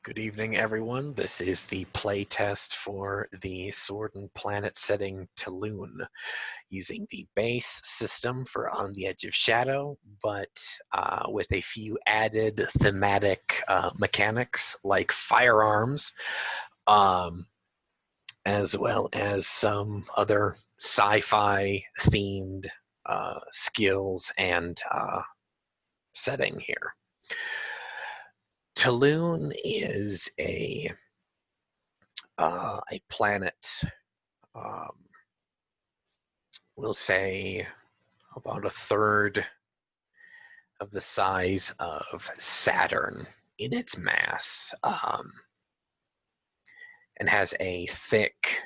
Good evening, everyone. This is the playtest for the Sword and Planet setting Telûne, using the base system for On the Edge of Shadow, but with a few added thematic mechanics like firearms, as well as some other sci-fi themed skills and setting here. Telûne is a planet, we'll say about a third of the size of Saturn in its mass, and has a thick,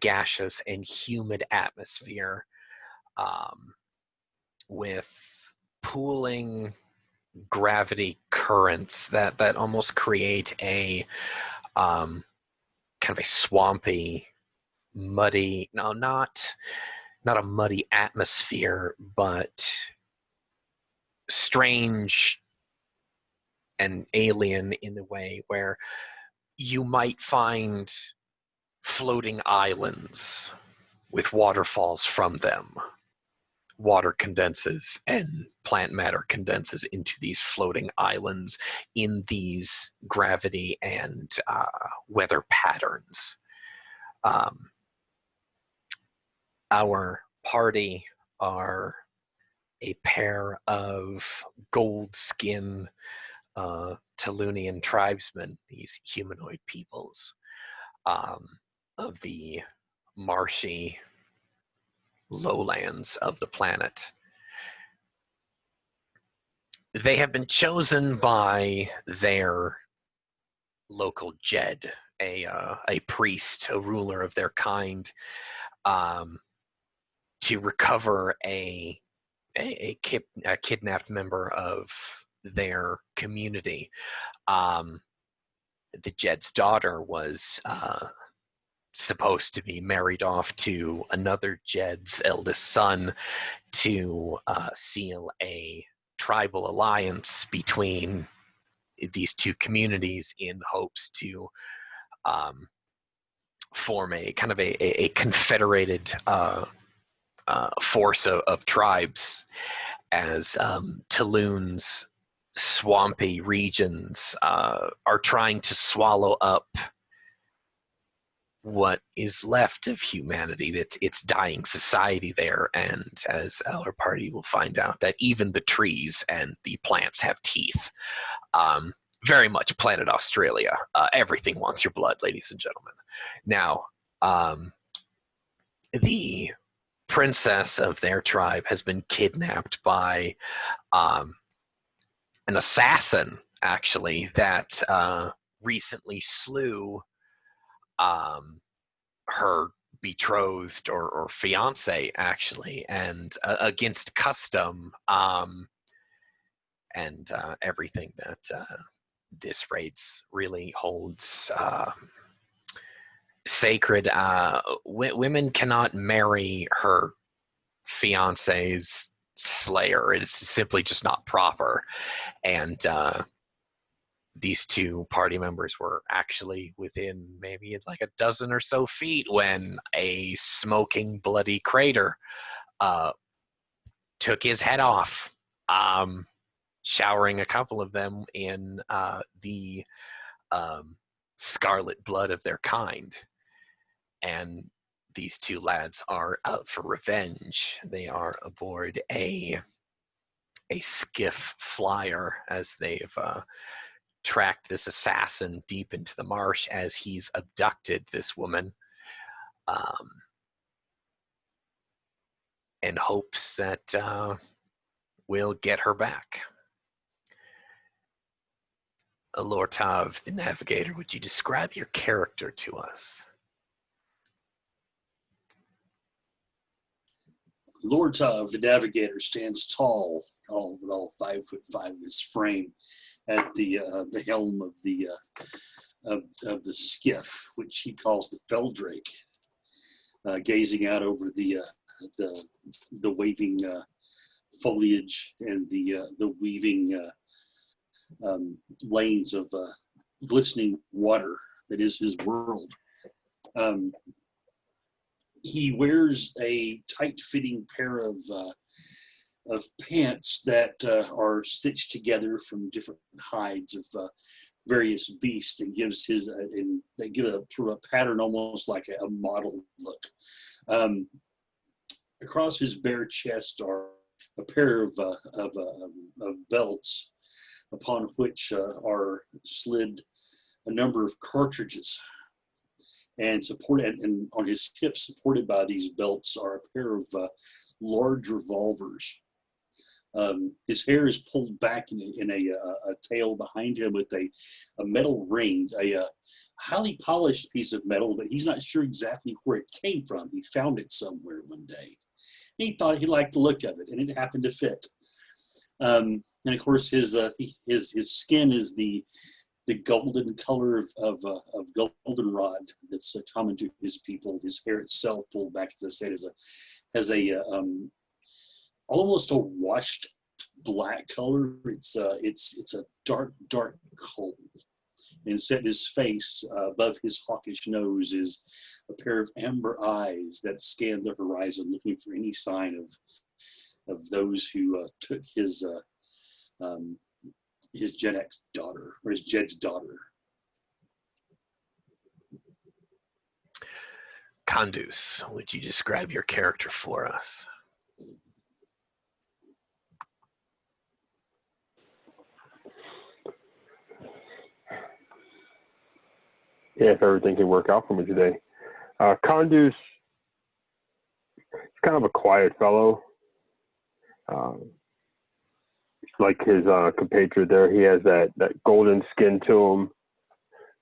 gaseous, and humid atmosphere, with pooling gravity currents that almost create a kind of a swampy, muddy, no, not a muddy atmosphere, but strange and alien in the way where you might find floating islands with waterfalls from them. Water condenses and plant matter condenses into these floating islands in these gravity and weather patterns. Our party are a pair of gold skin Telûnian tribesmen, these humanoid peoples of the marshy lowlands of the planet. They have been chosen by their local Jed, a priest, a ruler of their kind, to recover a kidnapped member of their community. The Jed's daughter was supposed to be married off to another Jed's eldest son to seal a tribal alliance between these two communities in hopes to form a kind of a confederated force of tribes, as Telûne's swampy regions are trying to swallow up what is left of humanity, that it's dying society there. And as our party will find out, that even the trees and the plants have teeth. Very much Planet Australia. Everything wants your blood, ladies and gentlemen. Now, the princess of their tribe has been kidnapped by an assassin, actually, that recently slew her betrothed or fiance, actually, and against custom, and everything that this race really holds sacred. Women cannot marry her fiance's slayer. It's simply just not proper. And these two party members were actually within maybe like a dozen or so feet when a smoking, bloody crater took his head off, showering a couple of them in the scarlet blood of their kind. And these two lads are out for revenge. They are aboard a skiff flyer as they've tracked this assassin deep into the marsh as he's abducted this woman, in hopes that we'll get her back. Lortav, the navigator, would you describe your character to us? Lortav, the navigator, stands tall, all 5'5" of his frame, at the helm of the skiff, which he calls the Feldrake, gazing out over the waving foliage and the weaving lanes of glistening water that is his world. He wears a tight-fitting pair of pants that are stitched together from different hides of various beasts, and gives his and they give a sort of a pattern, almost like a model look. Across his bare chest are a pair of belts, upon which are slid a number of cartridges, and on his hips, supported by these belts, are a pair of large revolvers. His hair is pulled back in a tail behind him with a metal ring, a highly polished piece of metal that he's not sure exactly where it came from. He found it somewhere one day. He thought he liked the look of it, and it happened to fit. And of course, his skin is the golden color of goldenrod that's common to his people. His hair itself, pulled back, as I said, has a almost a washed black color. It's a dark coal. And set in his face, above his hawkish nose, is a pair of amber eyes that scan the horizon, looking for any sign of those who took his Jed's daughter. Kandus, would you describe your character for us? Yeah, if everything can work out for me today. Kandus is kind of a quiet fellow. Like his compatriot there, he has that golden skin to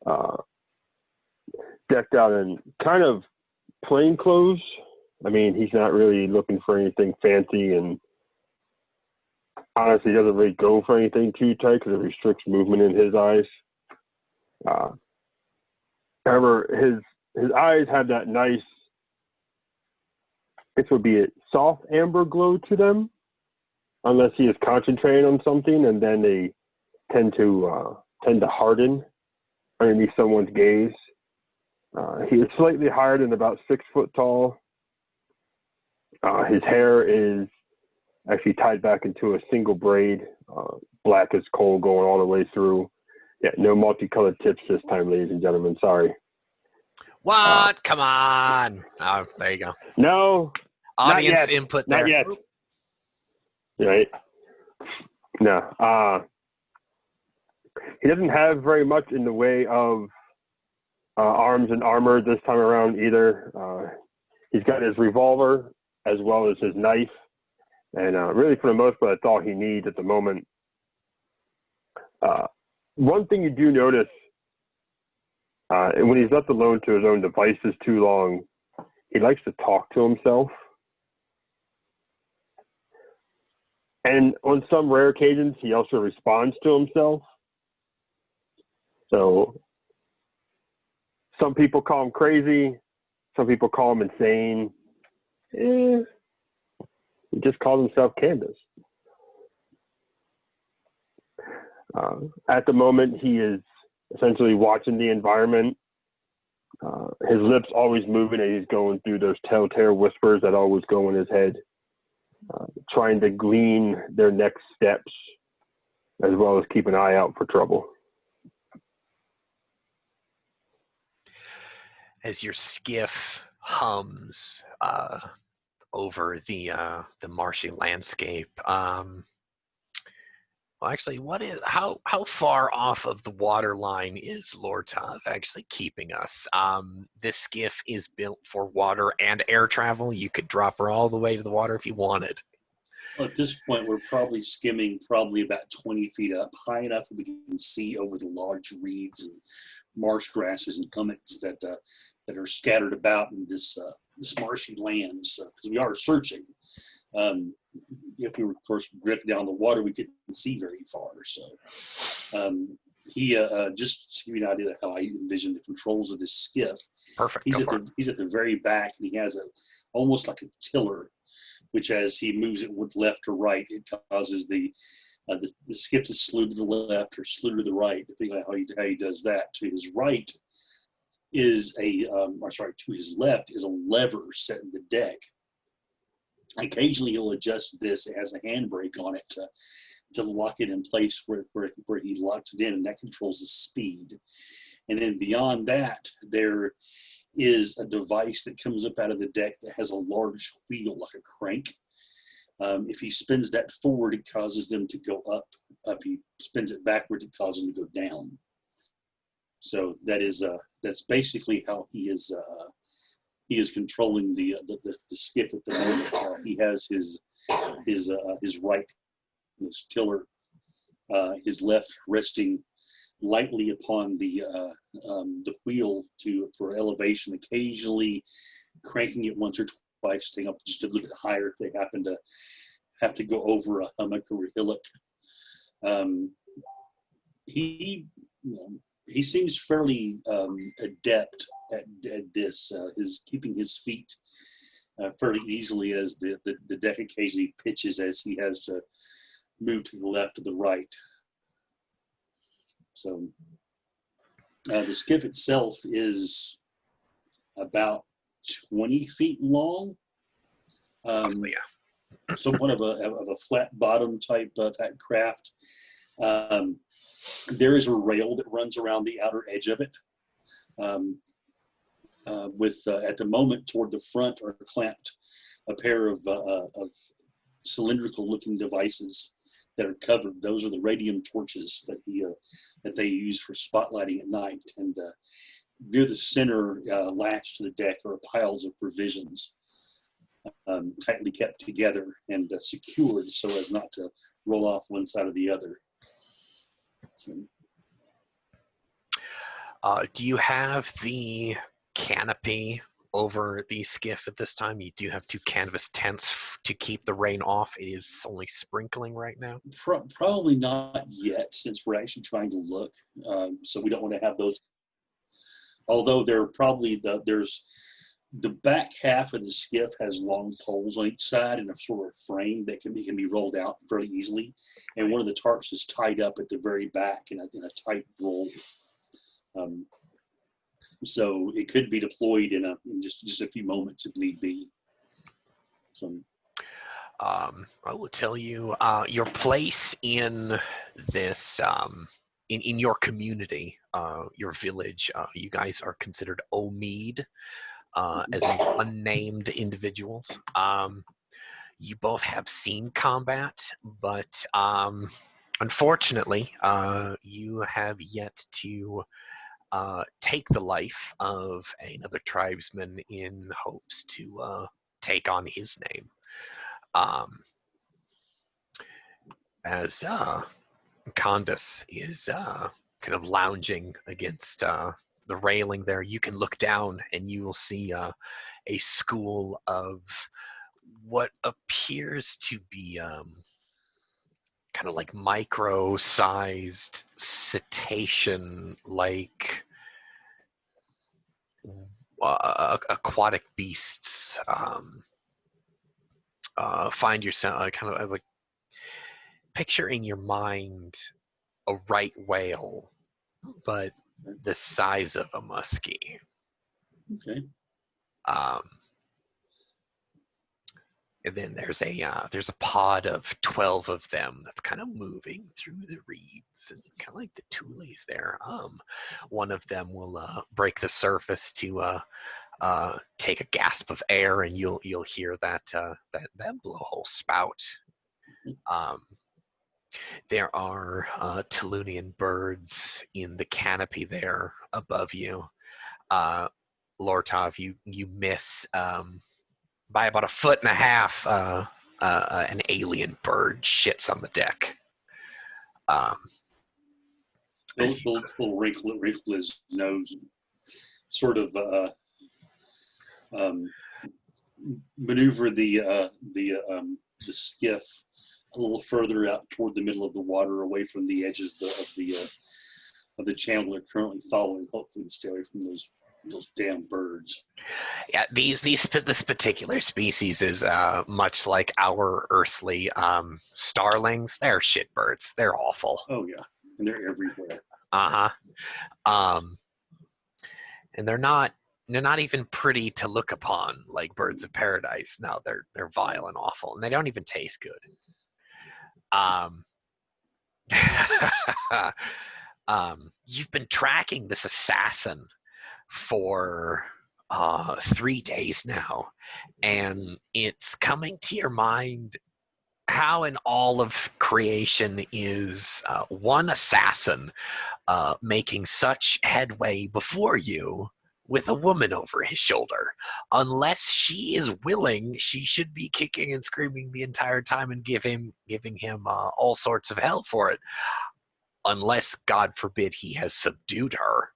him, decked out in kind of plain clothes. I mean, he's not really looking for anything fancy, and honestly doesn't really go for anything too tight because it restricts movement in his eyes. However, his eyes have that nice, this would be a soft amber glow to them, unless he is concentrating on something, and then they tend to harden underneath someone's gaze. He is slightly higher than about 6 foot tall. His hair is actually tied back into a single braid, black as coal going all the way through. Yeah, no multicolored tips this time, ladies and gentlemen. Sorry. What? Come on. Oh, there you go. No. Audience input there. Not yet. Right. No. He doesn't have very much in the way of arms and armor this time around either. He's got his revolver as well as his knife. And really, for the most part, that's all he needs at the moment. One thing you do notice, when he's left alone to his own devices too long, he likes to talk to himself. And on some rare occasions, he also responds to himself. So some people call him crazy. Some people call him insane. He just calls himself Candace. At the moment, he is essentially watching the environment. His lips always moving as he's going through those telltale whispers that always go in his head, trying to glean their next steps, as well as keep an eye out for trouble. As your skiff hums over the marshy landscape, well, actually, how far off of the water line is Lortov actually keeping us? This skiff is built for water and air travel. You could drop her all the way to the water if you wanted. Well, at this point, we're probably skimming about 20 feet up, high enough that we can see over the large reeds and marsh grasses and hummocks that are scattered about in this marshy land. Because we are searching. If we were, of course, drift down the water, we couldn't see very far. So he just to give you an idea of how I envision the controls of this skiff. Perfect. He's at the very back, and he has almost like a tiller, which as he moves it with left or right, it causes the The skiff is slewed to the left or slewed to the right, depending on how he does that. To his right is to his left is a lever set in the deck. Occasionally he'll adjust this. It has a handbrake on it to lock it in place where he locks it in, and that controls the speed. And then beyond that, there is a device that comes up out of the deck that has a large wheel like a crank. If he spins that forward, it causes them to go up. If he spins it backwards, it causes them to go down. So that's basically how he is controlling the skiff at the moment. He has his right, his tiller, his left resting lightly upon the wheel for elevation, occasionally cranking it once or twice, staying up just a little bit higher if they happen to have to go over a hummock or a hillock. He seems fairly adept at this. Is keeping his feet fairly easily as the deck occasionally pitches as he has to move to the left or the right. So the skiff itself is about 20 feet long. Somewhat of a flat bottom type craft. There is a rail that runs around the outer edge of it. At the moment toward the front are clamped a pair of cylindrical-looking devices that are covered. Those are the radium torches that they use for spotlighting at night. And near the center, lashed to the deck, are piles of provisions, tightly kept together and secured so as not to roll off one side or the other. So, do you have the canopy over the skiff at this time? You do have 2 canvas tents to keep the rain off. It is only sprinkling right now. Probably not yet, since we're actually trying to look. So we don't want to have those. Although there's the back half of the skiff has long poles on each side and a sort of frame that can be rolled out fairly easily. And one of the tarps is tied up at the very back in a tight roll. So it could be deployed in just a few moments if need be. So, I will tell you your place in this, in your community, your village. You guys are considered Omeed, as unnamed individuals. You both have seen combat, but unfortunately, you have yet to take the life of another tribesman in hopes to take on his name. As Candace is kind of lounging against the railing there, you can look down and you will see a school of what appears to be kind of like micro-sized cetacean-like aquatic beasts. Find yourself kind of like picture in your mind a right whale, but the size of a muskie. Okay. And then there's a pod of 12 of them that's kind of moving through the reeds and kind of like the tules there. One of them will break the surface to take a gasp of air, and you'll hear that blowhole spout. There are Telûnian birds in the canopy there above you. Lortov, you miss by about 1.5 feet. An alien bird shits on the deck. He'll wrinkle his nose, sort of maneuver the skiff a little further out toward the middle of the water, away from the edges of the channel they're currently following. Hopefully, to stay away from those Those damn birds. Yeah, this particular species is much like our earthly starlings. They're shitbirds. They're awful. Oh yeah, and they're everywhere. Uh-huh. And they're not even pretty to look upon like birds of paradise. No, they're vile and awful, and they don't even taste good. You've been tracking this assassin for 3 days now, and it's coming to your mind how in all of creation is one assassin making such headway before you with a woman over his shoulder. Unless she is willing, she should be kicking and screaming the entire time and giving him all sorts of hell for it. Unless, God forbid, he has subdued her.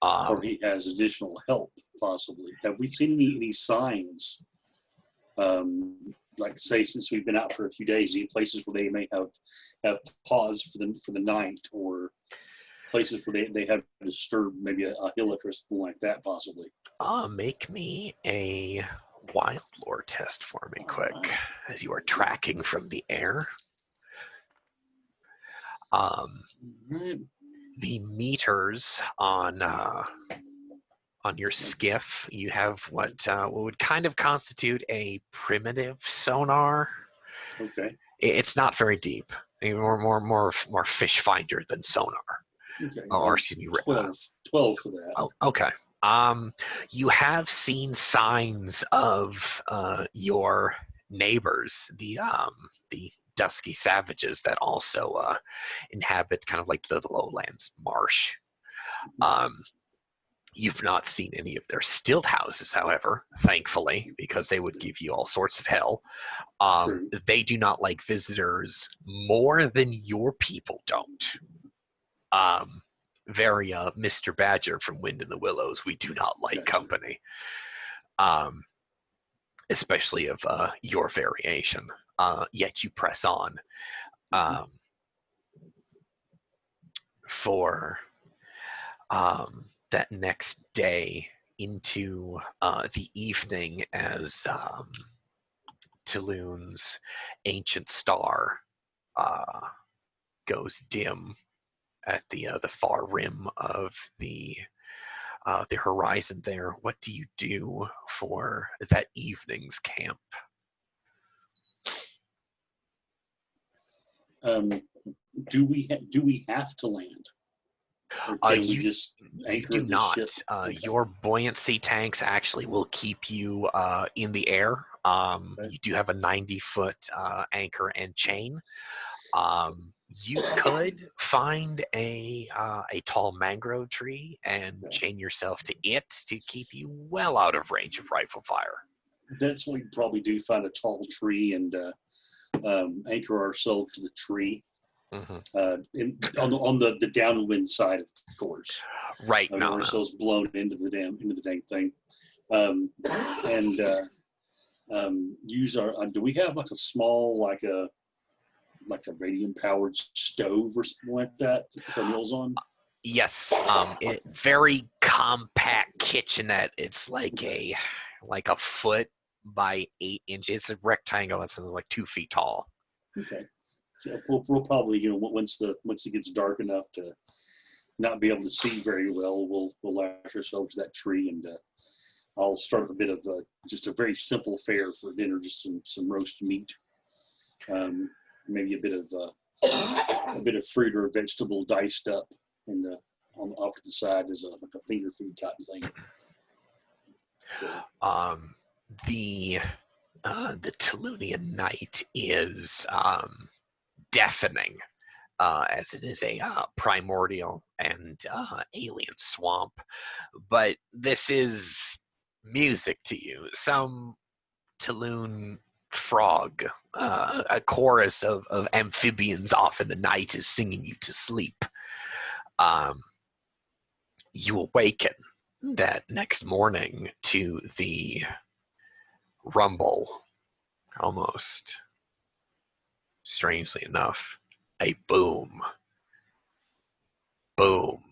Or he has additional help, possibly. Have we seen any signs? Like say, since we've been out for a few days, any places where they may have paused for the night, or places where they have disturbed maybe a hillock or something like that, possibly. Make me a wild lore test for me, quick, as you are tracking from the air. The meters on your skiff, you have what would kind of constitute a primitive sonar. Okay. It's not very deep. More fish finder than sonar. Okay. Or excuse me, 12 for that. Oh, okay. You have seen signs of your neighbors, the dusky savages that also inhabit kind of like the lowlands marsh. You've not seen any of their stilt houses, however, thankfully, because they would give you all sorts of hell. They do not like visitors more than your people don't. Very Mr. Badger from Wind in the Willows. We do not like company, especially of your variation. Yet you press on for that next day into the evening as Telûne's ancient star goes dim at the far rim of the horizon there. What do you do for that evening's camp? Do we have to land? Or can we just anchor do the not. ship? Your buoyancy tanks actually will keep you in the air. You do have a 90-foot anchor and chain. You could find a tall mangrove tree and chain yourself to it to keep you well out of range of rifle fire. That's what we'd probably do, find a tall tree and anchor ourselves to the tree. On the downwind side, of course. Right. Ourselves blown into the dang thing. Use our. Do we have like a small like a radium powered stove or something like that to put our meals on? Yes. Very compact kitchenette. It's like a foot by 8 inches. It's a rectangle. It's like 2 feet tall. Okay. So we'll probably, once it gets dark enough to not be able to see very well, we'll lash ourselves to that tree, and I'll start a bit of just a very simple fare for dinner, just some roast meat, maybe a bit of fruit or vegetable diced up, and off to the side as like a finger food type thing. So. The Telûnian night is deafening, as it is a primordial and alien swamp. But this is music to you. Some Telûne frog, a chorus of amphibians off in the night is singing you to sleep. You awaken that next morning to the rumble, almost strangely enough, a boom, boom,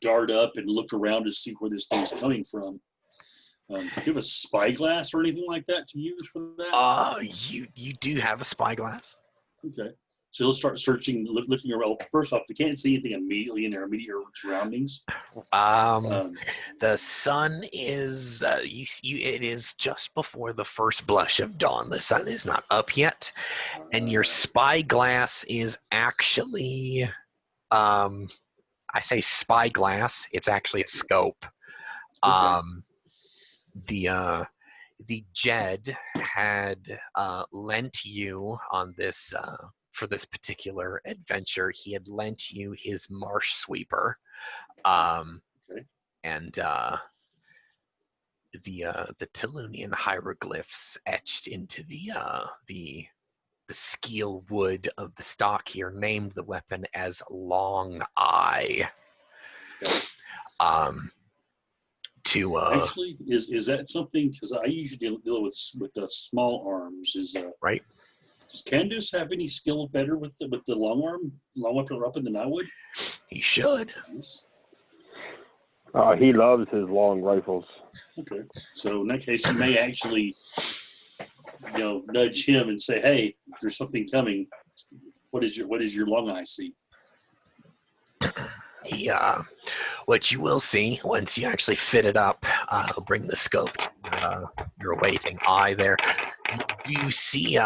dart up and look around to see where this thing's coming from. Do you have a spyglass or anything like that to use for that? You do have a spyglass. Okay. So he'll start searching, looking around. First off, you can't see anything immediately in their immediate surroundings. The sun is it is just before the first blush of dawn. The sun is not up yet, and your spyglass is actually, I say spyglass. It's actually a scope. Okay. The Jed had lent you on this for this particular adventure. He had lent you his marsh sweeper, Okay. and the Telûnian hieroglyphs etched into the skeel wood of the stock here named the weapon as Long Eye. Okay. To Actually, is that something? Because I usually deal with the small arms. Right. Does Candace have any skill better with the long weapon than I would? He should. Yes. He loves his long rifles. Okay. So in that case, you may actually, nudge him and say, "Hey, if there's something coming. What is your long eye see?" Yeah. What you will see once you actually fit it up, I'll bring the scope to your awaiting eye there. You do see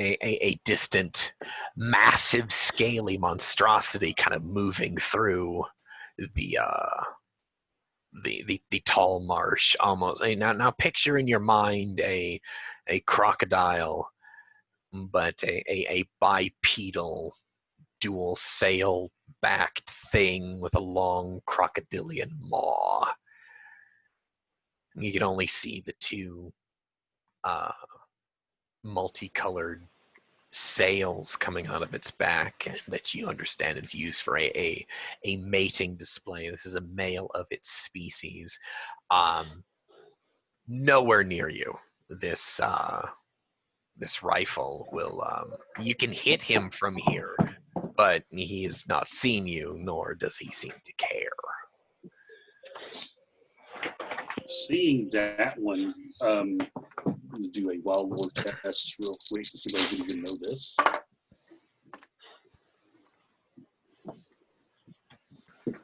a distant, massive, scaly monstrosity kind of moving through the tall marsh. Almost now picture in your mind a crocodile, but a bipedal, dual sail backed thing with a long crocodilian maw. You can only see the two multicolored sails coming out of its back, and that you understand is used for a mating display. This is a male of its species. Nowhere near you. This rifle will you can hit him from here, but he has not seen you, nor does he seem to care. Seeing that one, I'm going to do a wild lore test real quick to see if I can even know this.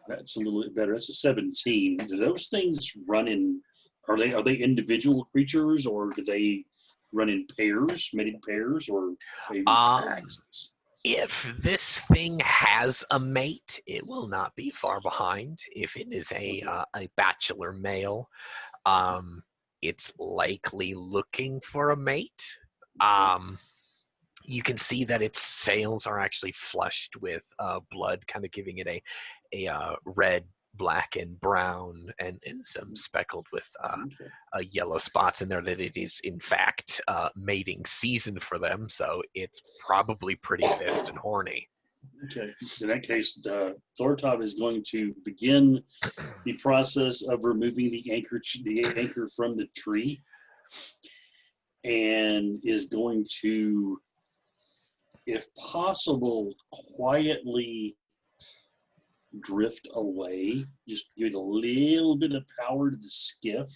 That's a little bit better. That's a 17. Do those things run in? Are they individual creatures, or do they run in pairs, mated pairs, or maybe packs? If this thing has a mate, it will not be far behind. If it is a bachelor male, it's likely looking for a mate. You can see that its sails are actually flushed with blood, kind of giving it a red, black, and brown, and some speckled with yellow spots in there, that it is, in fact, mating season for them, so it's probably pretty pissed and horny. Okay. In that case, Thortov is going to begin the process of removing the anchor from the tree, and is going to, if possible, quietly drift away, just give it a little bit of power to the skiff,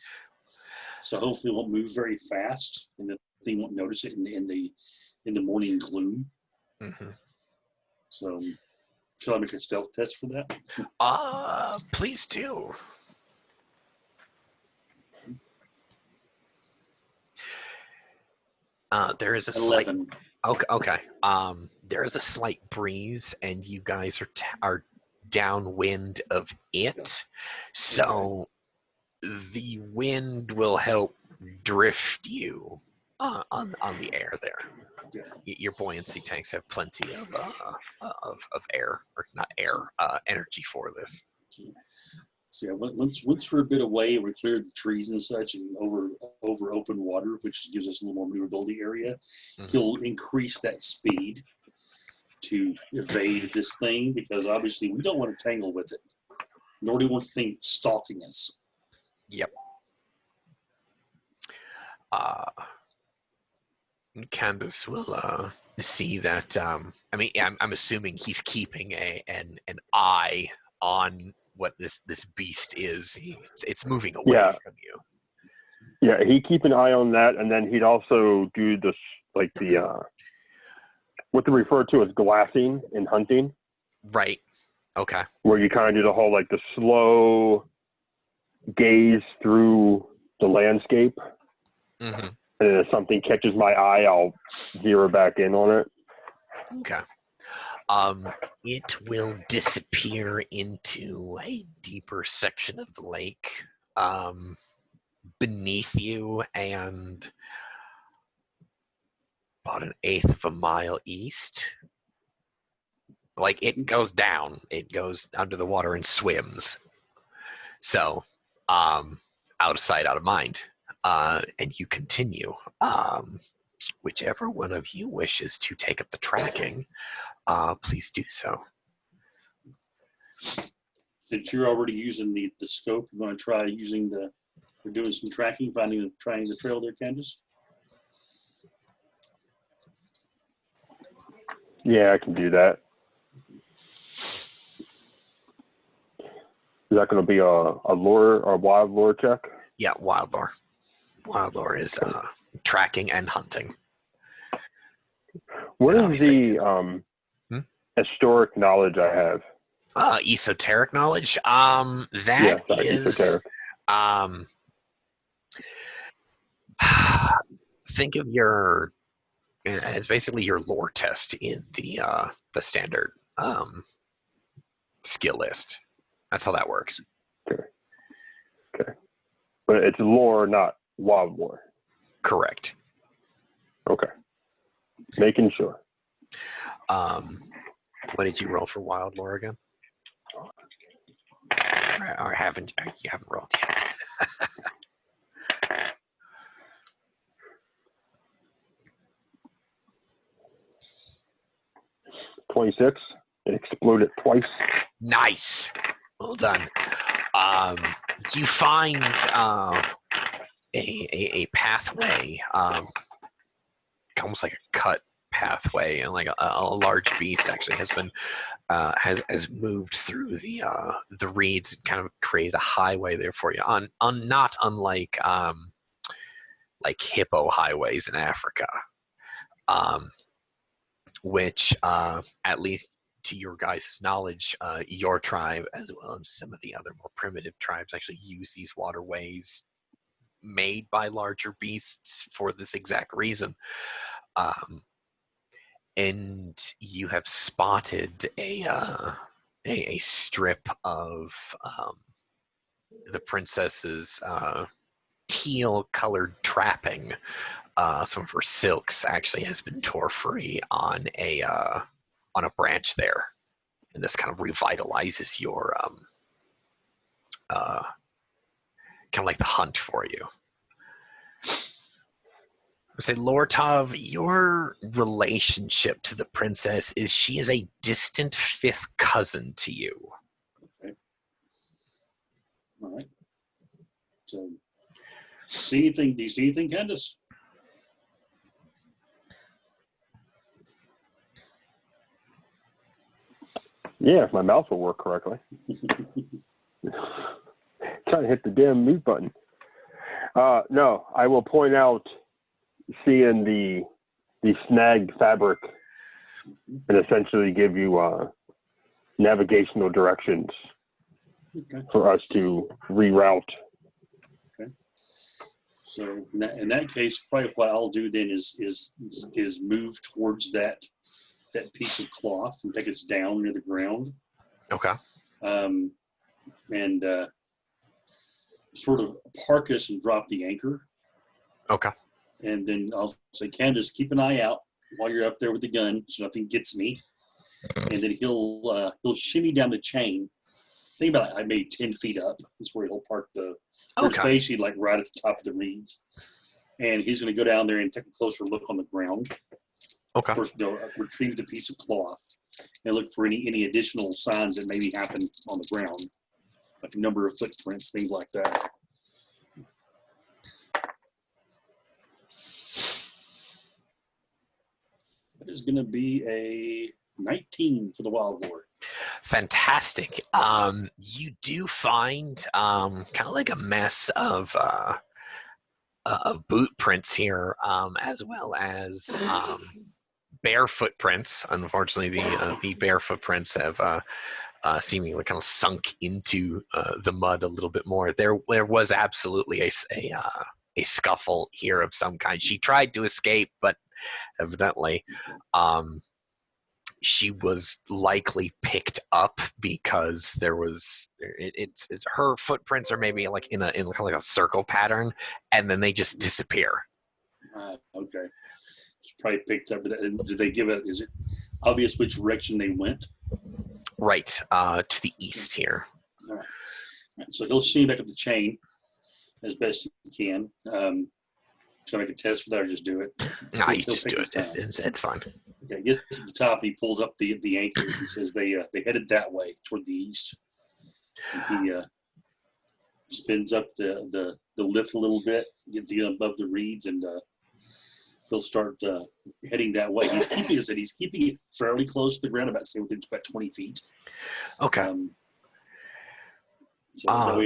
so hopefully it won't move very fast and the thing won't notice it in the morning gloom. Mm-hmm. So shall I make a stealth test for that? Please do. There is a 11. Okay. There is a slight breeze, and you guys are downwind of it, so the wind will help drift you on the air there. Yeah. Your buoyancy tanks have plenty of air, or not air, energy for this. So yeah, once we're a bit away, we cleared the trees and such, and over open water, which gives us a little more maneuverability area. Mm-hmm. He'll increase that speed to evade this thing, because obviously we don't want to tangle with it, nor do we want to think stalking us. Yep. Candace will see that. I mean, I'm assuming he's keeping an eye on what this beast is. It's moving away Yeah. from you. Yeah, he'd keep an eye on that, and then he'd also do this, like the what they refer to as glassing in hunting, Right. Okay. where you kind of do the whole, like, the slow gaze through the landscape, Mm-hmm. and then if something catches my eye, I'll zero back in on it. Okay. It will disappear into a deeper section of the lake, beneath you and about an eighth of a mile east. Like, it goes down. It goes under the water and swims. So, out of sight, out of mind. And you continue. Whichever one of you wishes to take up the tracking, please do so. Since you're already using the scope, you're going to try using we're doing some tracking, trying the trail there, Candace? Yeah, I can do that. Is that going to be a lure or wild lure check? Yeah, wild lore. Wild lore is tracking and hunting. What And is the historic knowledge I have? Esoteric knowledge. That is esoteric. Think of your. It's basically your lore test in the standard skill list. That's how that works. Okay. But it's lore, not wild lore. Correct. Okay. Making sure. What did you roll for wild lore again? Or you haven't rolled yet? 26. It exploded twice. Nice. Well done. You find a pathway, almost like a cut pathway, and like a large beast actually has been has moved through the reeds and kind of created a highway there for you. Not unlike like hippo highways in Africa, which at least to your guys' knowledge, your tribe, as well as some of the other more primitive tribes, actually use these waterways made by larger beasts for this exact reason. And you have spotted a strip of the princess's teal-colored trapping. Some of her silks actually has been tore free on a branch there, and this kind of revitalizes your kind of like the hunt for you. I say, Lortov, your relationship to the princess is she is a distant fifth cousin to you. Okay. All right. So, do you see anything, Candace? Yeah, if my mouse will work correctly. Trying to hit the damn mute button. No, I will point out seeing the snagged fabric and essentially give you navigational directions for us to reroute. Okay. So in that case, probably what I'll do then is move towards that piece of cloth and take it down near the ground. Okay. And sort of park us and drop the anchor. Okay. And then I'll say, Candace, keep an eye out while you're up there with the gun so nothing gets me. And then he'll shimmy down the chain. Think about it, I made 10 feet up. That's where he'll park it's basically like right at the top of the reeds. And he's going to go down there and take a closer look on the ground. Okay. First, retrieve the piece of cloth and look for any additional signs that maybe happen on the ground, like a number of footprints, things like that. is going to be a 19 for the wild boar. Fantastic. You do find kind of like a mess of boot prints here, as well as bear footprints. Unfortunately, the bear footprints have seemingly kind of sunk into the mud a little bit more. There was absolutely a scuffle here of some kind. She tried to escape, but evidently, she was likely picked up because there was it's her footprints are maybe like in kind of like a circle pattern, and then they just disappear. Okay. It's probably picked up. Did they give it? Is it obvious which direction they went? Right, to the east here. All right. So he'll see back up the chain as best he can. Should I make a test for that or just do it? No, you just do it. It's fine. Okay, gets to the top. He pulls up the anchor. He says they headed that way toward the east. And he spins up the lift a little bit, gets above the reeds, and he'll start heading that way. He's keeping it fairly close to the ground, about say within about 20 feet. Okay. So that way,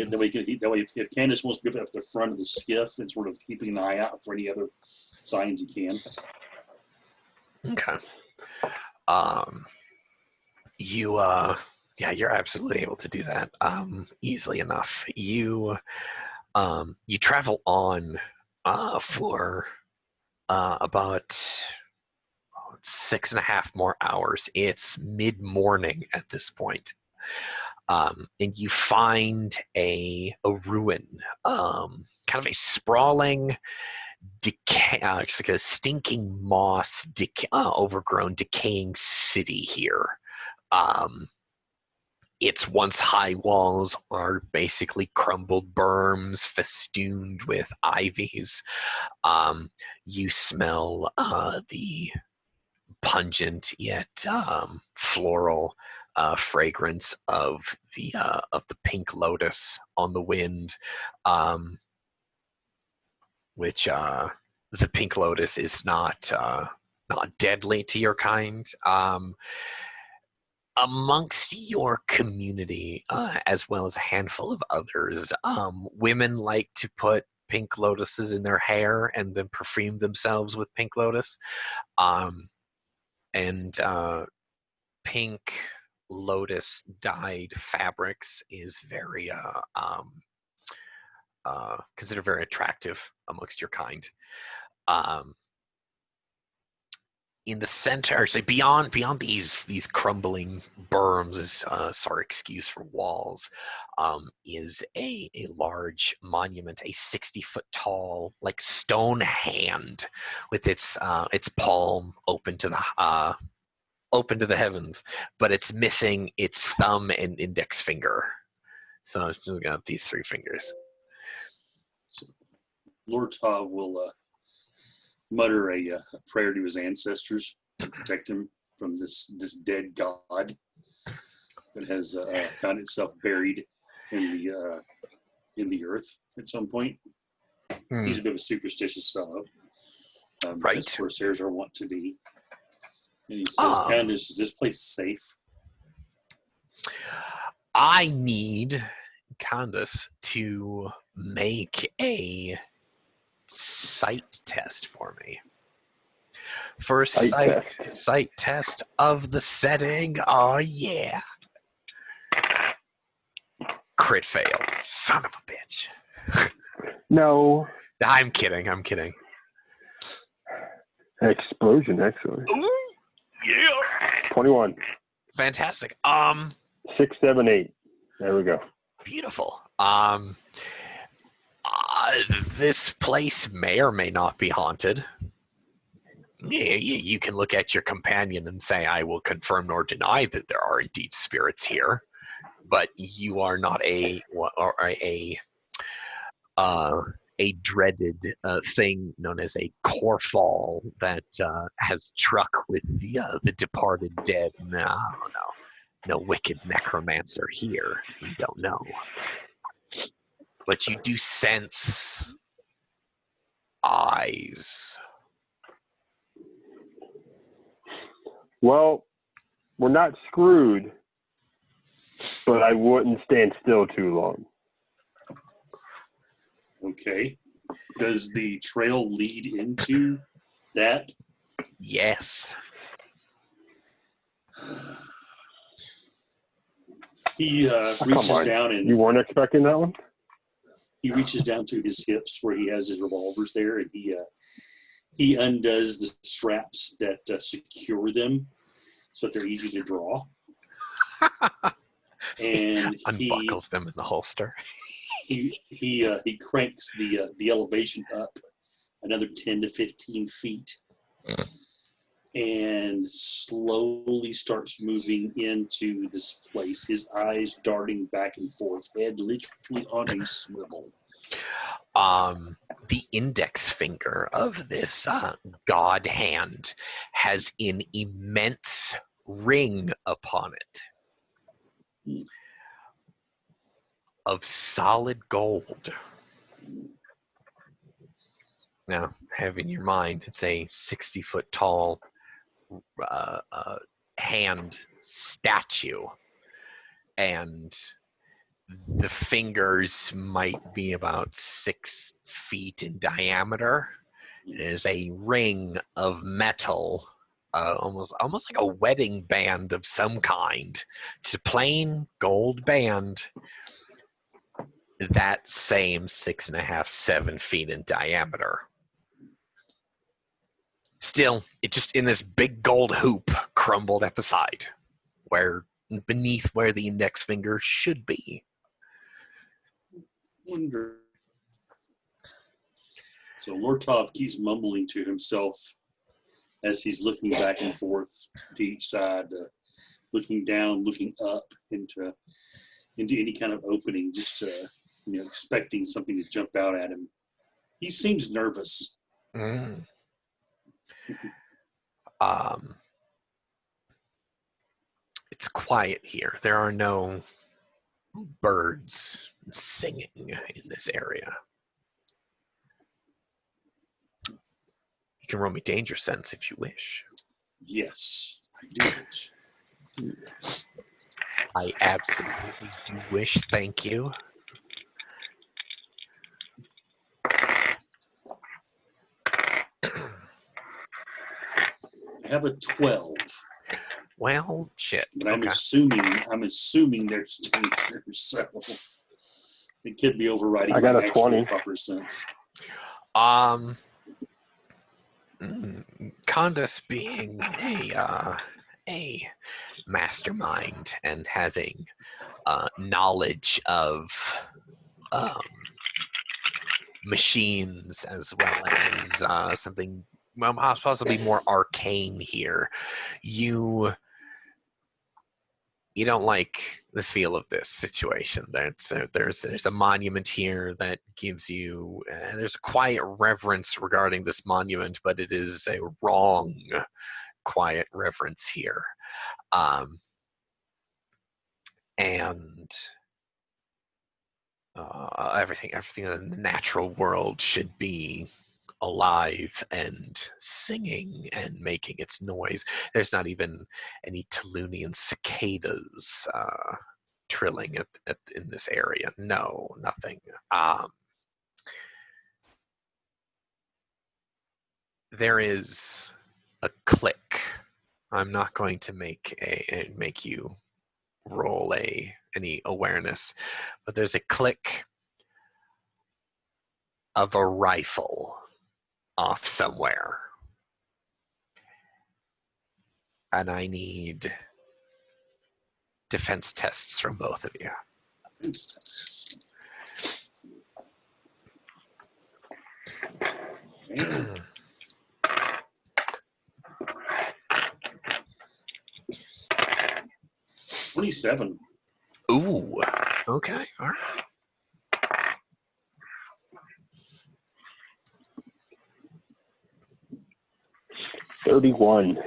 if Candace wants to get up to the front of the skiff and sort of keeping an eye out for any other signs he can. Okay. You're absolutely able to do that easily enough. You travel on for about 6.5 more hours. It's mid-morning at this point. And you find a ruin, kind of a sprawling, just like a stinking moss, overgrown, decaying city here. Its once high walls are basically crumbled berms festooned with ivies. You smell the pungent yet floral fragrance of the pink lotus on the wind, which the pink lotus is not deadly to your kind. Amongst your community, as well as a handful of others, women like to put pink lotuses in their hair and then perfume themselves with pink lotus. And pink lotus dyed fabrics is very considered very attractive amongst your kind. In the center, or say beyond these crumbling berms, sorry, excuse for walls, is a large monument, a 60-foot tall, like stone hand, with its palm open to the heavens, but it's missing its thumb and index finger. So it's just got these 3 fingers. So Lord Tav will mutter a prayer to his ancestors to protect him from this dead god that has found itself buried in the earth at some point. He's a bit of a superstitious fellow, right? As corsairs are wont to be. And he says, "Candace, is this place safe?" I need Candace to make a sight test for me. For a sight test of the setting. Oh yeah. Crit fail. Son of a bitch. No. I'm kidding. Explosion, actually. Ooh, yeah. 21. Fantastic. 6, 7, 8. There we go. Beautiful. This place may or may not be haunted. Yeah, you can look at your companion and say, I will confirm nor deny that there are indeed spirits here, but you are not a dreaded thing known as a corfall that has truck with the departed dead. No wicked necromancer here. You don't know. But you do sense eyes. Well, we're not screwed, but I wouldn't stand still too long. Okay. Does the trail lead into that? Yes. He reaches down You and weren't expecting that one? he reaches down to his hips where he has his revolvers there, and he undoes the straps that secure them so that they're easy to draw. And Unbuckles them in the holster. he cranks the elevation up another 10 to 15 feet and slowly starts moving into this place, his eyes darting back and forth, head literally on a swivel. The index finger of this god hand has an immense ring upon it of solid gold. Now, have in your mind, it's a 60-foot tall hand statue, and the fingers might be about 6 feet in diameter. It is a ring of metal, almost like a wedding band of some kind. Just a plain gold band. That same 6.5, 7 feet in diameter. Still, it just in this big gold hoop crumbled at the side, beneath where the index finger should be. Wonder. So Lortov keeps mumbling to himself as he's looking back and forth to each side, looking down, looking up into any kind of opening, just expecting something to jump out at him. He seems nervous. Mm. It's quiet here. There are no birds singing in this area. You can roll me danger sense if you wish. Yes, I do wish. I absolutely do wish. Thank you. I have a 12. Well, shit. But I'm Okay. assuming there's danger, so it could be overriding I got my a actual 20. proper sense. Condas being a mastermind and having knowledge of machines as well as something possibly more arcane here. You don't like the feel of this situation. There's a monument here that gives you there's a quiet reverence regarding this monument, but it is a wrong quiet reverence here, and everything in the natural world should be alive and singing and making its noise. There's not even any Telûnian cicadas trilling in this area. No, nothing. There is a click. I'm not going to make you roll any awareness, but there's a click of a rifle off somewhere, and I need defense tests from both of you. 27. Ooh, okay, all right. $31.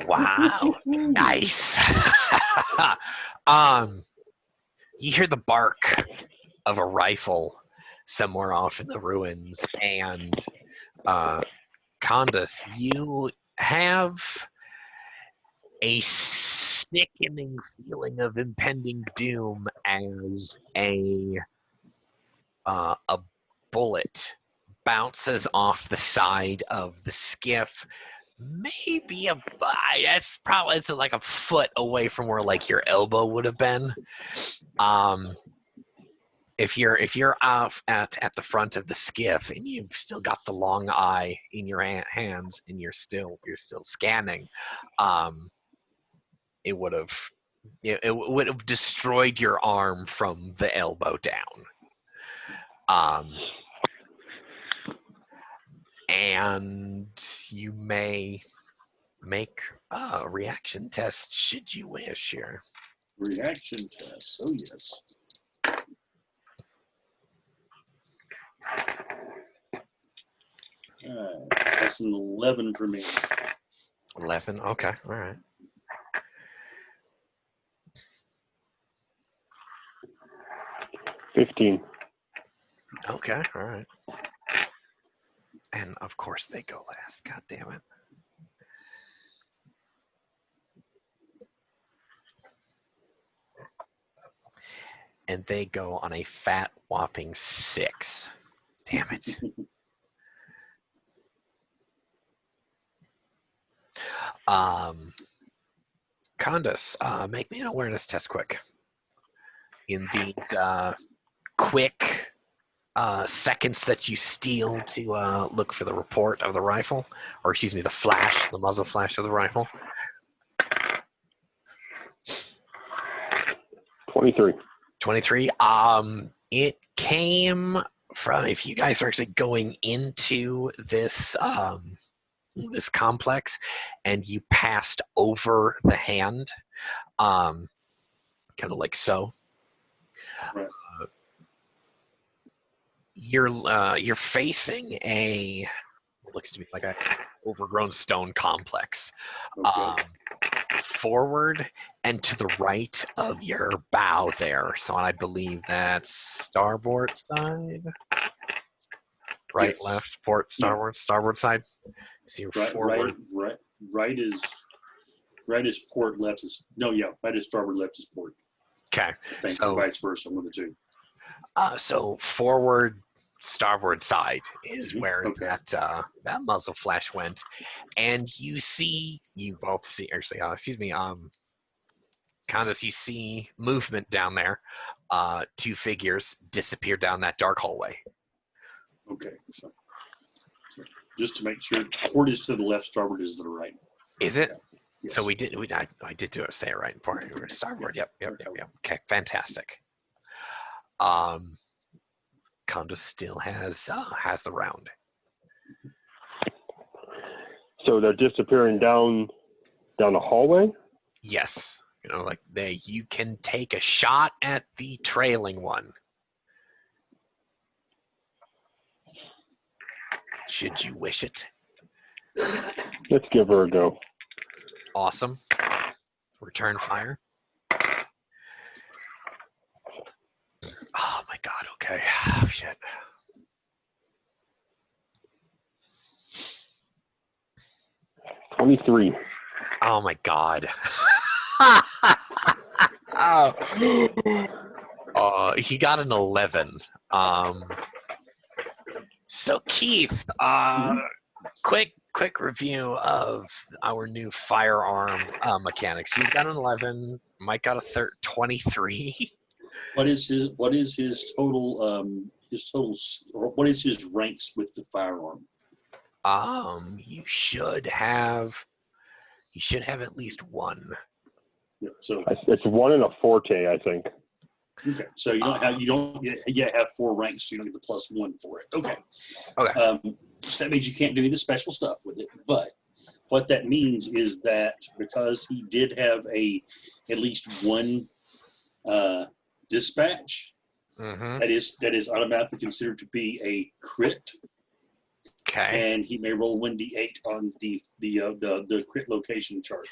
Wow, nice. You hear the bark of a rifle somewhere off in the ruins, and Condas, you have a sickening feeling of impending doom as a bullet bounces off the side of the skiff, maybe it's like a foot away from where like your elbow would have been. If you're off at the front of the skiff and you've still got the long eye in your hands and you're still scanning, it would have destroyed your arm from the elbow down. And you may make a reaction test should you wish here. Reaction test. Oh yes. That's an 11 for me. 11. Okay. All right. $15. Okay. All right. And of course they go last. God damn it. And they go on a fat whopping 6. Damn it. Condas, make me an awareness test quick. In these quick seconds that you steal to look for the report of the rifle, or excuse me, the muzzle flash of the rifle. 23. 23. It came from, if you guys are actually going into this this complex and you passed over the hand, kind of like so. Right. You're facing a what looks to be like a overgrown stone complex. Okay. Forward and to the right of your bow there. So I believe that's starboard side. Right, Yes. left, port, starboard side. So you're forward. Right is port, left is right is starboard, left is port. Okay. I think vice versa, one of the two. So forward, starboard side is where Okay. that muzzle flash went, and you both see. Actually, Candace, you see movement down there. 2 figures disappear down that dark hallway. Okay. So just to make sure, port is to the left, starboard is to the right. Is it? Yes. So I did do it. Say it right. Starboard. Yep. Okay, fantastic. Condos still has the round. So they're disappearing down the hallway? Yes. You can take a shot at the trailing one. Should you wish it. Let's give her a go. Awesome. Return fire. Oh my god, okay. Oh, shit. $23. Oh my god. He got an 11. So Keith, quick review of our new firearm mechanics. He's got an 11. Mike got a 23. What is his total or what is his ranks with the firearm? You should have at least 1. Yeah, so it's 1 and a forte, I think. Okay, so you don't yet have 4 ranks, so you don't get the +1 for it. Okay. So that means you can't do any of the special stuff with it. But what that means is that because he did have at least 1 dispatch, that is automatically considered to be a crit. Okay. And he may roll 1d8 on the crit location chart.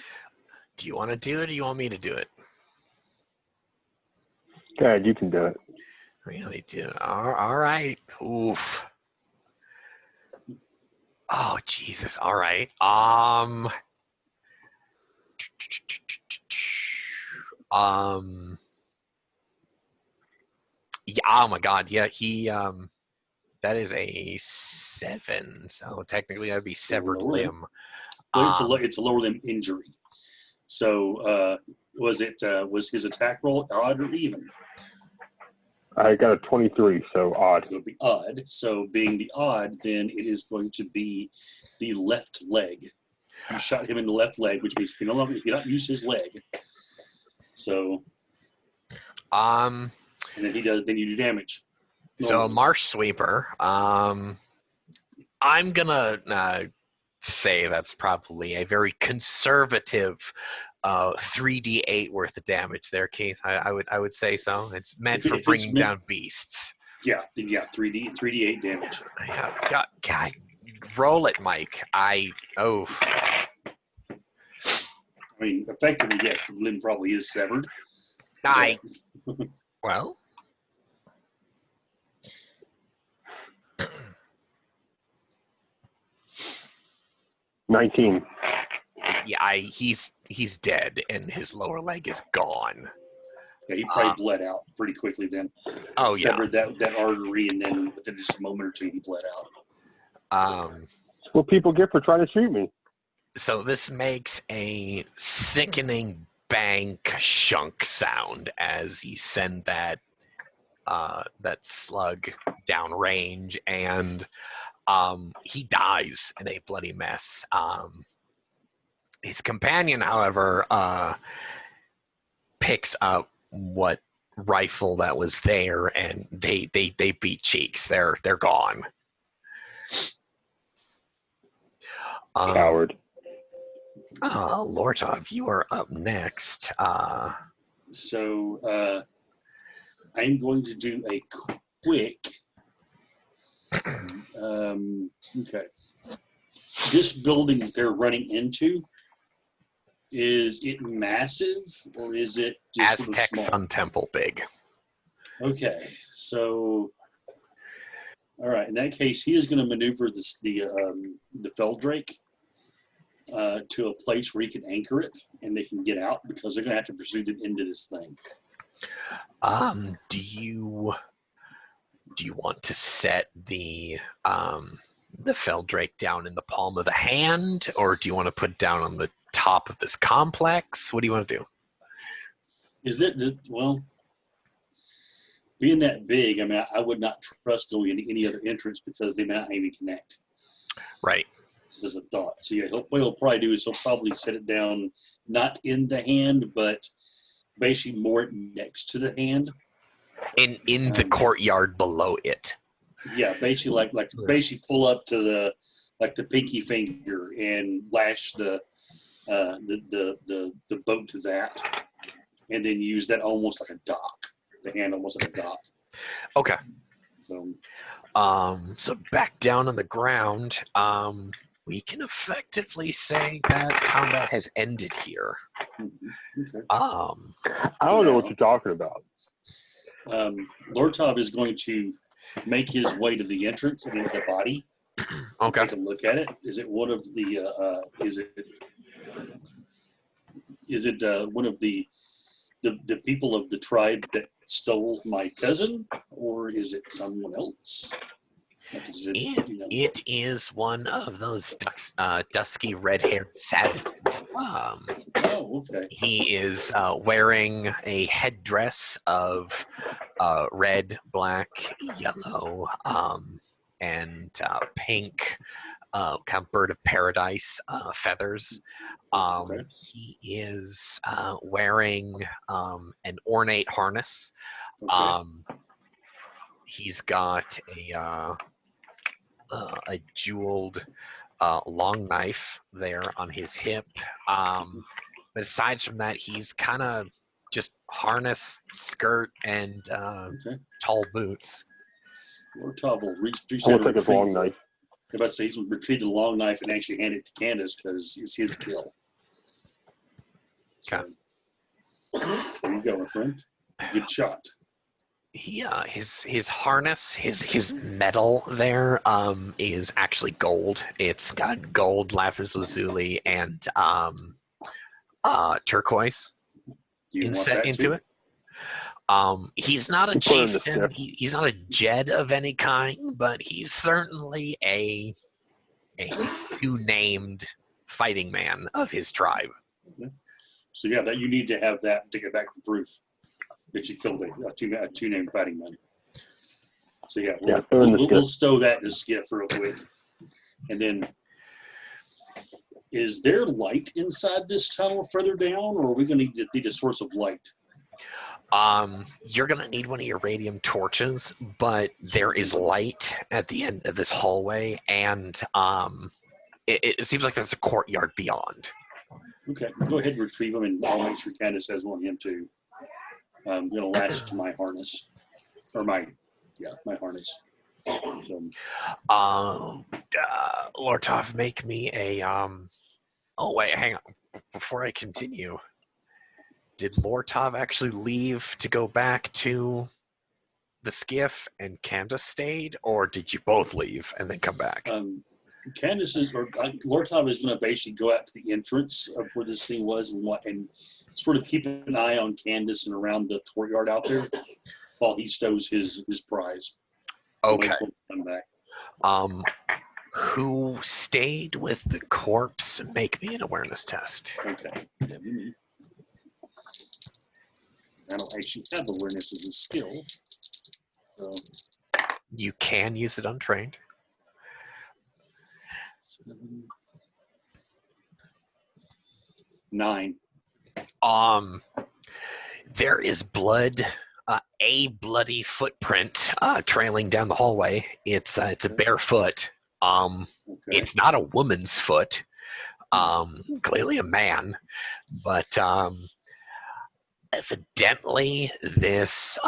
Do you want to do it, or do you want me to do it? Go ahead, you can do it. Really do. All right. Oof. Oh Jesus. All right. Yeah, oh my god, yeah, he that is a 7, so technically that'd be severed limb. Well, it's a lower limb injury. So was his attack roll odd or even? I got a 23, so odd. It would be odd. So being the odd, then it is going to be the left leg. You shot him in the left leg, which means he cannot use his leg. So and then then you do damage. So Marsh Sweeper, I'm gonna say that's probably a very conservative 3d8 worth of damage there, Keith. I would say so. It's meant for bringing down beasts. Yeah, 3d8 damage. God, roll it, Mike. I mean, effectively, yes, the limb probably is severed. Well. $19. Yeah, he's dead, and his lower leg is gone. Yeah, he probably bled out pretty quickly then. Oh, severed that artery, and then within just a moment or two, he bled out. What people get for trying to shoot me. So this makes a sickening bang shunk sound as you send that slug downrange, and he dies in a bloody mess. His companion, however, picks up what rifle that was there, and they beat cheeks. They're gone. Coward. Lortov, you are up next. So I'm going to do a quick. Okay. This building that they're running into, is it massive or is it just Aztec small? Sun Temple big? Okay, so all right. In that case, he is going to maneuver the Feldrake to a place where he can anchor it and they can get out because they're going to have to pursue them into this thing. Do you want to set the Feldrake down in the palm of the hand, or do you want to put it down on the top of this complex? What do you want to do? Is it, well, being that big, I mean, I would not trust going into any other entrance because they may not even connect. Right. This is a thought. So yeah, what he'll probably do is he'll probably set it down not in the hand, but basically more next to the hand. In the courtyard below it. Yeah, basically like basically pull up to the pinky finger and lash the boat to that, and then use that almost like a dock. The hand almost like a dock. Okay. So, so back down on the ground, we can effectively say that combat has ended here. okay. I don't know what you're talking about. Lortov is going to make his way to the entrance and into the body. Okay. Take a look at it. Is it one of the? Is it one of the people of the tribe that stole my cousin, or is it someone else? It is one of those dusky red-haired savages. Okay. He is wearing a headdress of red, black, yellow, and pink kind of bird of paradise feathers. Okay. He is wearing an ornate harness. Okay. He's got a jeweled long knife there on his hip. But aside from that, he's kind of just harness, skirt, and tall boots. Lortov will reach I'll out and take his long knife. I'm about to say he's going to retrieve the long knife and actually hand it to Candace because it's his kill. Okay. There you go, my friend. Good shot. His harness, his metal there is actually gold. It's got gold lapis lazuli and turquoise Do you want inset that into too? it. He's not a You put him in the chieftain. skiff. He's not a Jed of any kind, but he's certainly a two-named fighting man of his tribe. So yeah, that you need to have that to get back from proof that you killed a two-named fighting man. So yeah, we'll stow that in the skiff real quick, and then. Is there light inside this tunnel further down, or are we going to need a source of light? You're gonna need one of your radium torches, but there is light at the end of this hallway, and it seems like there's a courtyard beyond. Okay, go ahead and retrieve them, and I'll make sure Candace has one of him too. I'm going to latch to my harness, or my harness. So, Lortov, make me a Oh wait, hang on. Before I continue, did Lortov actually leave to go back to the skiff and Candace stayed, or did you both leave and then come back? Candace Lortov is going to basically go out to the entrance of where this thing was and sort of keep an eye on Candace and around the courtyard out there while he stows his prize. Okay. Come back. Who stayed with the corpse? Make me an awareness test. Okay. I don't actually have awareness as a skill. So. You can use it untrained. 9. There is blood, a bloody footprint trailing down the hallway. It's a bare foot. Okay. It's not a woman's foot. Clearly a man, but evidently this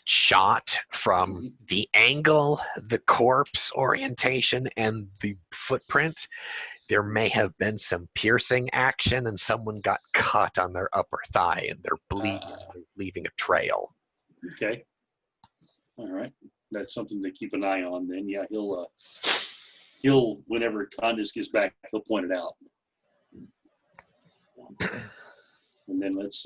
shot from the angle, the corpse orientation, and the footprint, there may have been some piercing action, and someone got cut on their upper thigh, and they're bleeding, leaving a trail. Okay. All right. That's something to keep an eye on. Then, yeah, he'll whenever Candace gets back, he'll point it out. And then let's.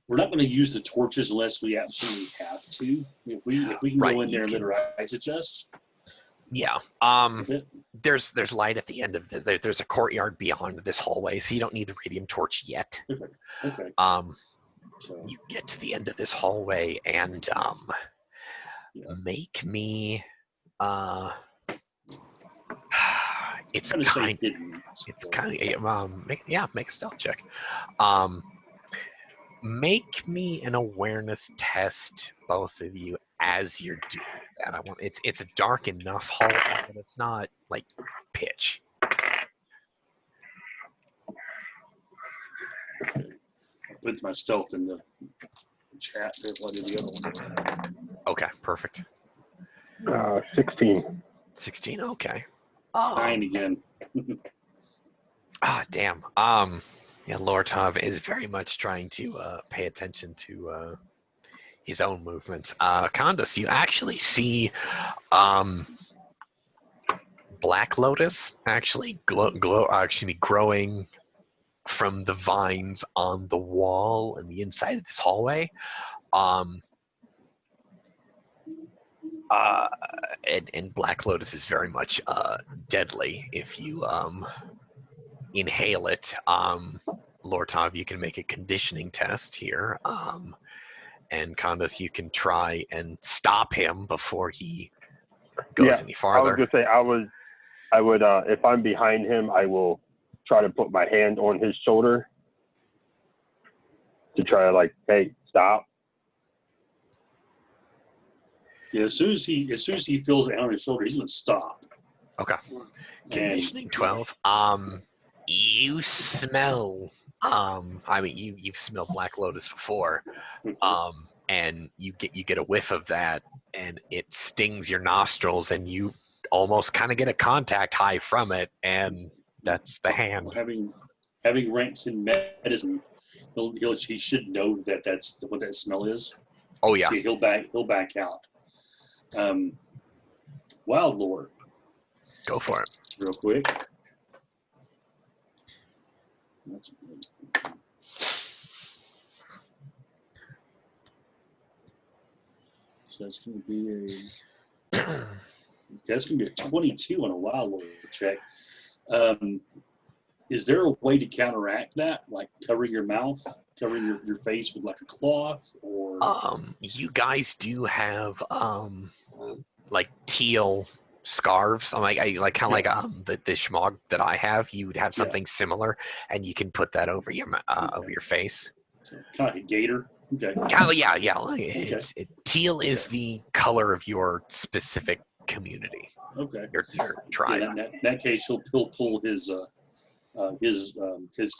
We're not going to use the torches unless we absolutely have to. If we can go in there and let our eyes adjust. Yeah. There's light at the end of there's a courtyard beyond this hallway, so you don't need the radium torch yet. Okay. So you get to the end of this hallway and make me it's kind of make a stealth check. Make me an awareness test, both of you, as you're doing that. It's a dark enough hallway, but it's not like pitch. Okay. I'll put my stealth in the chat. What is the other one? Okay, perfect. 16. 16. Okay. 9 again. Damn. Yeah, Lortov is very much trying to pay attention to his own movements. Candace, you actually see Black Lotus actually growing from the vines on the wall and the inside of this hallway. And Black Lotus is very much deadly. If you inhale it, Lortov, you can make a conditioning test here. And Candace, you can try and stop him before he goes any farther. I was gonna say I would if I'm behind him, I will try to put my hand on his shoulder to try to hey, stop. Yeah, as soon as he feels it on his shoulder, he's gonna stop. Okay. Conditioning 12. You smell. You've smelled Black Lotus before, and you get a whiff of that, and it stings your nostrils, and you almost kind of get a contact high from it, and that's the hand. Having ranks in medicine, he should know that's what that smell is. Oh yeah. So he'll back out. Wild lore. Go for it. Real quick. So that's going to be that's going to be a 22 on a wild lore check. Is there a way to counteract that, like covering your mouth, covering your face with like a cloth, or? You guys do have like teal scarves. I'm like kind of like the schmog that I have. You would have something similar, and you can put that over your over your face. So, kind of like a gator. Okay. Oh yeah. Teal is the color of your specific community. Okay. Your tribe. In that case, he'll pull his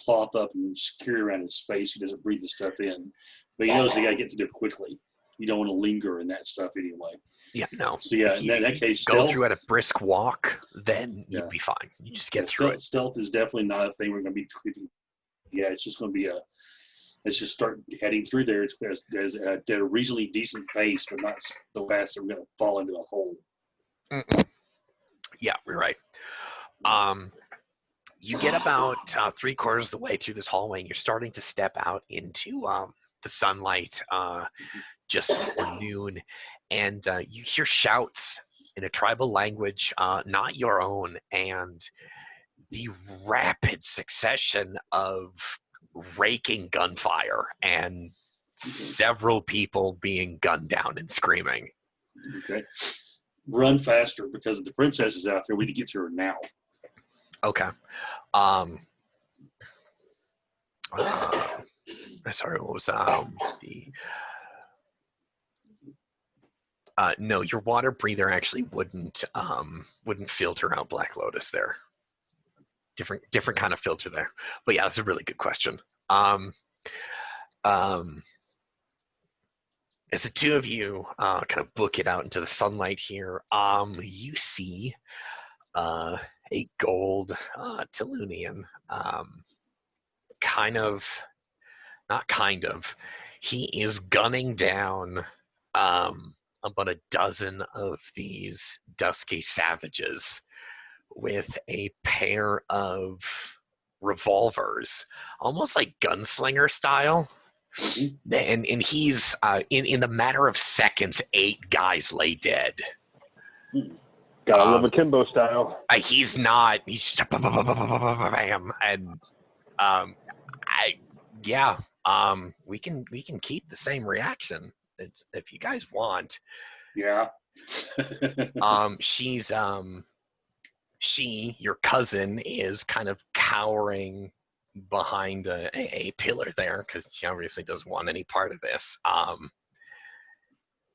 cloth up and secure it around his face. He doesn't breathe the stuff in, but he knows he got to get to do it quickly. You don't want to linger in that stuff anyway. Yeah, no. So yeah, in that case, go through at a brisk walk, then you'd be fine. You just get through it. Stealth is definitely not a thing we're going to be tweaking. Yeah, it's just going to be let's just start heading through there. There's a reasonably decent pace, but not so fast that we're going to fall into a hole. Mm-mm. Yeah, you're right. You get about 3/4 of the way through this hallway, and you're starting to step out into the sunlight just before noon, and you hear shouts in a tribal language, not your own, and the rapid succession of raking gunfire and several people being gunned down and screaming. Okay. Run faster because the princess is out there. We need to get to her now. Okay. Sorry, what was no, your water breather actually wouldn't filter out Black Lotus there. Different kind of filter there. But yeah, that's a really good question. As the two of you kind of book it out into the sunlight here, you see a gold Telûnian, he is gunning down about a dozen of these dusky savages with a pair of revolvers, almost like gunslinger style. And he's in the matter of seconds, 8 guys lay dead. Gotta love akimbo style. He's not. He's bam, and we can keep the same reaction if you guys want. Yeah. Your cousin is kind of cowering behind a pillar there because she obviously doesn't want any part of this.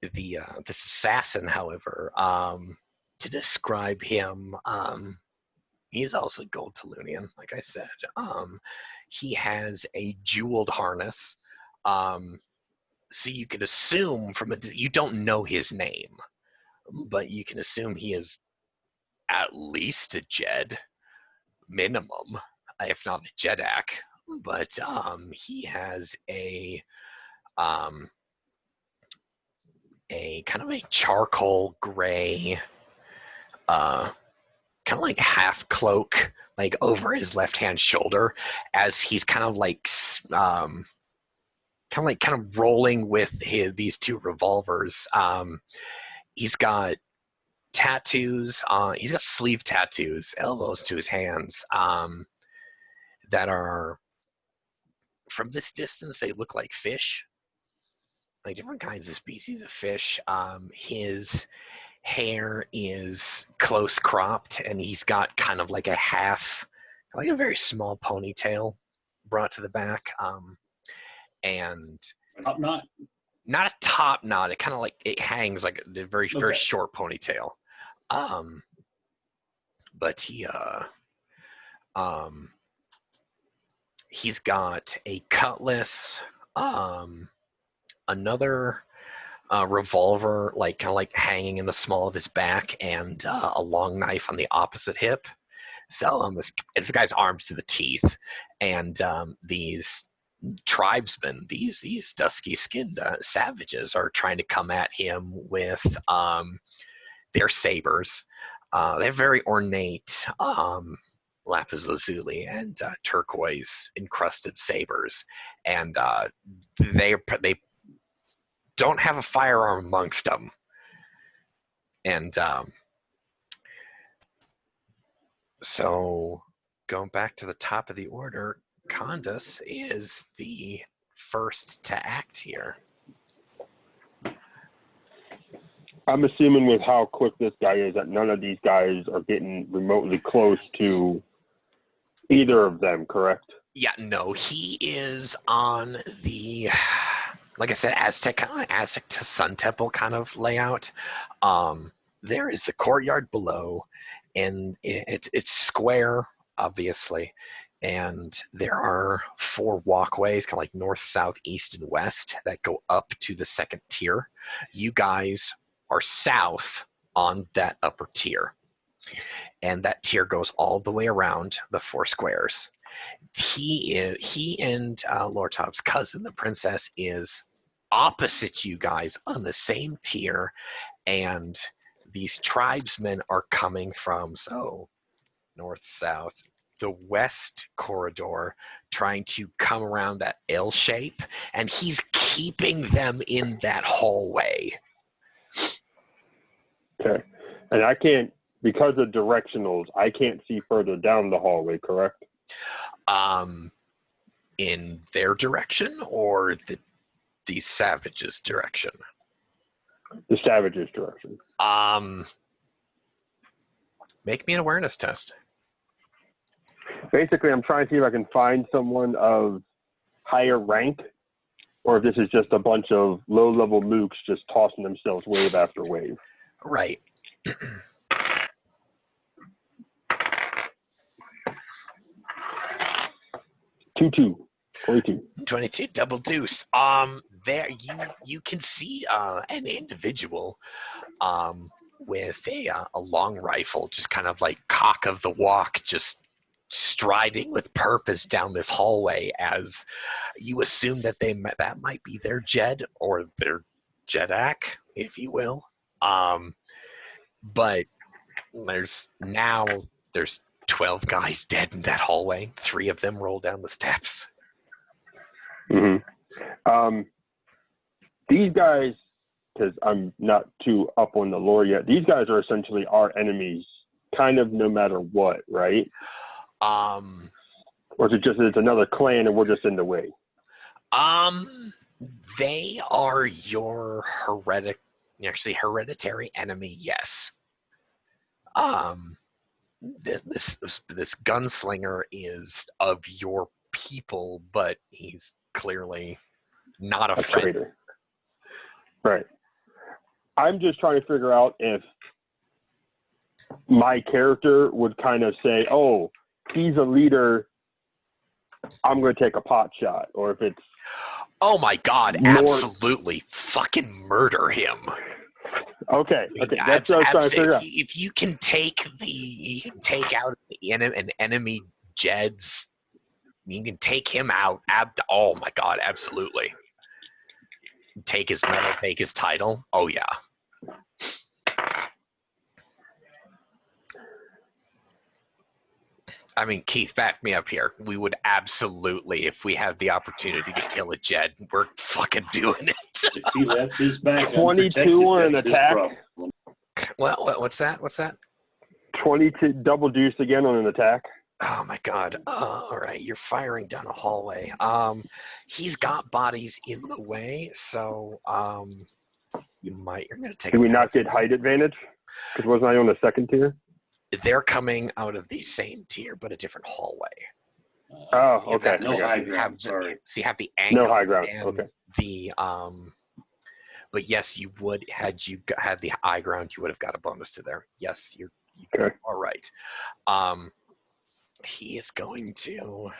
This assassin, however, to describe him, he's also gold Telûnian, like I said. He has a jeweled harness, so you can assume you don't know his name, but you can assume he is at least a Jed, minimum, if not a Jedak. But he has a kind of a charcoal gray, kind of like half cloak, like over his left hand shoulder, as he's kind of rolling with these 2 revolvers. He's got tattoos. He's got sleeve tattoos, elbows to his hands, that are, from this distance, they look like fish, like different kinds of species of fish. His hair is close cropped, and he's got kind of like a very small ponytail brought to the back, and Top knot. Not a top knot. It kind of like it hangs like a very very short ponytail. But he's got a cutlass, another revolver, like kind of like hanging in the small of his back, and a long knife on the opposite hip. So this guy's armed to the teeth, and these tribesmen, these dusky skinned savages, are trying to come at him with their sabers. They have very ornate lapis lazuli and turquoise encrusted sabers, and they don't have a firearm amongst them. And so going back to the top of the order, Condus is the first to act here. I'm assuming with how quick this guy is that none of these guys are getting remotely close to either of them, correct? Yeah, no, he is on the, like I said, Aztec to Sun Temple kind of layout. There is the courtyard below, and it's square, obviously, and there are 4 walkways, kind of like north, south, east, and west, that go up to the second tier. You guys are south on that upper tier, and that tier goes all the way around the 4 squares. He and Lortov's cousin, the princess, is opposite you guys on the same tier, and these tribesmen are coming from north, south, the west corridor, trying to come around that L shape, and he's keeping them in that hallway. Okay. And I can't, because of directionals, I can't see further down the hallway, correct? In their direction or the savages' direction? The savages' direction. Make me an awareness test. Basically, I'm trying to see if I can find someone of higher rank, or if this is just a bunch of low-level mooks just tossing themselves wave after wave. Right. 22, double deuce. There you can see an individual with a long rifle, just kind of like cock of the walk, just striding with purpose down this hallway, as you assume that that might be their Jed or their Jedak, if you will. But there's 12 guys dead in that hallway. 3 of them roll down the steps. Mm-hmm. These guys, because I'm not too up on the lore yet, these guys are essentially our enemies, kind of no matter what, right? Or is it just it's another clan and we're just in the way? They are your hereditary enemy, yes. This gunslinger is of your people, but he's clearly not a friend. Traitor. Right. I'm just trying to figure out if my character would kind of say, oh, he's a leader, I'm going to take a pot shot. Or if it's... Oh my God, absolutely. Fucking murder him. Okay. That's what I was trying to figure out. If you can take out an enemy Jed's, you can take him out. Oh my God, absolutely. Take his medal, take his title. Oh yeah. I mean, Keith, back me up here. We would absolutely, if we have the opportunity to kill a Jed, we're fucking doing it. If he left his back 22 on an attack. Well, what's that? 22 double deuce again on an attack. Oh my God. All right, you're firing down a hallway. He's got bodies in the way, so you're gonna take. Can we not get height advantage? Because wasn't I on the second tier? They're coming out of the same tier, but a different hallway. So okay. No high ground. Sorry. So you have the angle. No high ground. And okay. The but yes, you would had you had the high ground, you would have got a bonus to there. Yes, you okay. All right. He is going to.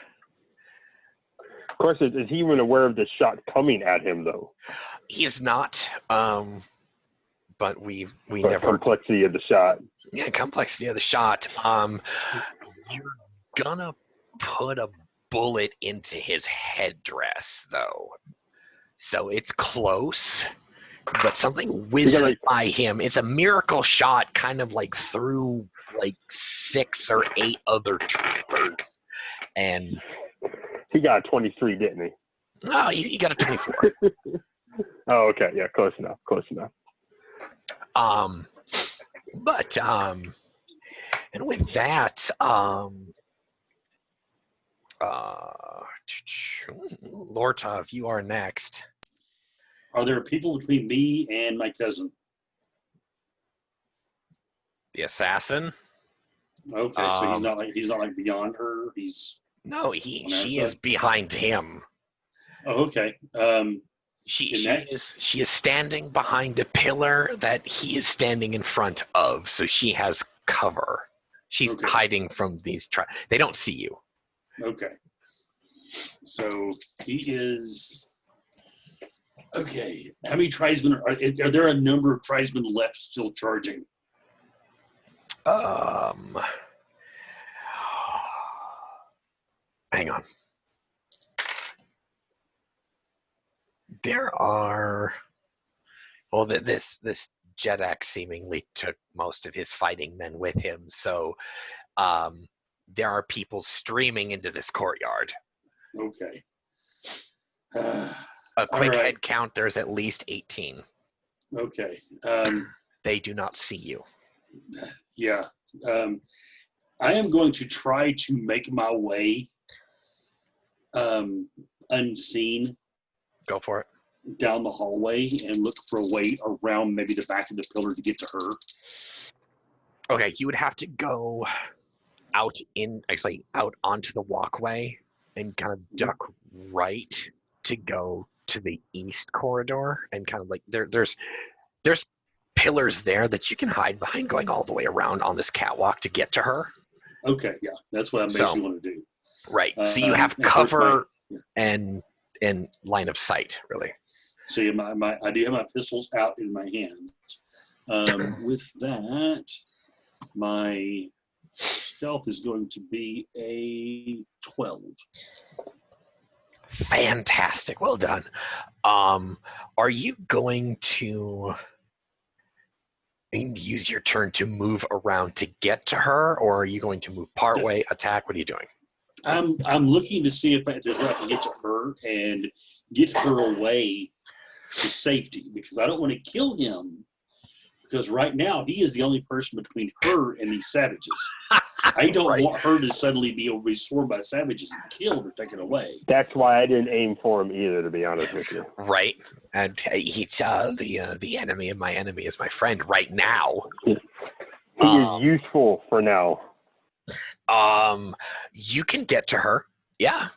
Of course, is he even aware of this shot coming at him, though? He is not. But we never. Complexity of the shot. Yeah, complexity of the shot. You're gonna put a bullet into his headdress, though. So it's close, but something whizzes by him. It's a miracle shot, kind of like through like 6 or 8 other troopers, and He got a 23, didn't he? oh, he got a 24. Oh, okay. Yeah, close enough. Close enough. But and with that, Lortov, you are next. Are there people between me and my cousin? The assassin? Okay, so he's not like beyond her. He's No, on our she is side? behind him. Oh, okay. She In that- is standing behind a pillar that he is standing in front of, so she has cover. She's Okay. hiding from these. They don't see you. Okay. So he is. Okay. How many tribesmen are there? A number of tribesmen left still charging? Hang on. There are. Well, this Jedak seemingly took most of his fighting men with him, so there are people streaming into this courtyard. Okay. A quick right. head count, there's at least 18. Okay. They do not see you. Yeah. I am going to try to make my way unseen Go for it. down the hallway and look for a way around maybe the back of the pillar to get to her. Okay, you would have to go out onto the walkway and kind of duck right to go to the east corridor, and kind of like there's pillars there that you can hide behind, going all the way around on this catwalk to get to her. Okay, yeah, that's what I basically want to do. Right. So you have and of course cover and line of sight, really. So yeah, I do have my pistols out in my hands. With that, my stealth is going to be a 12. Fantastic. Well done. Are you going to use your turn to move around to get to her, or are you going to move part way, attack? What are you doing? I'm looking to see if there's a way I can get to her and get her away to safety, because I don't want to kill him, because right now he is the only person between her and these savages. I don't want her to suddenly be swarmed by savages and killed or taken away. That's why I didn't aim for him either, to be honest with you. Right. And he's the enemy of my enemy is my friend right now. He is useful for now. You can get to her. Yeah,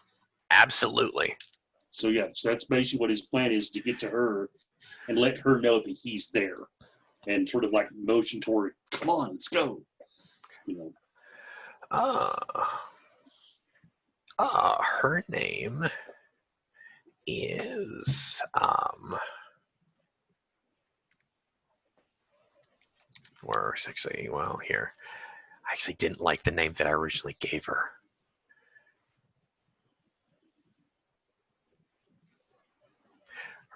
absolutely. So yeah, so that's basically what his plan is, to get to her and let her know that he's there, and sort of like motion toward, come on, let's go. You know. Her name is or actually, well, here. I actually didn't like the name that I originally gave her.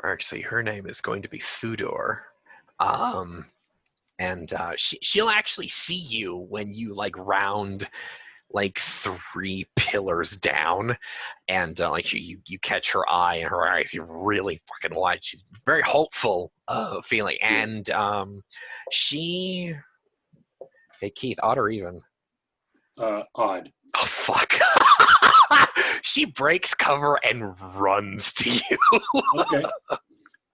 Or actually, her name is going to be Thudor. And she'll actually see you when you like round like 3 pillars down, and like you catch her eye, and her eyes are really fucking wide. She's very hopeful feeling, and she. Hey Keith, odd or even? Odd. Oh fuck! She breaks cover and runs to you. Okay,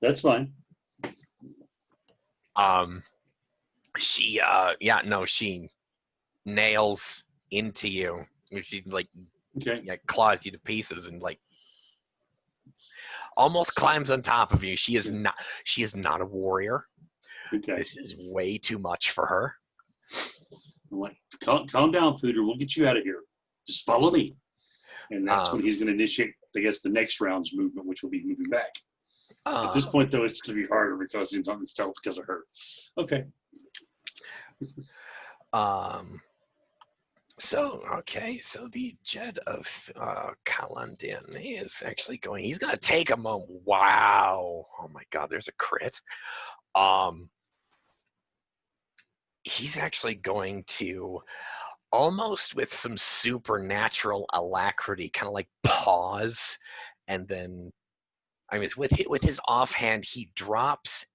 that's fine. She she nails into you. She like claws you to pieces and like almost climbs on top of you. She is not a warrior. Okay. This is way too much for her. I'm like, calm down, Pooter. We'll get you out of here. Just follow me. And that's when he's going to initiate, I guess, the next round's movement, which will be moving back. At this point, though, it's going to be harder because he's on stealth because of her. Okay. So the Jed of Kalandin is actually going. He's going to take a moment. Wow! Oh my God! There's a crit. he's actually going to, almost with some supernatural alacrity, kind of like pause, and then, I mean, with his offhand, he drops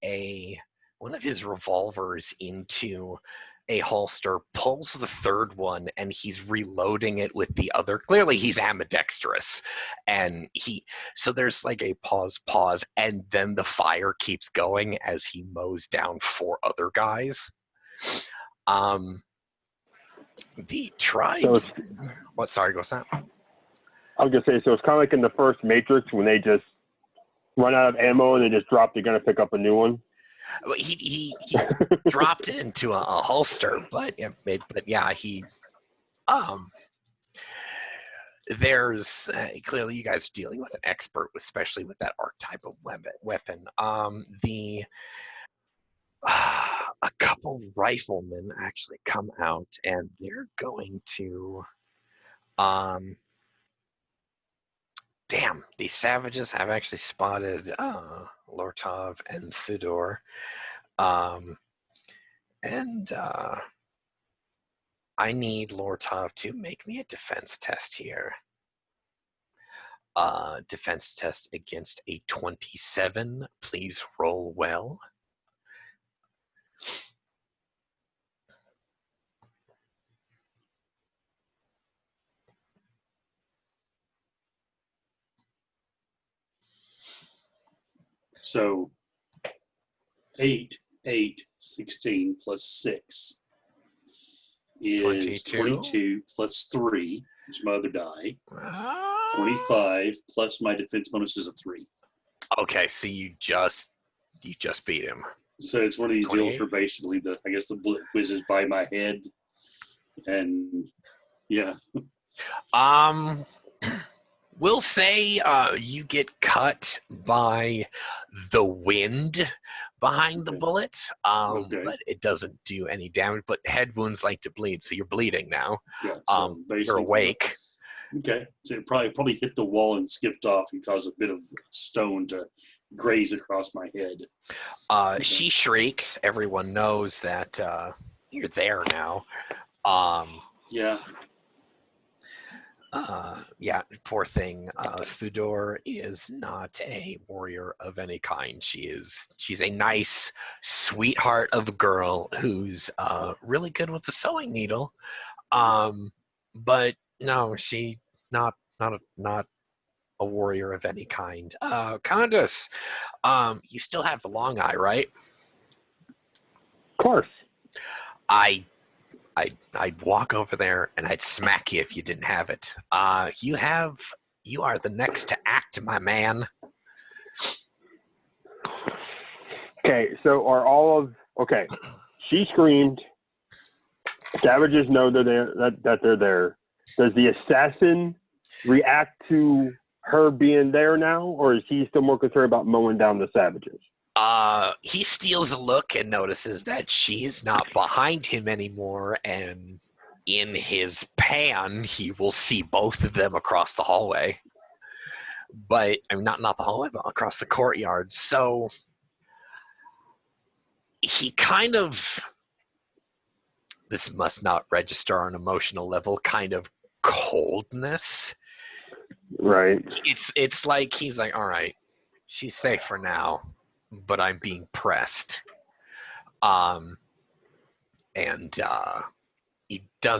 one of his revolvers into a holster, pulls the third one, and he's reloading it with the other. Clearly, he's ambidextrous, and so there's like a pause, and then the fire keeps going as he mows down 4 other guys. The tribe. What? Sorry, what's that? I was gonna say, so it's kind of like in the first Matrix when they just run out of ammo and they just drop the gun to pick up a new one. Well, he dropped it into a holster, but yeah, he there's clearly you guys are dealing with an expert, especially with that archetype of weapon. A couple riflemen actually come out, and they're going to damn, these savages have actually spotted Lortov and Fedor. And I need Lortov to make me a defense test here. Defense test against a 27. Please roll well. So 8, 16 plus 6 is 22 plus 3, which is my other die. 25 plus my defense bonus is a 3. Okay, so you just beat him. So it's one of these deals where basically the bullet whizzes by my head, and yeah. We'll say you get cut by the wind behind the bullet, Okay. but it doesn't do any damage. But head wounds like to bleed, so you're bleeding now. Yeah, so You're awake. Okay, so it probably hit the wall and skipped off and caused a bit of stone to graze across my head. Okay. She shrieks. Everyone knows that you're there now. Yeah. Yeah, poor thing. Fedor is not a warrior of any kind. She's a nice sweetheart of a girl who's really good with the sewing needle. But no, she not a warrior of any kind. Candace, you still have the long eye, right? Of course. I'd walk over there and I'd smack you if you didn't have it. You are the next to act, my man. Okay, so okay. She screamed. Savages know that they're there. Does the assassin react to her being there now, or is he still more concerned about mowing down the savages? He steals a look and notices that she is not behind him anymore, and in his pan, he will see both of them across the hallway. But I mean, not the hallway, but across the courtyard. So he kind of, this must not register on an emotional level, kind of coldness. Right. It's like he's like, all right, she's safe for now, but I'm being pressed.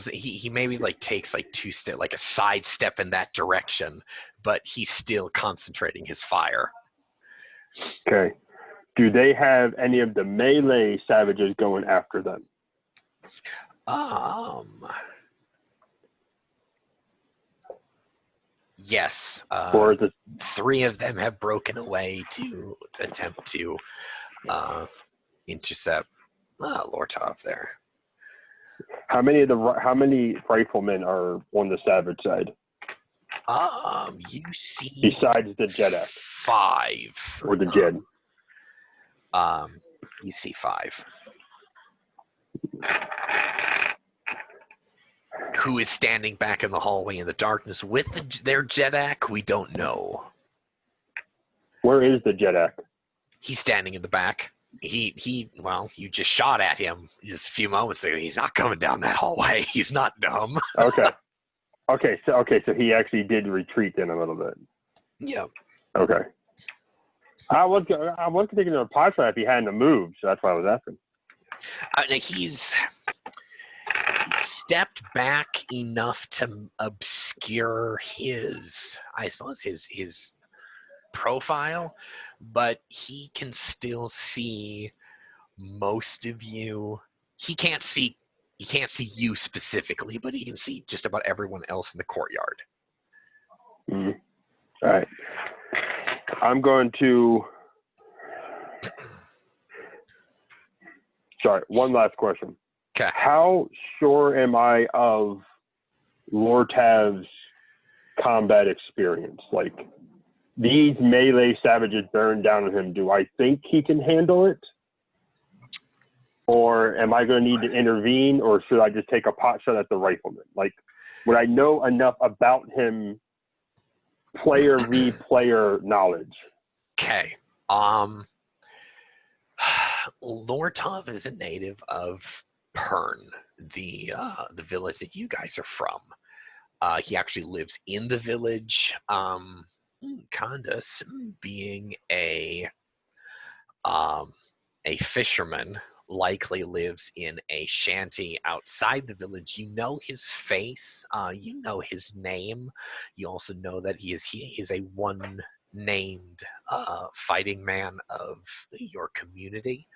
He maybe like takes like like a side step in that direction, but he's still concentrating his fire. Okay. Do they have any of the melee savages going after them? Yes. Or is it 3 of them have broken away to attempt to intercept Lortov there. how many riflemen are on the savage side? You see, besides the Jedak 5 or the Jed. You see 5. Who is standing back in the hallway in the darkness with their Jedak? We don't know. Where is the Jedak? He's standing in the back. Well, you just shot at him just a few moments ago. He's not coming down that hallway. He's not dumb. Okay. So he actually did retreat then a little bit. Yep. Okay. I was thinking of a pot shot if he hadn't moved, so that's why I was asking. He's stepped back enough to obscure his profile, but he can still see most of you. He can't see you specifically, but he can see just about everyone else in the courtyard. Mm-hmm. All right. I'm going to. Sorry, one last question. Okay. How sure am I of Lortav's combat experience? Like, these melee savages bearing down on him, do I think he can handle it? Or am I going to need to intervene, or should I just take a pot shot at the rifleman? Like, would I know enough about him, player v. player knowledge? Okay. Lortov is a native of Pern, the village that you guys are from. He actually lives in the village. Candace, being a fisherman, likely lives in a shanty outside the village. You know his face. You know his name. You also know that he is a one-named fighting man of your community.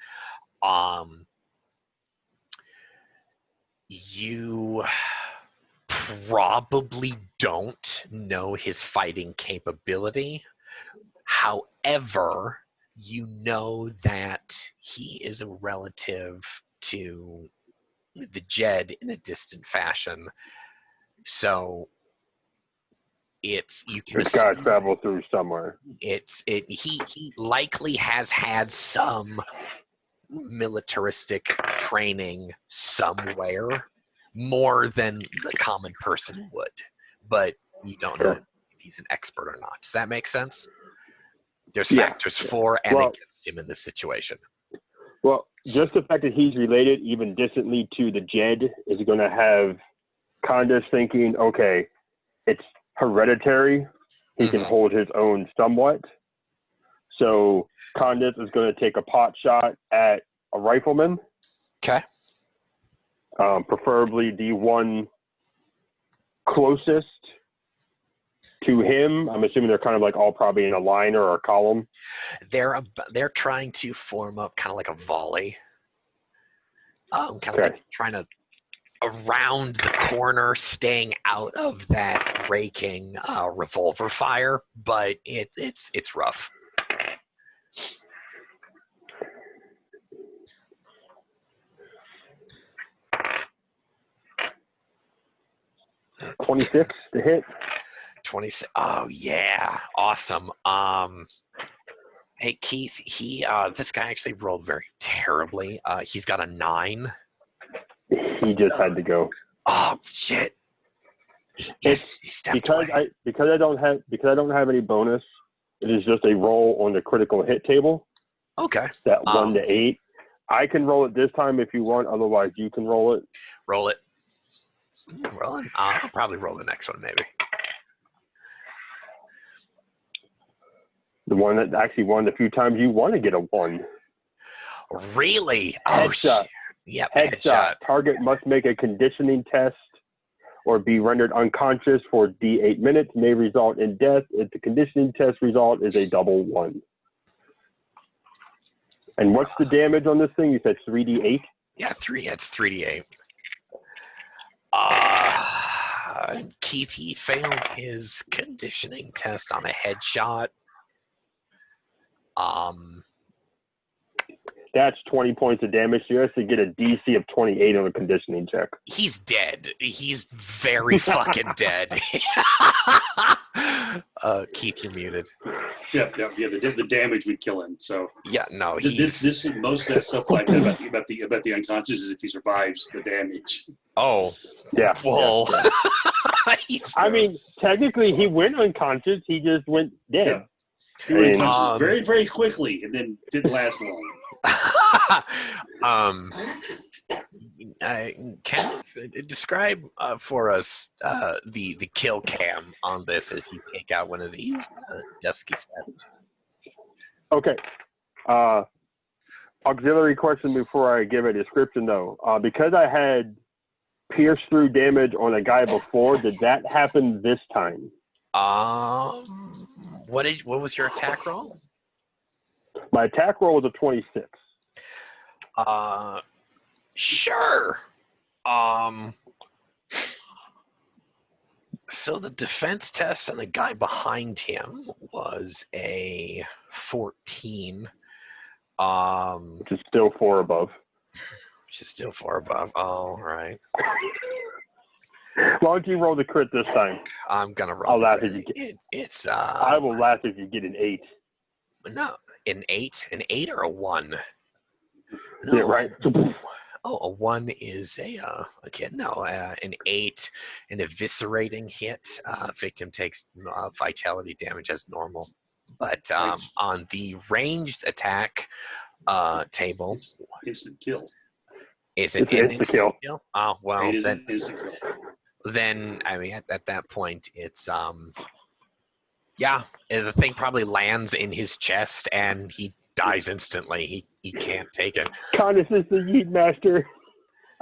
You probably don't know his fighting capability. However, you know that he is a relative to the Jed in a distant fashion. So you can It's got to travel through somewhere. He likely has had some militaristic training somewhere, more than the common person would, but you don't know if he's an expert or not. Does that make sense? There's factors for and against him in this situation. Well, just the fact that he's related even distantly to the Jed is going to have Candace thinking, okay, it's hereditary. He can hold his own somewhat. So Candace is going to take a pot shot at a rifleman. Okay. Preferably the one closest to him. I'm assuming they're kind of like all probably in a line or a column. They're trying to form up kind of like a volley. Kind of like trying to around the corner, staying out of that raking revolver fire, but it's rough. $26 to hit. 26. Oh yeah, awesome. Hey Keith, this guy actually rolled very terribly. He's got a 9. He just had to go. Oh shit! Yes, he stepped away. Because I don't have any bonus. It is just a roll on the critical hit table. Okay. That 1 to 8. I can roll it this time if you want. Otherwise, you can roll it. Roll it. Rolling. I'll probably roll the next one, maybe. The one that actually won the few times you want to get a 1. Really? Headshot. Yep. Headshot. Target must make a conditioning test or be rendered unconscious for D8 minutes. May result in death if the conditioning test result is a double 1. And what's the damage on this thing? You said 3D8? Yeah, 3. It's 3D8. Keith, he failed his conditioning test on a headshot. That's 20 points of damage. So you have to get a DC of 28 on a conditioning check. He's dead. He's very fucking dead. Keith, you're muted. Yeah. The damage would kill him. So yeah, no. This is most of that stuff like about the unconscious is if he survives the damage. Oh, yeah. Well, yeah. I mean, technically, he went unconscious. He just went dead. Yeah. He went unconscious very, very quickly, and then didn't last long. Can you describe for us the kill cam on this as you take out one of these dusky savages? Okay. Auxiliary question before I give a description, though. Because I had pierce through damage on a guy before, did that happen this time? What was your attack roll? My attack roll was a 26. Sure. So the defense test on the guy behind him was a 14. Which is still 4 above. Which is still 4 above. All right. Why don't you roll the crit this time? I'm gonna roll. I'll laugh if you get. It's. I will laugh if you get an 8. No, an 8 or a 1. No. Yeah, right. Oh, a 1 is an 8, an eviscerating hit. Victim takes vitality damage as normal. But on the ranged attack table, Instant kill. Is it an instant kill? Oh, well, It is an instant kill. Then I mean, at that point, it's the thing probably lands in his chest and he dies instantly. He can't take it. Kindness is the Yeet Master.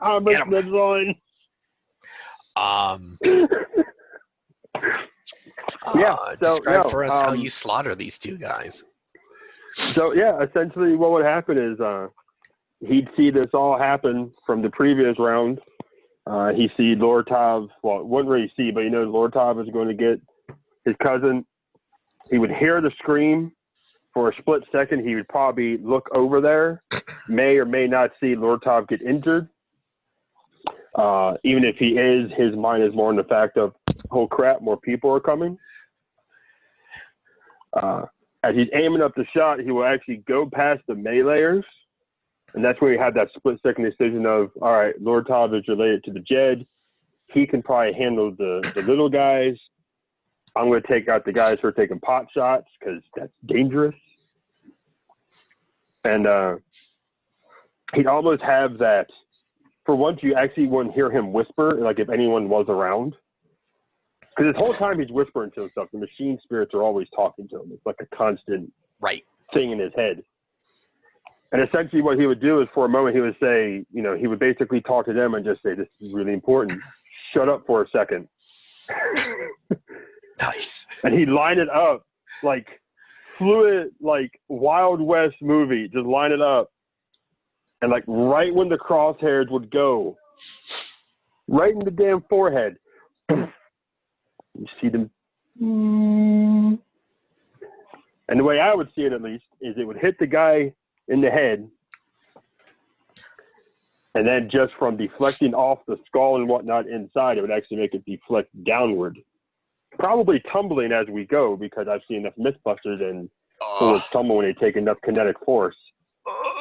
How much lives on? Describe for us how you slaughter these 2 guys. So yeah, essentially what would happen is he'd see this all happen from the previous round. He see Lortov, well, wouldn't really see, but Lortov is going to get his cousin. He would hear the scream. For a split second, he would probably look over there, may or may not see Lortov get injured. Even if he is, his mind is more on the fact of, oh crap, more people are coming. As he's aiming up the shot, he will actually go past the meleeers. And that's where you have that split-second decision of, all right, Lortov is related to the Jed. He can probably handle the little guys. I'm going to take out the guys who are taking pot shots because that's dangerous. And he'd almost have that. For once, you actually wouldn't hear him whisper, like if anyone was around. Because this whole time he's whispering to himself. The machine spirits are always talking to him. It's like a constant thing in his head. And essentially what he would do is for a moment he would say, he would basically talk to them and just say, this is really important. Shut up for a second. Nice. And he'd line it up like fluid, like Wild West movie. Just line it up. And like right when the crosshairs would go, right in the damn forehead, you see them. And the way I would see it, at least, is it would hit the guy in the head, and then just from deflecting off the skull and whatnot inside, it would actually make it deflect downward. Probably tumbling as we go, because I've seen enough Mythbusters and bullets tumble when they take enough kinetic force.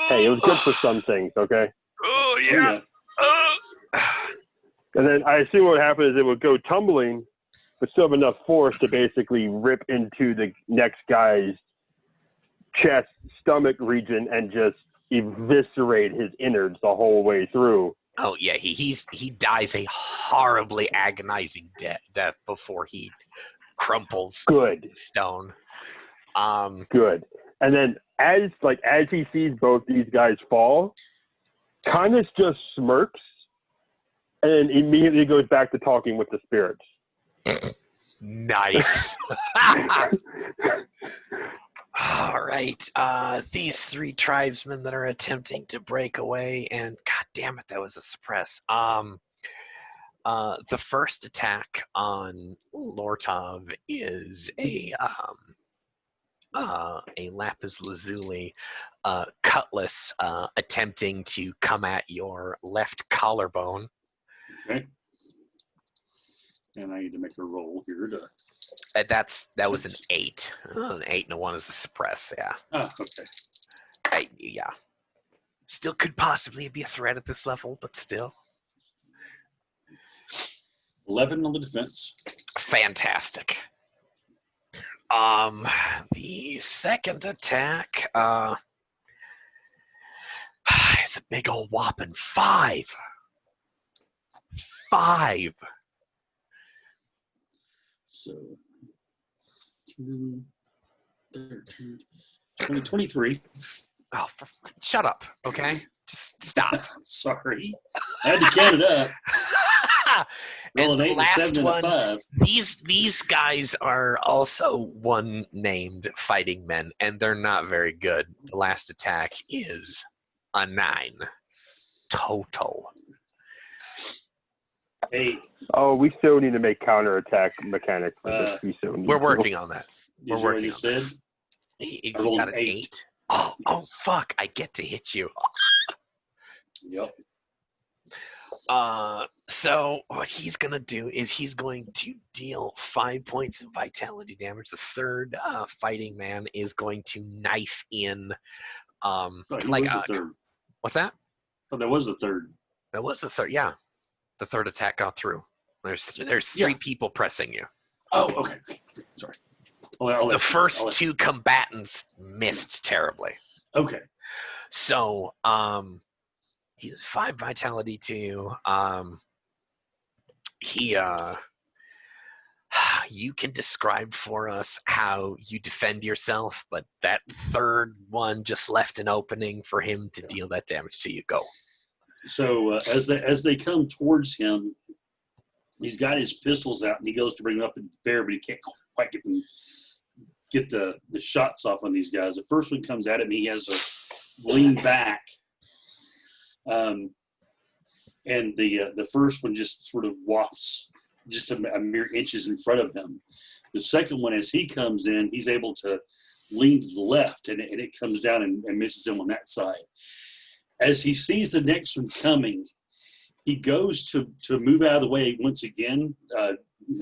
Hey, it was good for some things, okay? Oh, yeah. And then I assume what would happen is it would go tumbling, but still have enough force to basically rip into the next guy's chest, stomach region, and just eviscerate his innards the whole way through. Oh yeah, he dies a horribly agonizing death before he crumples. Good. Stone. Good. And then as he sees both these guys fall, Kindness just smirks and immediately goes back to talking with the spirits. Nice. All right. These 3 tribesmen that are attempting to break away, and god damn it, that was a suppress. The first attack on Lortov is a lapis lazuli cutlass attempting to come at your left collarbone. Okay. And I need to make a roll here to. That was an 8. An 8 and a 1 is a suppress. Yeah. Okay. Yeah. Still could possibly be a threat at this level, but still. 11 on the defense. Fantastic. The second attack, It's a big old whopping 5. 5. So 10, 13, 20, 23. Oh, shut up, okay? Just stop. Sorry. I had to count it up. Roll an 8, a 7, and a 5. These guys are also one named fighting men, and they're not very good. The last attack is a 9 total. 8. Oh, we still need to make counterattack mechanics for this. We're working on that. We're working on that. You I rolled got an 8. Oh, fuck! I get to hit you. Yep. So what he's gonna do is he's going to deal 5 points of vitality damage. The third fighting man is going to knife in. Was the third? What's that? Oh, that was the third. That was the third. Yeah, the third attack got through. There's 3 people pressing you. Oh, okay. Sorry. The first 2 combatants missed terribly. Okay. So he has 5 vitality too. You can describe for us how you defend yourself, but that third one just left an opening for him to deal that damage to you. Go. So as they come towards him, he's got his pistols out and he goes to bring them up in the air, but he can't quite get the shots off on these guys. The first one comes at him, he has to lean back. And the first one just sort of wafts just a mere inches in front of him. The second one, as he comes in, he's able to lean to the left, and it comes down and misses him on that side. As he sees the next one coming, he goes to move out of the way once again,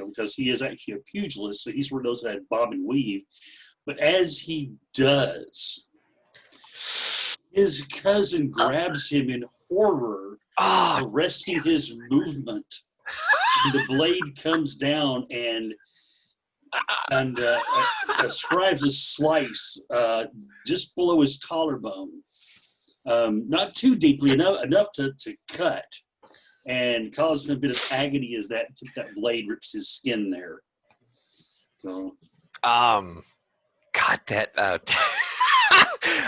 because he is actually a pugilist, so he sort of knows how to bob and weave. But as he does, his cousin grabs him in horror, arresting his movement. And the blade comes down and ascribes a slice just below his collarbone, not too deeply, enough to cut, and cause him a bit of agony as that blade rips his skin there. So, God, that.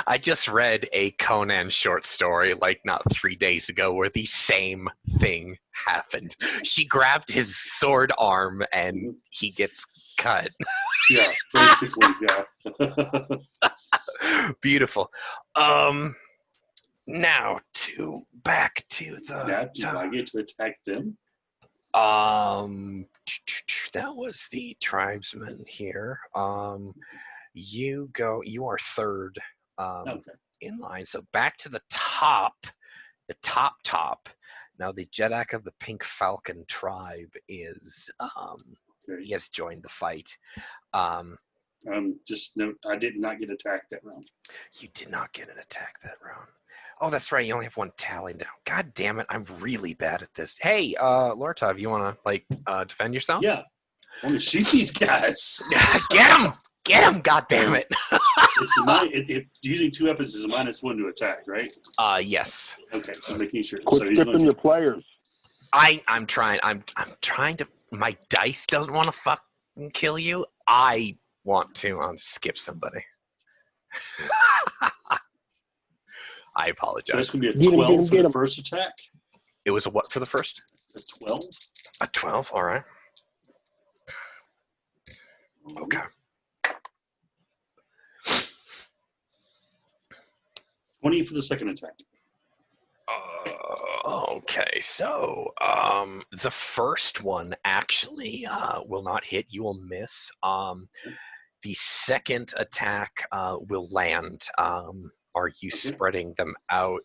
I just read a Conan short story like not 3 days ago where the same thing happened. She grabbed his sword arm and he gets cut. Yeah, basically, yeah. Beautiful. Now back to the. Now, do I get to attack them? That was the tribesman here. You are third. Okay. In line. So back to the top. Now the Jeddak of the Pink Falcon tribe is he has joined the fight. Just note, I did not get attacked that round. You did not get an attack that round. Oh, that's right. You only have 1 tally down. God damn it! I'm really bad at this. Hey, Lortov, you want to defend yourself? Yeah. I want to shoot these guys. Get him! God damn it! Using 2 weapons is a -1 to attack, right? Yes. Okay, I'm making sure. Quit stripping your players. I'm trying. I'm trying to. My dice doesn't want to fucking kill you. I want to skip somebody. I apologize. So that's going to be a 12 for the first attack? It was a what for the first? A 12. A 12, all right. Okay. 20 for the second attack. Okay, so the first one actually will not hit. You will miss. The second attack will land. Are you spreading them out?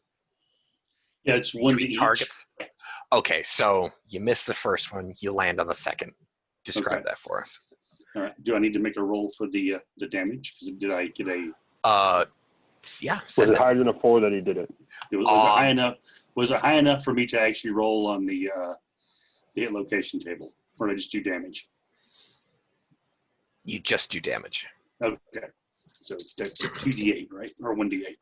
Yeah, it's 1 to each. Targets. Okay, so you miss the first one. You land on the second. Describe that for us. All right. Do I need to make a roll for the damage? Because did I get a? Yeah. Was it higher than a 4 that he did it? Was it high enough? Was it high enough for me to actually roll on the hit location table, or did I just do damage? You just do damage. Okay. So that's 2d8, right? Or 1d8.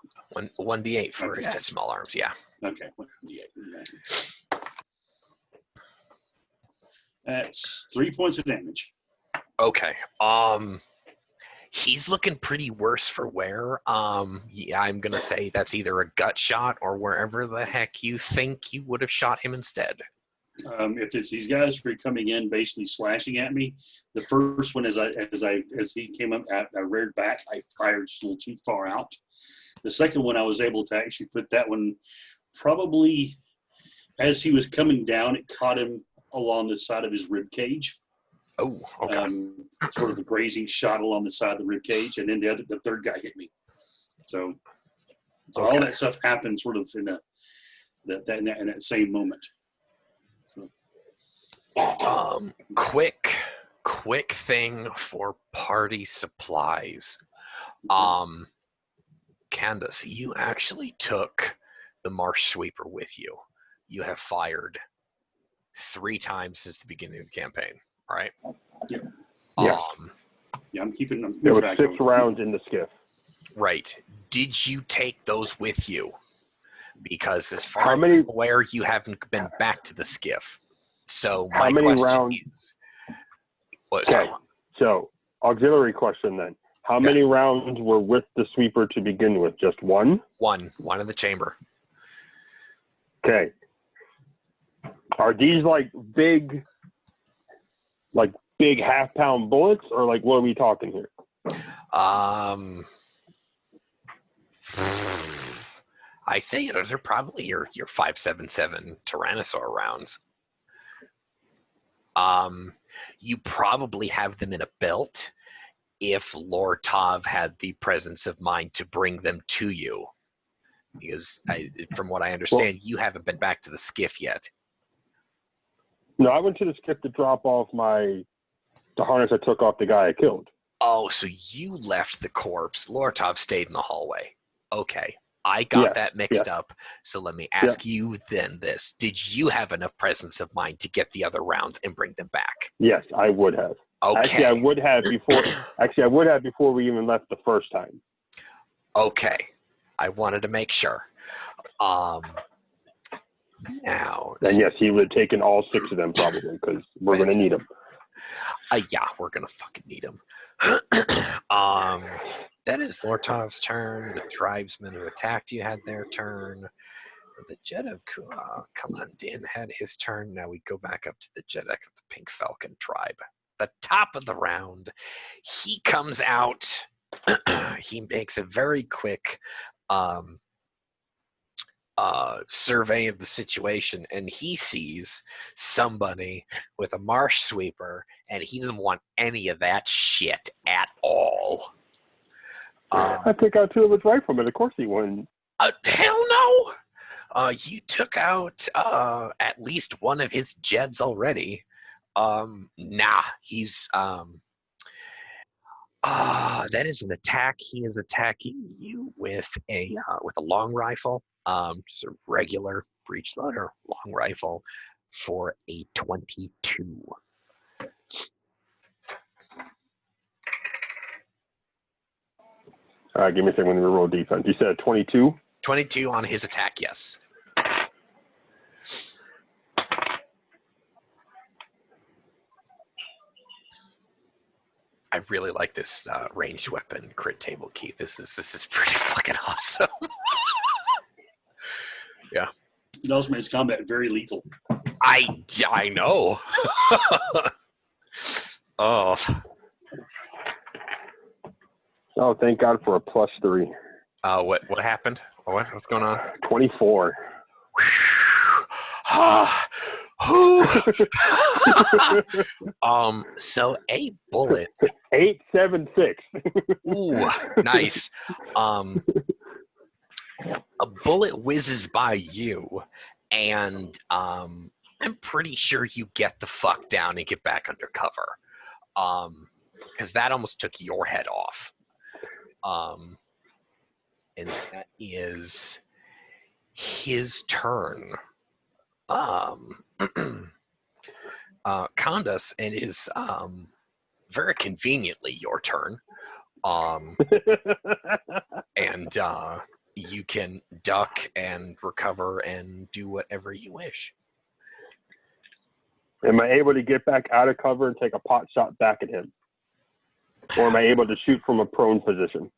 1d8 for Okay. small arms, yeah. Okay, 1d8. That's 3 points of damage. Okay. He's looking pretty worse for wear. Yeah, I'm gonna say that's either a gut shot or wherever the heck you think you would have shot him instead. If it's these guys who are coming in, basically slashing at me, the first one as he came up, I reared back. I fired just a little too far out. The second one, I was able to actually put that one probably as he was coming down. It caught him along the side of his rib cage. Oh, okay. Sort of a grazing shot along the side of the rib cage, and then the third guy hit me. So Okay. all that stuff happened sort of in that same moment. So. Quick thing for party supplies. Candace, you actually took the marsh sweeper with you. You have fired 3 times since the beginning of the campaign, right? Yeah. Yeah. I'm keeping There were track 6 of rounds in the skiff. Right. Did you take those with you? Because as far How as many- I'm aware, you haven't been back to the skiff. So How my many question rounds- is, what, Okay. so- So, auxiliary question then. How Okay. many rounds were with the sweeper to begin with? Just one? one in the chamber. Okay. Are these like big half-pound bullets, or like what are we talking here? I say those are probably your 5.77 Tyrannosaur rounds. You probably have them in a belt if Lord Tav had the presence of mind to bring them to you. Because from what I understand, you haven't been back to the skiff yet. No, I went to the skiff to drop off the harness I took off the guy I killed. Oh, so you left the corpse. Lord Tav stayed in the hallway. Okay. I got that mixed up. So let me ask you then this. Did you have enough presence of mind to get the other rounds and bring them back? Yes, I would have. Okay. Actually, I would have before we even left the first time. Okay. I wanted to make sure. Now. And yes, he would have taken all 6 of them probably, because we're going to need them. Yeah, we're going to fucking need them. That is Lord Tav's turn. The tribesmen who attacked you had their turn. The Jet of Kalandin had his turn. Now we go back up to the Jeddak of the Pink Falcon tribe. The top of the round. He comes out. He makes a very quick survey of the situation, and he sees somebody with a marsh sweeper, and he doesn't want any of that shit at all. I took out 2 of his riflemen. Of course he won. Hell no! You took out at least one of his Jeds already. Nah, he's that is an attack. He is attacking you with a long rifle, just a regular breech loader long rifle for a 22. All right, give me a second when we roll defense. You said 22? 22 on his attack, yes. I really like this ranged weapon crit table, Keith. This is pretty fucking awesome. Yeah. It also makes combat very lethal. I know. Oh. Oh, thank God for a +3. What happened? What's going on? 24. So a bullet. 876. Ooh, nice. A bullet whizzes by you, and I'm pretty sure you get the fuck down and get back under cover. Because that almost took your head off. And that is his turn. Candace, it is very conveniently your turn. and you can duck and recover and do whatever you wish. Am I able to get back out of cover and take a pot shot back at him? Or am I able to shoot from a prone position?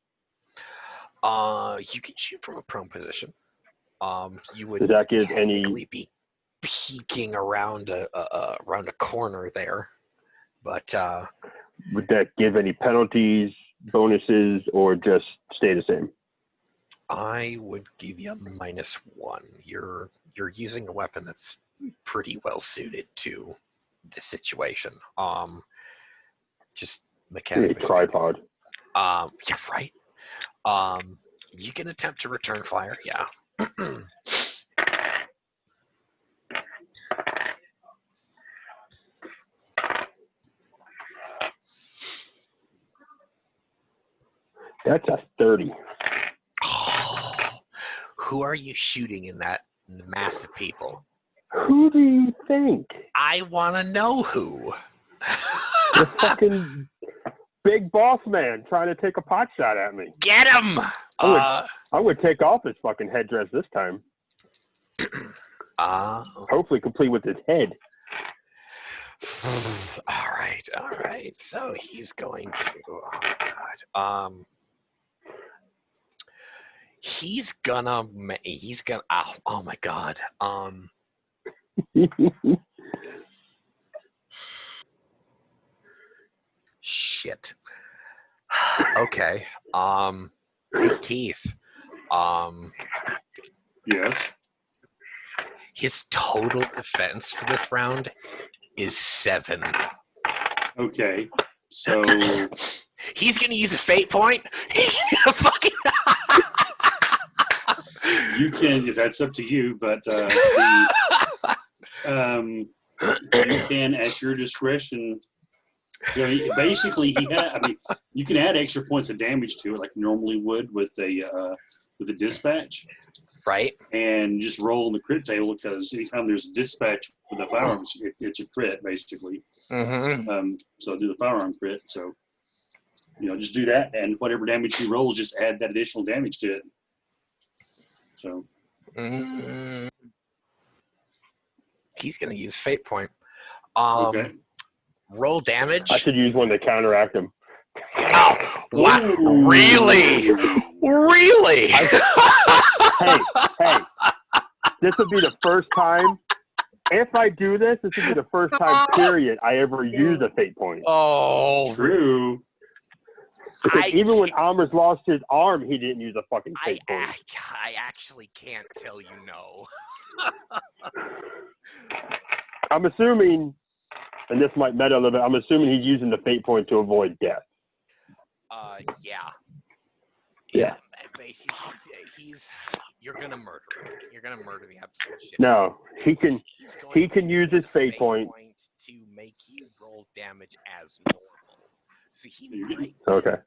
You can shoot from a prone position. You would Does that give technically be peeking around a corner there, but would that give any penalties, bonuses, or just stay the same? I would give you a -1. You're using a weapon that's pretty well suited to the situation. Just mechanically. A tripod. Yeah, right. You can attempt to return fire. Yeah. That's a 30. Oh, who are you shooting in that mass of people? Who do you think? I want to know who. The fucking big boss man trying to take a pot shot at me. Get him! I would take off his fucking headdress this time. Hopefully complete with his head. All right. So he's going to. Oh God. He's gonna. Oh my God. Shit. Okay. Hey, Keith. Yes. His total defense for this round is 7. Okay. So he's gonna use a fate point. He's gonna fucking. you can, if that's up to you, but you can at your discretion. Basically, you can add extra points of damage to it, like you normally would with a dispatch, right? And just roll on the crit table, because anytime there's a dispatch with the firearms, it's a crit basically. Mm-hmm. So do the firearm crit. So just do that, and whatever damage you roll, just add that additional damage to it. So he's gonna use fate point. Okay. Roll damage. I should use one to counteract him. Oh, what? Ooh. Really? Really? Hey, this would be the first time. If I do this, this would be the first time, period, I ever use a fate point. Oh, true. Because even when Amr's lost his arm, he didn't use a fucking fate point. I actually can't tell you no. I'm assuming, and this might meta a little bit, I'm assuming he's using the fate point to avoid death. Yeah. Yeah. He's you're gonna murder him. You're gonna murder the absolute shit. No, he can use his fate point to make you roll damage as normal. So he might. Okay.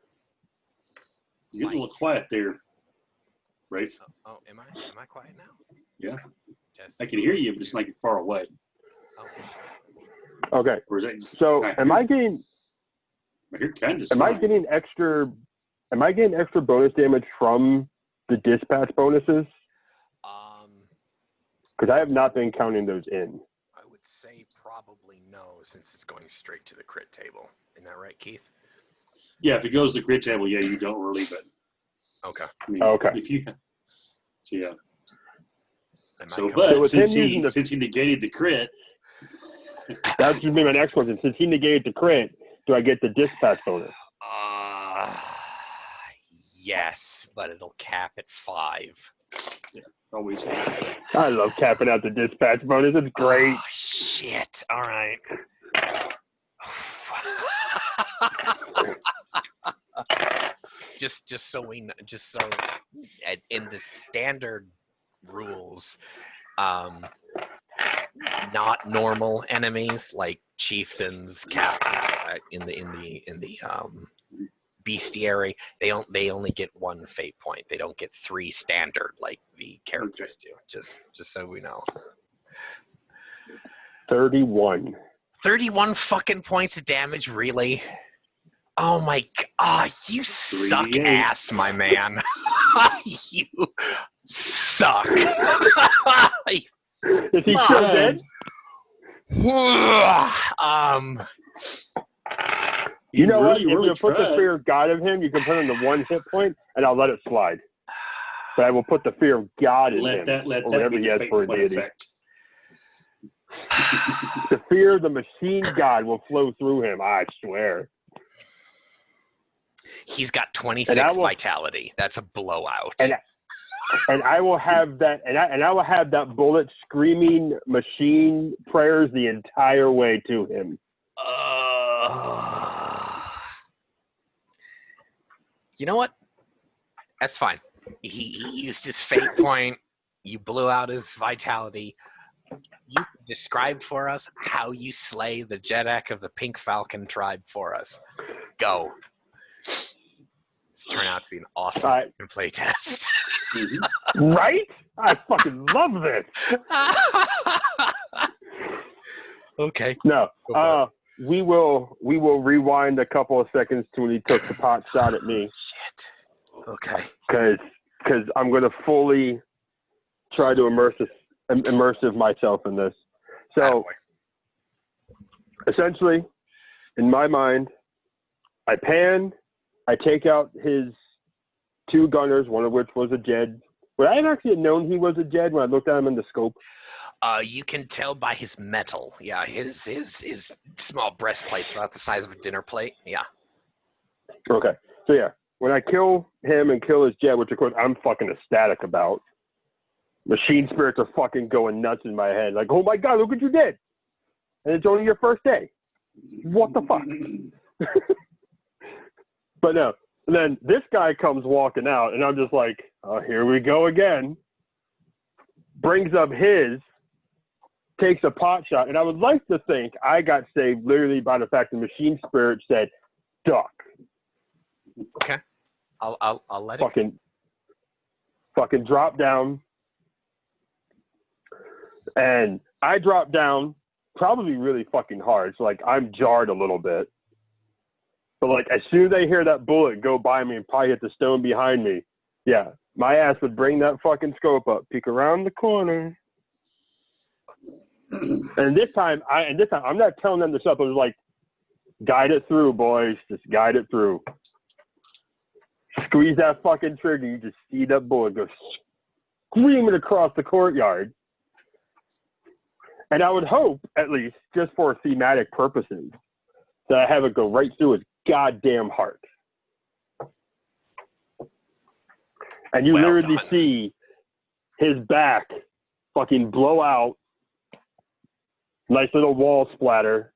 You're getting a little quiet there, Rafe. Oh, am I quiet now? Yeah. Just, I can hear you, but it's like you're far away. Oh, okay. Or is that, so am I getting extra bonus damage from the dispatch bonuses? Because I have not been counting those in. I would say probably no, since it's going straight to the crit table. Isn't that right, Keith? Yeah, if it goes to the crit table, yeah, you don't really, but okay. Okay. If you, so yeah. So since he negated the crit, that would be my next question. Since he negated the crit, do I get the dispatch bonus? Yes, but it'll cap at 5. Yeah, always. I love capping out the dispatch bonus. It's great. Oh, shit. All right. just so we know, in the standard rules, not normal enemies like chieftains, captains in the bestiary, they only get 1 fate point. They don't get 3 standard like the characters do. Just so we know. 31 fucking points of damage, really? Oh my god, you suck 3d8. ass, my man. You suck. Is he still dead? You know what? If you put the fear of God in him, you can put him to 1 hit point, and I'll let it slide. But I will put the fear of God in him, Let or that whatever be he the has fate for a point deity. effect. The fear of the machine God will flow through him. I swear. He's got 26 vitality. That's a blowout. And I will have that, and I will have that bullet screaming machine prayers the entire way to him. You know what? That's fine. He used his fate point. You blew out his vitality. You described for us how you slay the Jeddak of the Pink Falcon tribe for us. Go. This turned out to be an awesome playtest. Right? I fucking love this. Okay. No. We will rewind a couple of seconds to when he took the pot shot at me. Shit. Okay. Because I'm going to fully try to immersive myself in this. So, essentially, in my mind, I pan, I take out his 2 gunners, one of which was a Jed. Would I have actually known he was a Jed when I looked at him in the scope? You can tell by his metal. Yeah, his small breastplate's about the size of a dinner plate. Yeah. Okay. So, yeah, when I kill him and kill his Jed, which, of course, I'm fucking ecstatic about, machine spirits are fucking going nuts in my head. Like, oh, my God, look what you did. And it's only your first day. What the fuck? But no. And then this guy comes walking out, and I'm just like, oh, here we go again. Brings up his, takes a pot shot. And I would like to think I got saved literally by the fact the machine spirit said, duck. Okay. I'll let it. Fucking drop down. And I drop down probably really fucking hard. So, like, I'm jarred a little bit. But, like, as soon as I hear that bullet go by me and probably hit the stone behind me, yeah, my ass would bring that fucking scope up, peek around the corner. And this time, I'm not telling them this up. I was like, guide it through, boys. Just guide it through. Squeeze that fucking trigger. You just see that bullet go screaming across the courtyard. And I would hope, at least, just for thematic purposes, that I have it go right through his goddamn heart. And you literally see his back fucking blow out. Nice little wall splatter.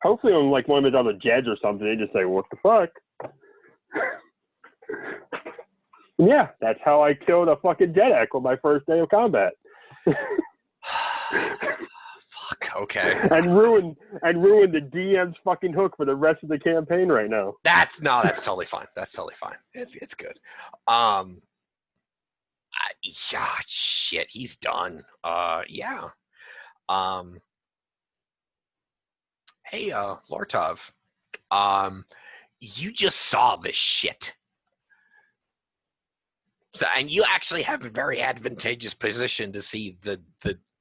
Hopefully on like one of his other Jeds or something, they just say, what the fuck? Yeah, that's how I killed a fucking Jeddak on my first day of combat. Fuck, okay. And ruin the DM's fucking hook for the rest of the campaign right now. That's totally fine. That's totally fine. It's good. Yeah, shit, he's done. Yeah. Hey, Lortov. You just saw this shit. So, and you actually have a very advantageous position to see the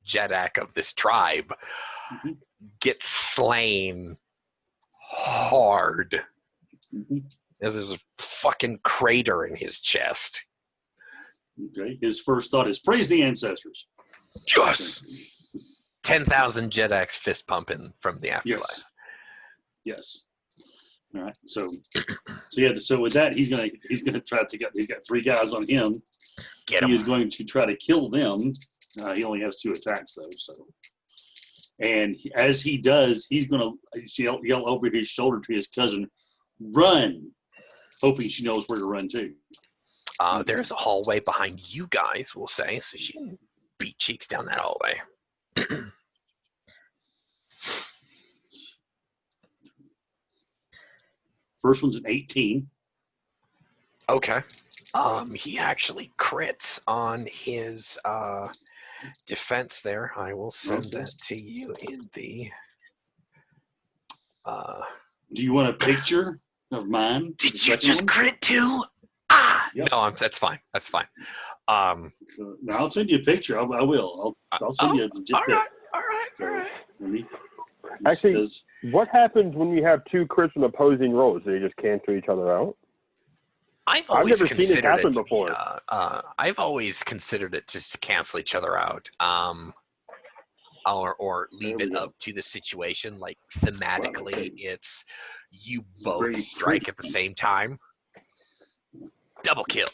Jeddak of this tribe get slain hard. As there's a fucking crater in his chest. Okay. His first thought is praise the ancestors. Yes. 10,000 Jeddaks fist pumping from the afterlife. Yes. All right. So yeah. So with that, he's gonna try to get. He's got 3 guys on him. Get him. He is going to try to kill them. He only has 2 attacks though. So, and as he does, he's gonna yell over his shoulder to his cousin, "Run!" Hoping she knows where to run to. There's a hallway behind you guys, we'll say, so she can beat cheeks down that hallway. First one's an 18. Okay. He actually crits on his defense there. I will send that to you in the... Do you want a picture of mine. Did you just crit too? Ah, Yep. no, that's fine. That's fine. So, now I'll send you a picture. I will. I'll send you a legit all pic. right, all right, So, all right. let me, Actually, because what happens when you have two crits in opposing rolls? Do they just cancel each other out? I've never seen it happen before. I've always considered it just to cancel each other out. Or leave it up to the situation. Like thematically, it's you both strike at the same time. Double kill.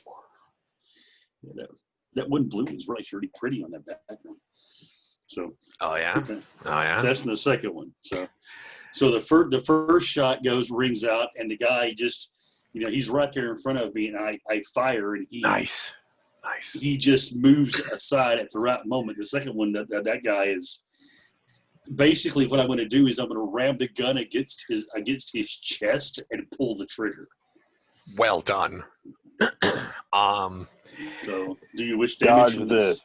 Yeah, that one blue was really pretty on that background. So. Oh yeah. So that's in the second one. So the first shot rings out, and the guy just, he's right there in front of me, and I fire, and nice. He just moves aside at the right moment. The second one, that guy is basically, what I'm going to do is I'm going to ram the gun against his chest and pull the trigger. Well done. So, do you wish damage from this?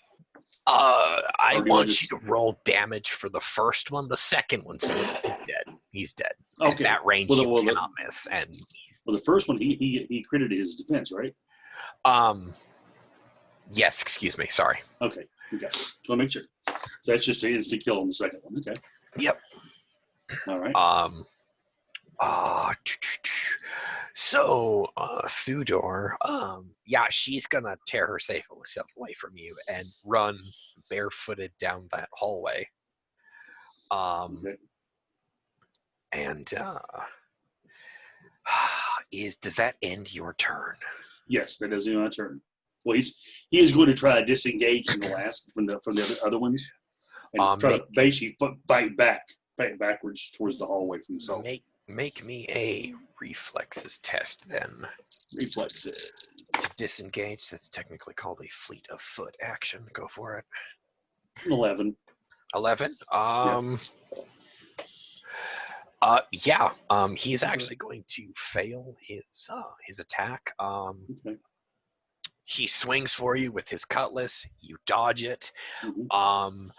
I want you to roll damage for the first one. The second one, he's dead. He's dead. Okay. At that range, you cannot miss. And the first one, he critted his defense, right? Yes. Excuse me. Sorry. Okay. So I'll make sure. So that's just an instant kill on the second one. Okay. Yep. All right. So, Thudor, she's gonna tear herself away from you and run barefooted down that hallway. Okay. And does that end your turn? Yes, that does end my turn. Well, he is going to try to disengage from the other ones and try to basically fight backwards towards the hallway from himself. Make me a reflexes test then. Reflexes. To disengage, that's technically called a fleet of foot action. Go for it. 11. 11? He's actually going to fail his attack. Okay. He swings for you with his cutlass. You dodge it. Mm-hmm.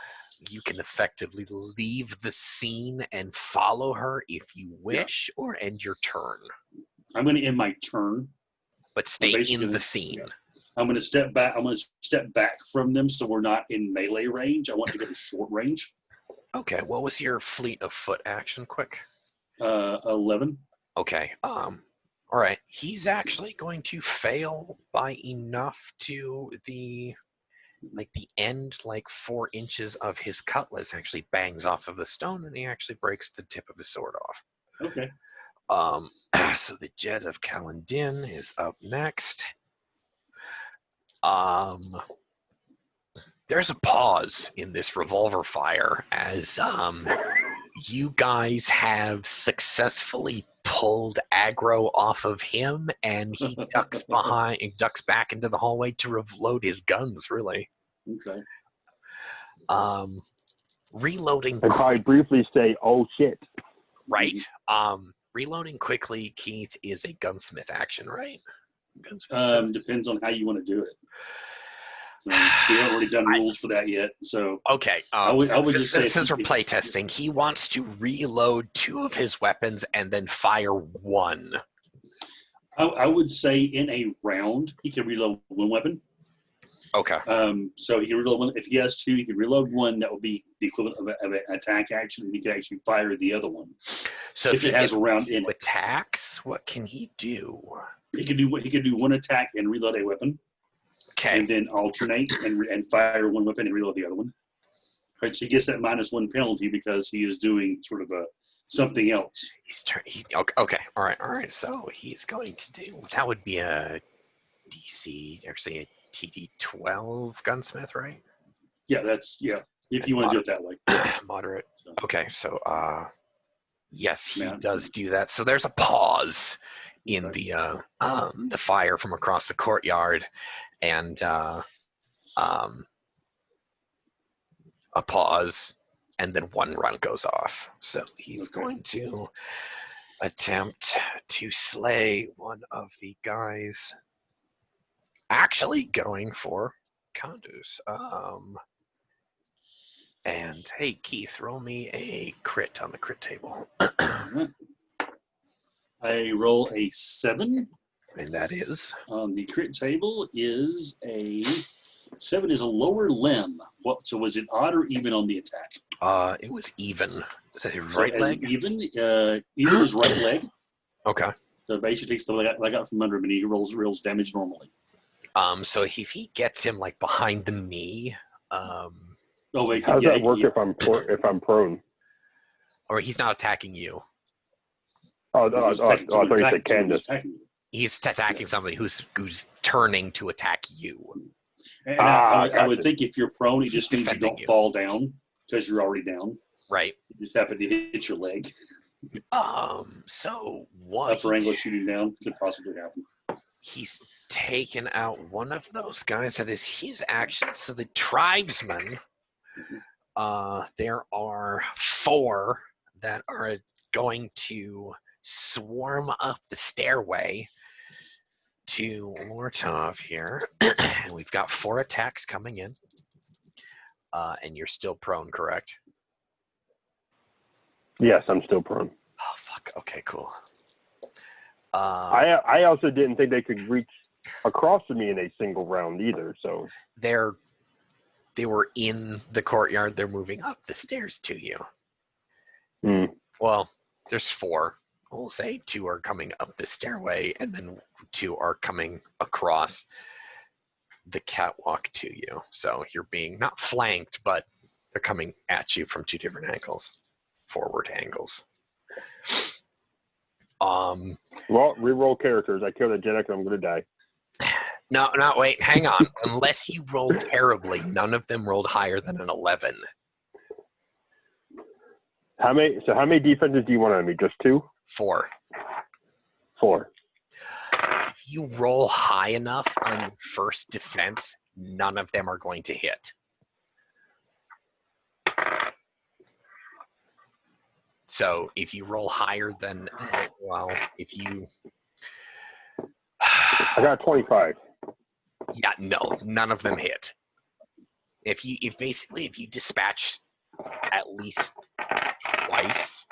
You can effectively leave the scene and follow her if you wish, or end your turn. I'm going to end my turn, but stay in the scene. Yeah. I'm going to step back. I'm going to step back from them so we're not in melee range. I want to go to short range. Okay. What was your fleet of foot action? Quick. 11. Okay. All right. He's actually going to fail by enough to the end, 4 inches of his cutlass actually bangs off of the stone, and he actually breaks the tip of his sword off. Okay. So the Jet of Kalandin is up next. There's a pause in this revolver fire as you guys have successfully pulled aggro off of him, and he ducks back into the hallway to reload his guns, really. Okay. Reloading. And probably briefly say, "Oh shit!" Right. Reloading quickly, Keith, is a gunsmith action, right? Depends on how you want to do it. So we haven't already done rules for that yet. So okay. I would just say, since we're playtesting, he wants to reload 2 of his weapons and then fire 1. I would say in a round he can reload 1 weapon. Okay. So he can reload 1. If he has 2, he can reload 1. That would be the equivalent of an attack action. And he can actually fire the other one. So if it has a round in it. Attacks, what can he do? He could do 1 attack and reload a weapon. Okay. And then alternate and fire 1 weapon and reload the other one. Right, so he gets that -1 penalty because he is doing sort of something else. Okay. All right. So he's going to do that. Would be a DC, actually a TD12 gunsmith, right? Yeah, if you want to do it that way. Moderate. Okay, so yes, he does do that. So there's a pause in the fire from across the courtyard, and a pause, and then 1 run goes off. So he's going to attempt to slay one of the guys. Actually going for Kandus. And hey, Keith, roll me a crit on the crit table. I roll a 7. And that is? On the crit table is a 7 is a lower limb. So was it odd or even on the attack? It was even. Is that his So right leg? Even is right leg. Okay. So basically takes the leg I got from under him and he rolls damage normally. So if he gets him like behind the knee, how does that work if I'm prone? Or he's not attacking you. I thought you said Candace. He's attacking somebody who's turning to attack you. And I would think if you're prone, it just means you don't fall down because you're already down. Right. You just happen to hit your leg. So what? Upper angle shooting down could possibly happen. He's taken out one of those guys. That is his action. So the tribesmen, there are 4 that are going to swarm up the stairway to Lortov here. And we've got 4 attacks coming in. And you're still prone, correct? Yes, I'm still prone. Oh, fuck. Okay, cool. I also didn't think they could reach across to me in a single round either. So they were in the courtyard. They're moving up the stairs to you. Well, there's 4. We'll say 2 are coming up the stairway, and then 2 are coming across the catwalk to you. So you're being not flanked, but they're coming at you from 2 different angles, forward angles. Well, reroll characters. I killed a Jeddak and I'm going to die. No, wait, hang on. Unless you rolled terribly, none of them rolled higher than an 11. How many defenses do you want on me? Just 2? 4. 4. If you roll high enough on your first defense, none of them are going to hit. So if you roll higher than, if you... I got 25. Yeah, no, none of them hit. If you dispatch at least twice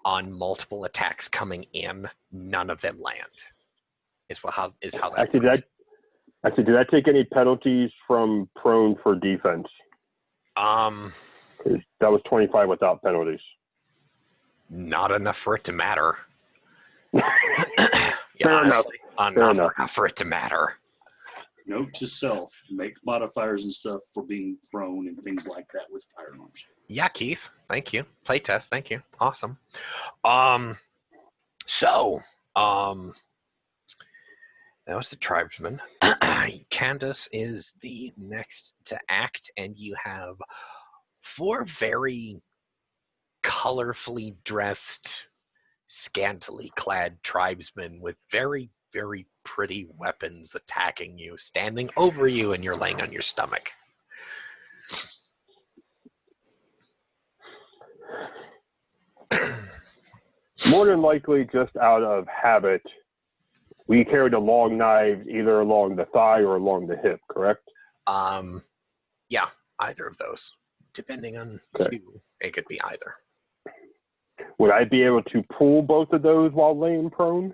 on multiple attacks coming in, none of them land. Is how that works. Did I take any penalties from prone for defense? That was 25 without penalties. Not enough for it to matter. Fair enough. Enough for it to matter. Note to self: make modifiers and stuff for being prone and things like that with firearms. Yeah, Keith. Thank you. Playtest. Thank you. Awesome. That was the tribesman. Candace is the next to act, and you have 4 very colorfully dressed, scantily clad tribesmen with very, very pretty weapons attacking you, standing over you, and you're laying on your stomach. More than likely, just out of habit, we carry the long knives either along the thigh or along the hip, correct? Yeah, either of those. Depending on who, it could be either. Would I be able to pull both of those while laying prone?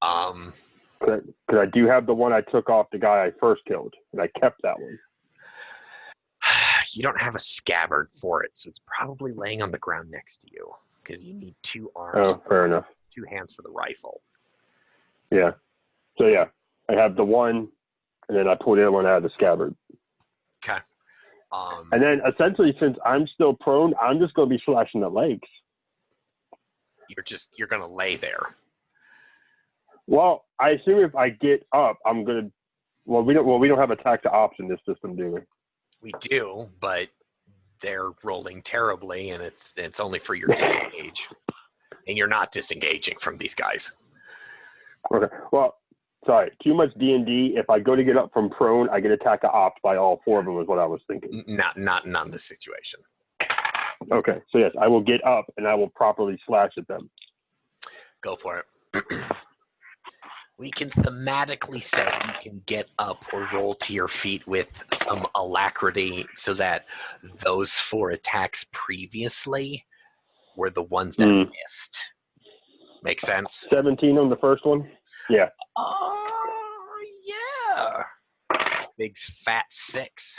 Because I do have the one I took off the guy I first killed, and I kept that one. You don't have a scabbard for it, so it's probably laying on the ground next to you, because you need 2 arms. Oh, fair enough. 2 hands for the rifle. Yeah. So, yeah, I have the one, and then I pull the other one out of the scabbard. Okay. And then, essentially, since I'm still prone, I'm just going to be slashing the legs. You're going to lay there. Well, I assume if I get up, I'm going to... Well, we don't have attack to ops in this system, do we? We do, but they're rolling terribly, and it's only for your disengage. And you're not disengaging from these guys. Okay. Well, sorry. Too much D&D. If I go to get up from prone, I get attack to ops by all 4 of them is what I was thinking. Not in this situation. Okay. So, yes, I will get up, and I will properly slash at them. Go for it. We can thematically say you can get up or roll to your feet with some alacrity so that those 4 attacks previously were the ones that missed. Makes sense. 17 on the first one. Yeah. Yeah. Big fat 6.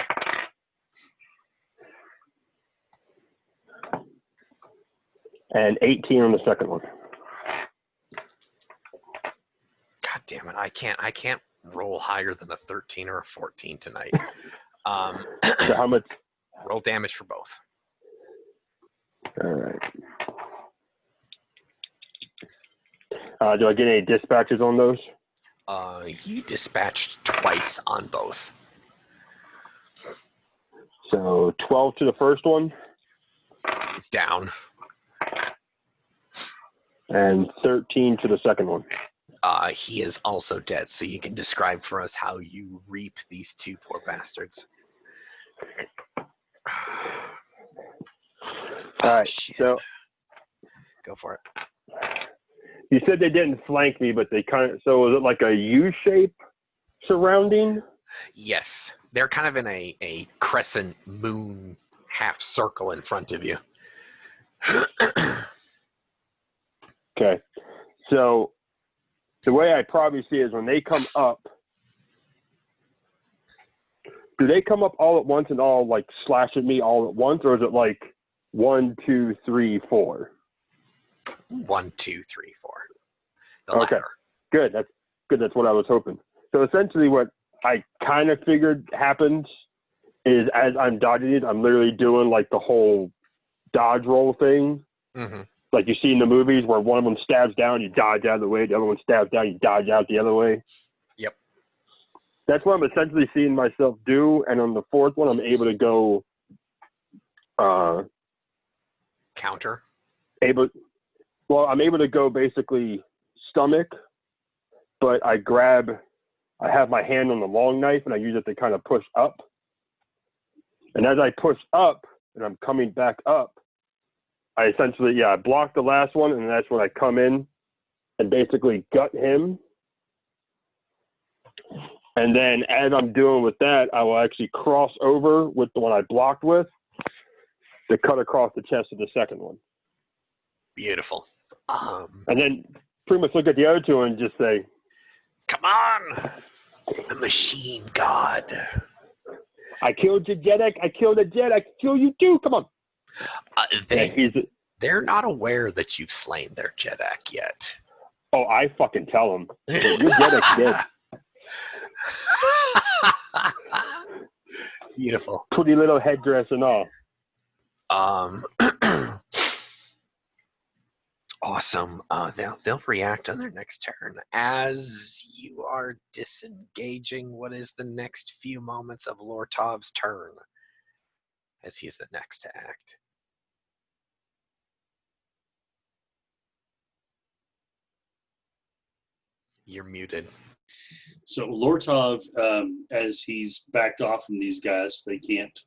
And 18 on the second one. God damn it! I can't roll higher than a 13 or a 14 tonight. So how much? Roll damage for both. All right. Do I get any dispatches on those? You dispatched twice on both. So 12 to the first one. He's down. And 13 to the second one. He is also dead, so you can describe for us how you reap these two poor bastards. All right, shit. so Go for it. You said they didn't flank me, but they kind of. So was it like a U shape surrounding? Yes, they're kind of in a crescent moon half circle in front of you. Okay, so the way I probably see it is when they come up. Do they come up all at once and all like slash at me all at once, or is it like 1, 2, 3, 4? 1, 2, 3, 4. The Okay. ladder. Good. That's good. That's what I was hoping. So essentially what I kind of figured happens is as I'm dodging it, I'm literally doing like the whole dodge roll thing. Mm-hmm. Like you see in the movies where one of them stabs down, you dodge out of the way. The other one stabs down, you dodge out the other way. Yep. That's what I'm essentially seeing myself do. And on the fourth one, I'm able to go Counter. I'm able to go basically stomach, but I have my hand on the long knife and I use it to kind of push up. And as I push up and I'm coming back up, I essentially, I block the last one and that's when I come in and basically gut him. And then as I'm doing with that, I will actually cross over with the one I blocked with to cut across the chest of the second one. Beautiful. And then pretty much look at the other two and just say, Come on, the machine god. I killed your Jedek. I killed a Jed. I can kill you too. Come on. They're not aware that you've slain their Jeddak yet. Oh, I fucking tell them. Your Jedek's dead. Beautiful. Pretty little headdress and all. Awesome. They'll react on their next turn. As you are disengaging, what is the next few moments of Lortov's turn? As he is the next to act. You're muted. So Lortov, as he's backed off from these guys, they can't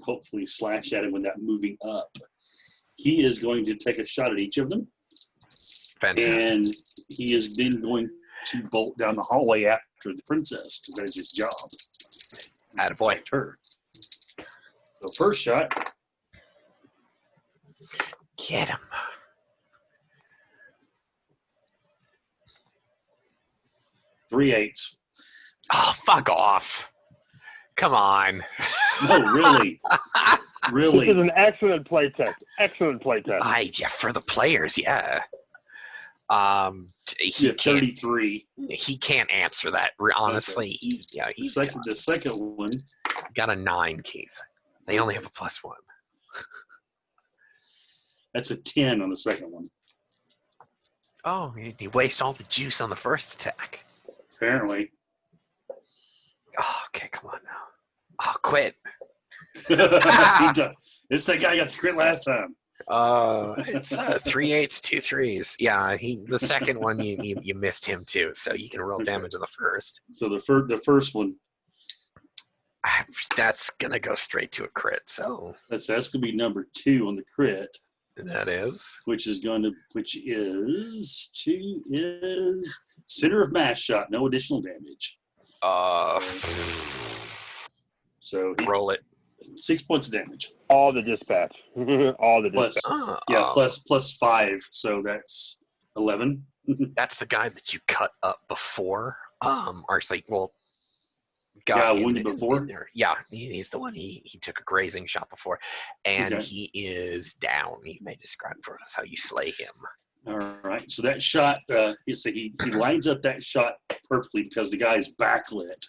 hopefully slash at him without moving up. He is going to take a shot at each of them. Fantastic. And he is then going to bolt down the hallway after the princess, because that is his job. Attaboy. Her. So first shot. Get him. Three eights. Oh, fuck off. Come on. No, really. Really. This is an excellent playtest. Excellent playtest. Yeah, for the players, yeah. He Yeah, 33. He can't answer that. Honestly, okay. The second one got a 9, Keith. They only have a +1. That's a 10 on the second one. Oh, he wasted all the juice on the first attack. Apparently. Oh, okay, come on now. Oh, quit. This that guy got the crit last time. It's 3 8s, 2 3s. Yeah, the second one you missed him too, so you can roll damage on the first. So the first one, that's gonna go straight to a crit. So that's gonna be number 2 on the crit. That is which is center of mass shot, no additional damage. So roll it. 6 points of damage. All the dispatch. All the dispatch. Plus 5. So that's 11. That's the guy that you cut up before. Or it's like, well, Guy got wounded before? in there. Yeah, he's the one. He took a grazing shot before, and Okay. he is down. You may describe for us how you slay him. All right. So that shot, he lines up that shot perfectly because the guy's backlit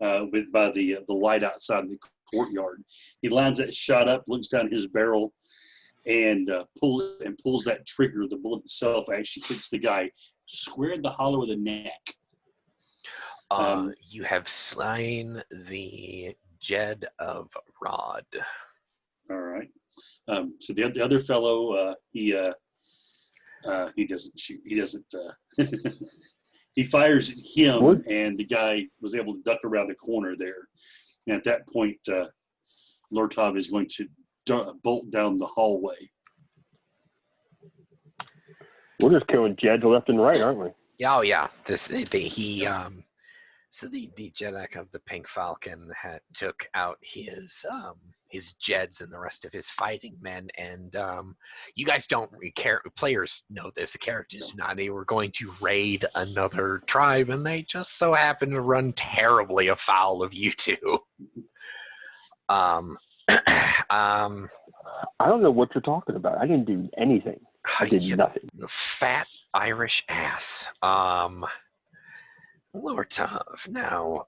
by the light outside the courtyard. He lines that shot up, looks down his barrel, and pulls that trigger. The bullet itself actually hits the guy square in the hollow of the neck. You have slain the Jed of Rod. All right. So the other fellow, he doesn't shoot. He doesn't. He fires at him, What? and the guy was able to duck around the corner there. And at that point, Lortov is going to bolt down the hallway. We're just killing Jeds left and right, aren't we? Oh yeah, so the Jeddak of the Pink Falcon took out his Jeds and the rest of his fighting men, and you guys don't care. Players know this. The characters do not. They were going to raid another tribe, and they just so happened to run terribly afoul of you two. I don't know what you're talking about. I didn't do anything. I did nothing. Fat Irish ass. Lortov now.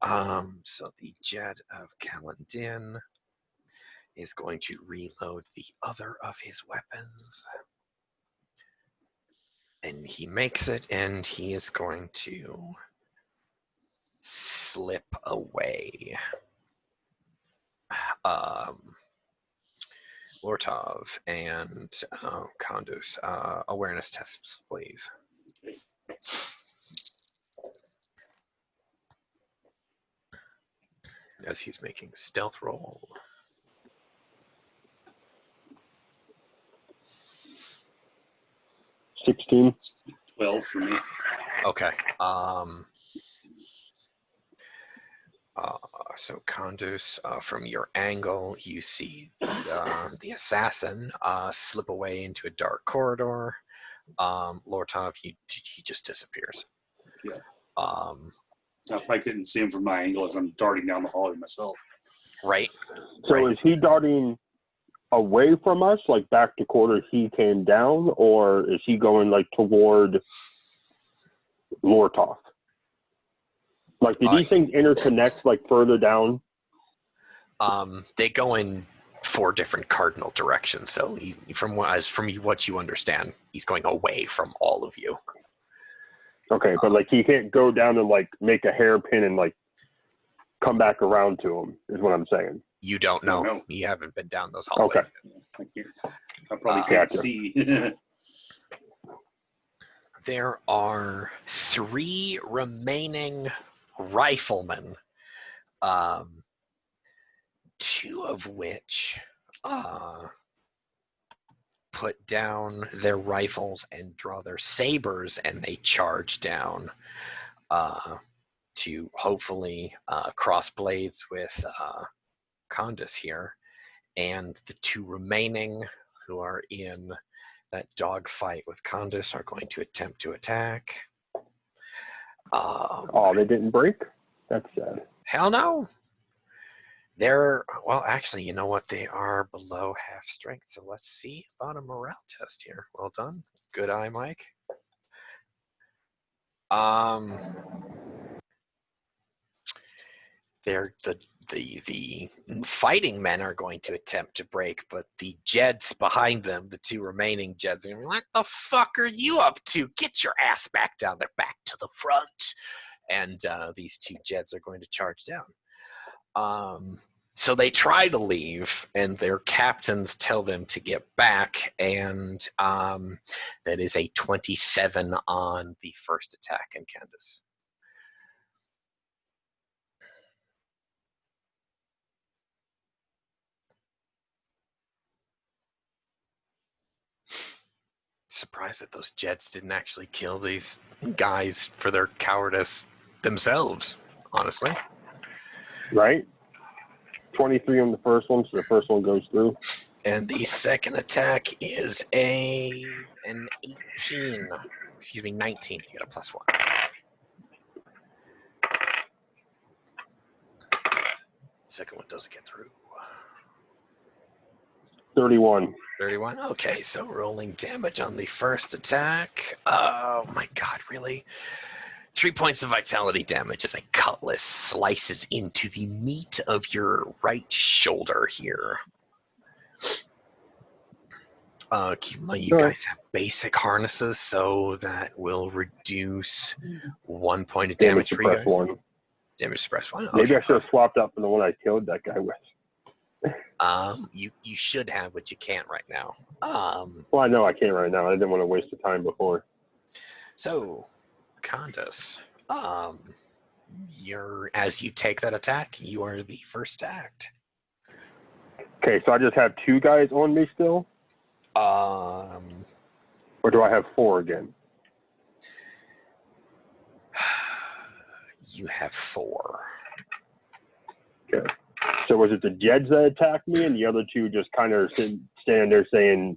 So the Jed of Kalandin is going to reload the other of his weapons. And he makes it, and he is going to slip away. Lortov and Kondus, awareness tests, please. As he's making stealth roll. 16. 12 for me. Okay. So Kondus, from your angle, you see the assassin slip away into a dark corridor. Lortov, he just disappears. Yeah. I probably couldn't see him from my angle as I'm darting down the hallway myself. Right. So right. Is he darting away from us, like back to quarter he came down, or is he going like toward Lortov? Like, did these things interconnect like further down? They go in 4 different cardinal directions. So from what you understand, he's going away from all of you. Okay, but like he can't go down and like make a hairpin and like come back around to him, is what I'm saying. You don't know. No. You haven't been down those hallways. Okay. I can't. I probably can't Gotcha. see. There are 3 remaining riflemen, 2 of which put down their rifles and draw their sabers, and they charge down to hopefully cross blades with Kondus here. And the 2 remaining who are in that dogfight with Kondus are going to attempt to attack. They didn't break? That's sad. Hell no. They're, well, actually, you know what? They are below half strength. So let's see about a morale test here. Well done. Good eye, Mike. They're the fighting men are going to attempt to break, but the Jeds behind them, the 2 remaining Jeds, are going to be like, "The fuck are you up to? Get your ass back down there, back to the front." And these 2 Jeds are going to charge down. So they try to leave, and their captains tell them to get back, and that is a 27 on the first attack in Candace. Surprised that those Jets didn't actually kill these guys for their cowardice themselves, honestly. Right? 23 on the first one, so the first one goes through. And the second attack is an 18 excuse me, 19. You get a +1. Second one doesn't get through. 31. 31. Okay, so rolling damage on the first attack. Oh my god, really? 3 points of vitality damage as a cutlass slices into the meat of your right shoulder here. Keep in mind, you guys have basic harnesses, so that will reduce 1 point of damage for you guys. One. Damage suppress 1. Okay. Maybe I should have swapped up from the one I killed that guy with. You should have, but you can't right now. Well, I know I can't right now. I didn't want to waste the time before. So, Candace, as you take that attack, you are the first act. Okay, so I just have 2 guys on me still? Or do I have 4 again? You have 4. Okay. So was it the Jeds that attacked me and the other 2 just kind of standing there saying,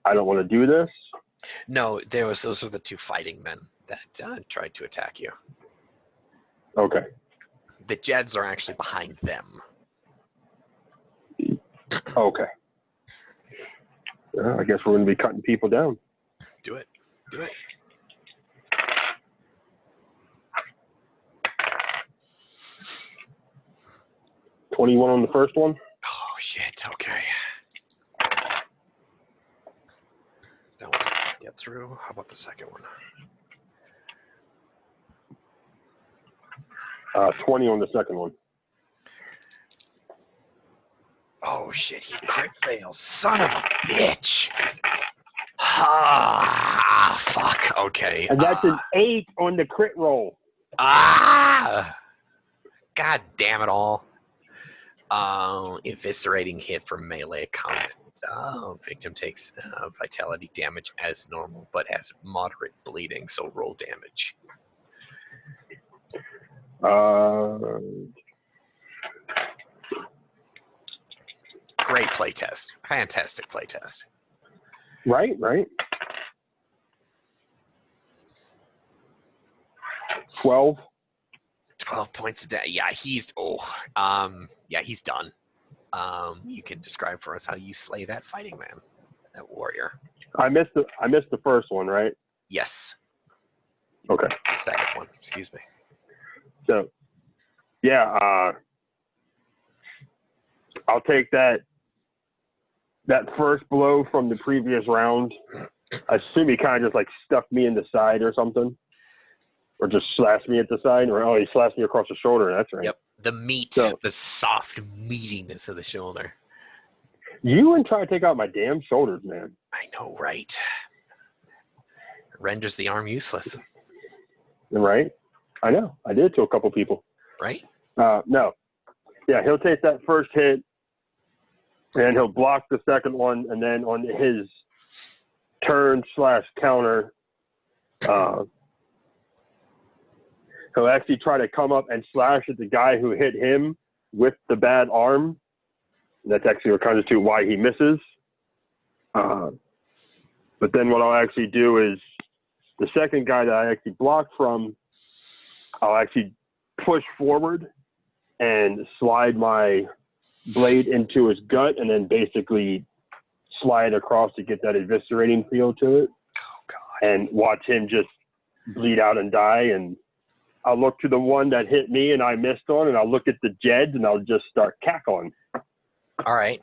I don't want to do this? No, those are the 2 fighting men that tried to attack you. Okay. The Jeds are actually behind them. Okay. I guess we're going to be cutting people down. Do it. Do it. $21 on the first one. Oh, shit. Okay. That one doesn't get through. How about the second one? 20 on the second one. Oh, shit. He crit fails. Son of a bitch. Ah, fuck. Okay. And that's an 8 on the crit roll. God damn it all. Eviscerating hit from melee combat. Victim takes vitality damage as normal, but has moderate bleeding, so roll damage. Great playtest. Fantastic playtest. Right. 12. 12 points a day. Yeah, he's done. You can describe for us how you slay that fighting man, that warrior. I missed the first one, right? Yes. Okay. The second one, excuse me. So, yeah, I'll take that first blow from the previous round. I assume he kind of just like stuck me in the side or something, or just slashed me at the side, or he slashed me across the shoulder. That's right. Yep. The meat, the soft meatiness of the shoulder. You wouldn't try to take out my damn shoulders, man. I know, right? Renders the arm useless. Right? I know. I did to a couple people. Right? No. Yeah, he'll take that first hit, and he'll block the second one, and then on his turn/counter, he'll actually try to come up and slash at the guy who hit him with the bad arm. And that's actually what comes to why he misses. But then what I'll actually do is the second guy that I actually blocked from, I'll actually push forward and slide my blade into his gut and then basically slide across to get that eviscerating feel to it. Oh, God. And watch him just bleed out and die. And I'll look to the one that hit me and I missed on, and I'll look at the Jeds and I'll just start cackling. All right.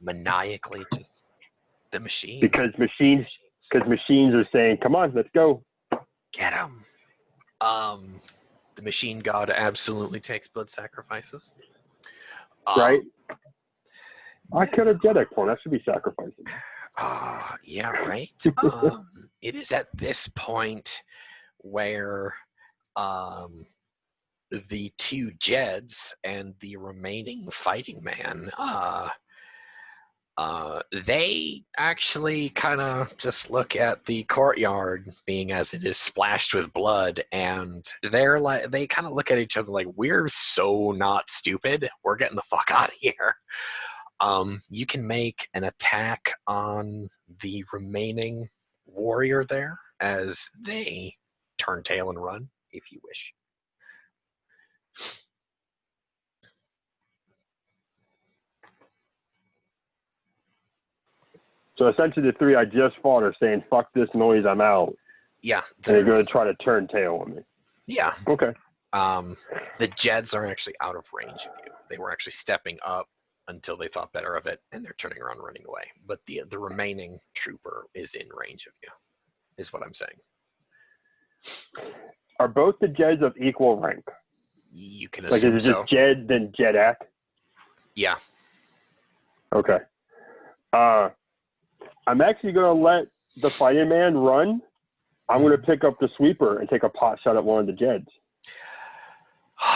Maniacally, just the machine. Because machines are saying, come on, let's go. Get him. The machine god absolutely takes blood sacrifices. Right? I killed a Jedi clone. That should be sacrificing. Yeah, right. It is at this point where the 2 Jeds and the remaining fighting man, they actually kind of just look at the courtyard being as it is splashed with blood, and they kind of look at each other like, we're so not stupid. We're getting the fuck out of here. You can make an attack on the remaining warrior there as they turn tail and run, if you wish. So essentially the three I just fought are saying, fuck this noise, I'm out. Yeah. And they're going to try to turn tail on me. Yeah. Okay. The Jeds are actually out of range of you. They were actually stepping up until they thought better of it, and they're turning around running away. But the remaining trooper is in range of you, is what I'm saying. Are both the Jeds of equal rank? You can Like, assume is it just Jed, then Jedak? Yeah. Okay. I'm actually going to let the fighting man run. I'm going to pick up the sweeper and take a pot shot at one of the Jeds.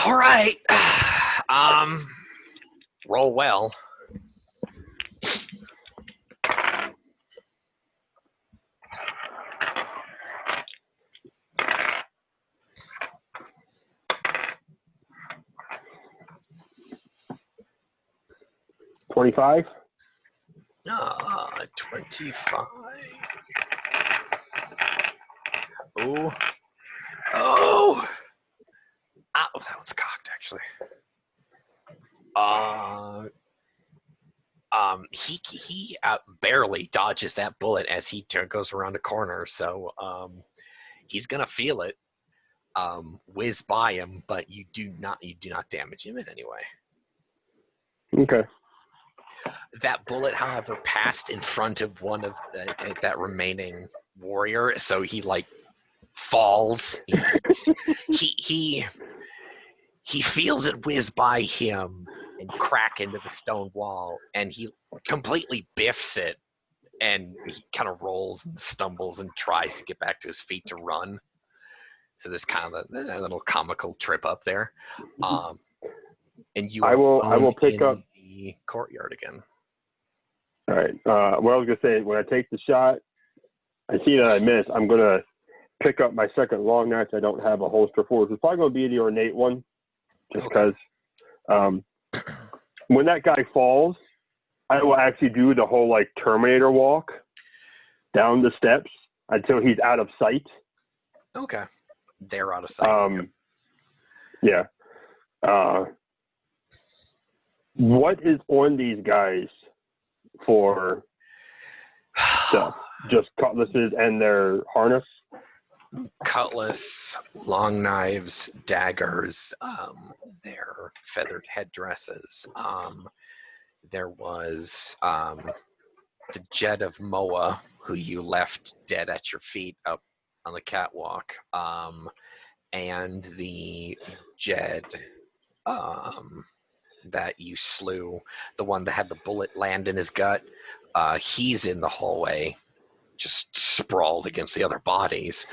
All right. Roll well. $25. 25. Oh. Oh. Oh, that was cocked, actually. He barely dodges that bullet as he goes around a corner, so he's gonna feel it whiz by him, but you do not damage him in any way. Okay. That bullet, however, passed in front of one of that remaining warrior, so he like falls. He feels it whiz by him and crack into the stone wall, and he completely biffs it, and he kind of rolls and stumbles and tries to get back to his feet to run. So there's kind of a little comical trip up there. And you I will pick up the courtyard again. All right. What I was going to say, when I take the shot, I see that I miss. I'm going to pick up my second long knife I don't have a holster for. It's probably going to be the ornate one, just because when that guy falls, I will actually do the whole like Terminator walk down the steps until he's out of sight. Okay. They're out of sight. Yeah. What is on these guys for stuff? Just cutlasses and their harness? Cutlass, long knives, daggers, their feathered headdresses. There was the Jed of Moa, who you left dead at your feet up on the catwalk, and the Jed that you slew, the one that had the bullet land in his gut. He's in the hallway, just sprawled against the other bodies.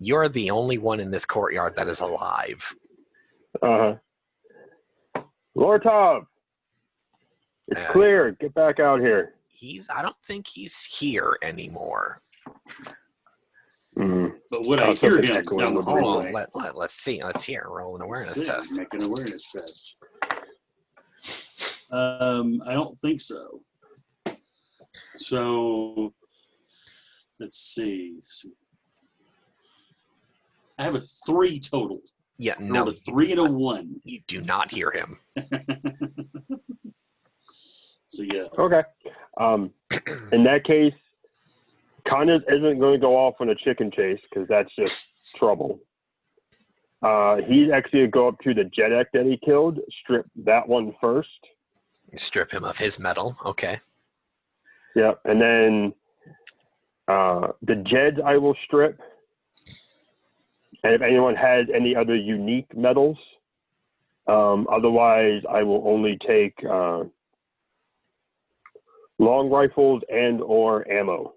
You're the only one in this courtyard that is alive. Lortov, it's clear. Get back out here. I don't think he's here anymore. But would I hear him down the hallway? Let's see. Let's hear. Roll an awareness test. Make an awareness test. I don't think so. So let's see. I have a 3 total. Yeah, no. A 3 and a 1. You do not hear him. So yeah. Okay. In that case, Connors isn't going to go off on a chicken chase because that's just trouble. He's actually going to go up to the Jedek that he killed, strip that one first. Strip him of his metal. Okay. Yeah, and then the Jeds I will strip. And if anyone has any other unique metals, otherwise I will only take long rifles and or ammo.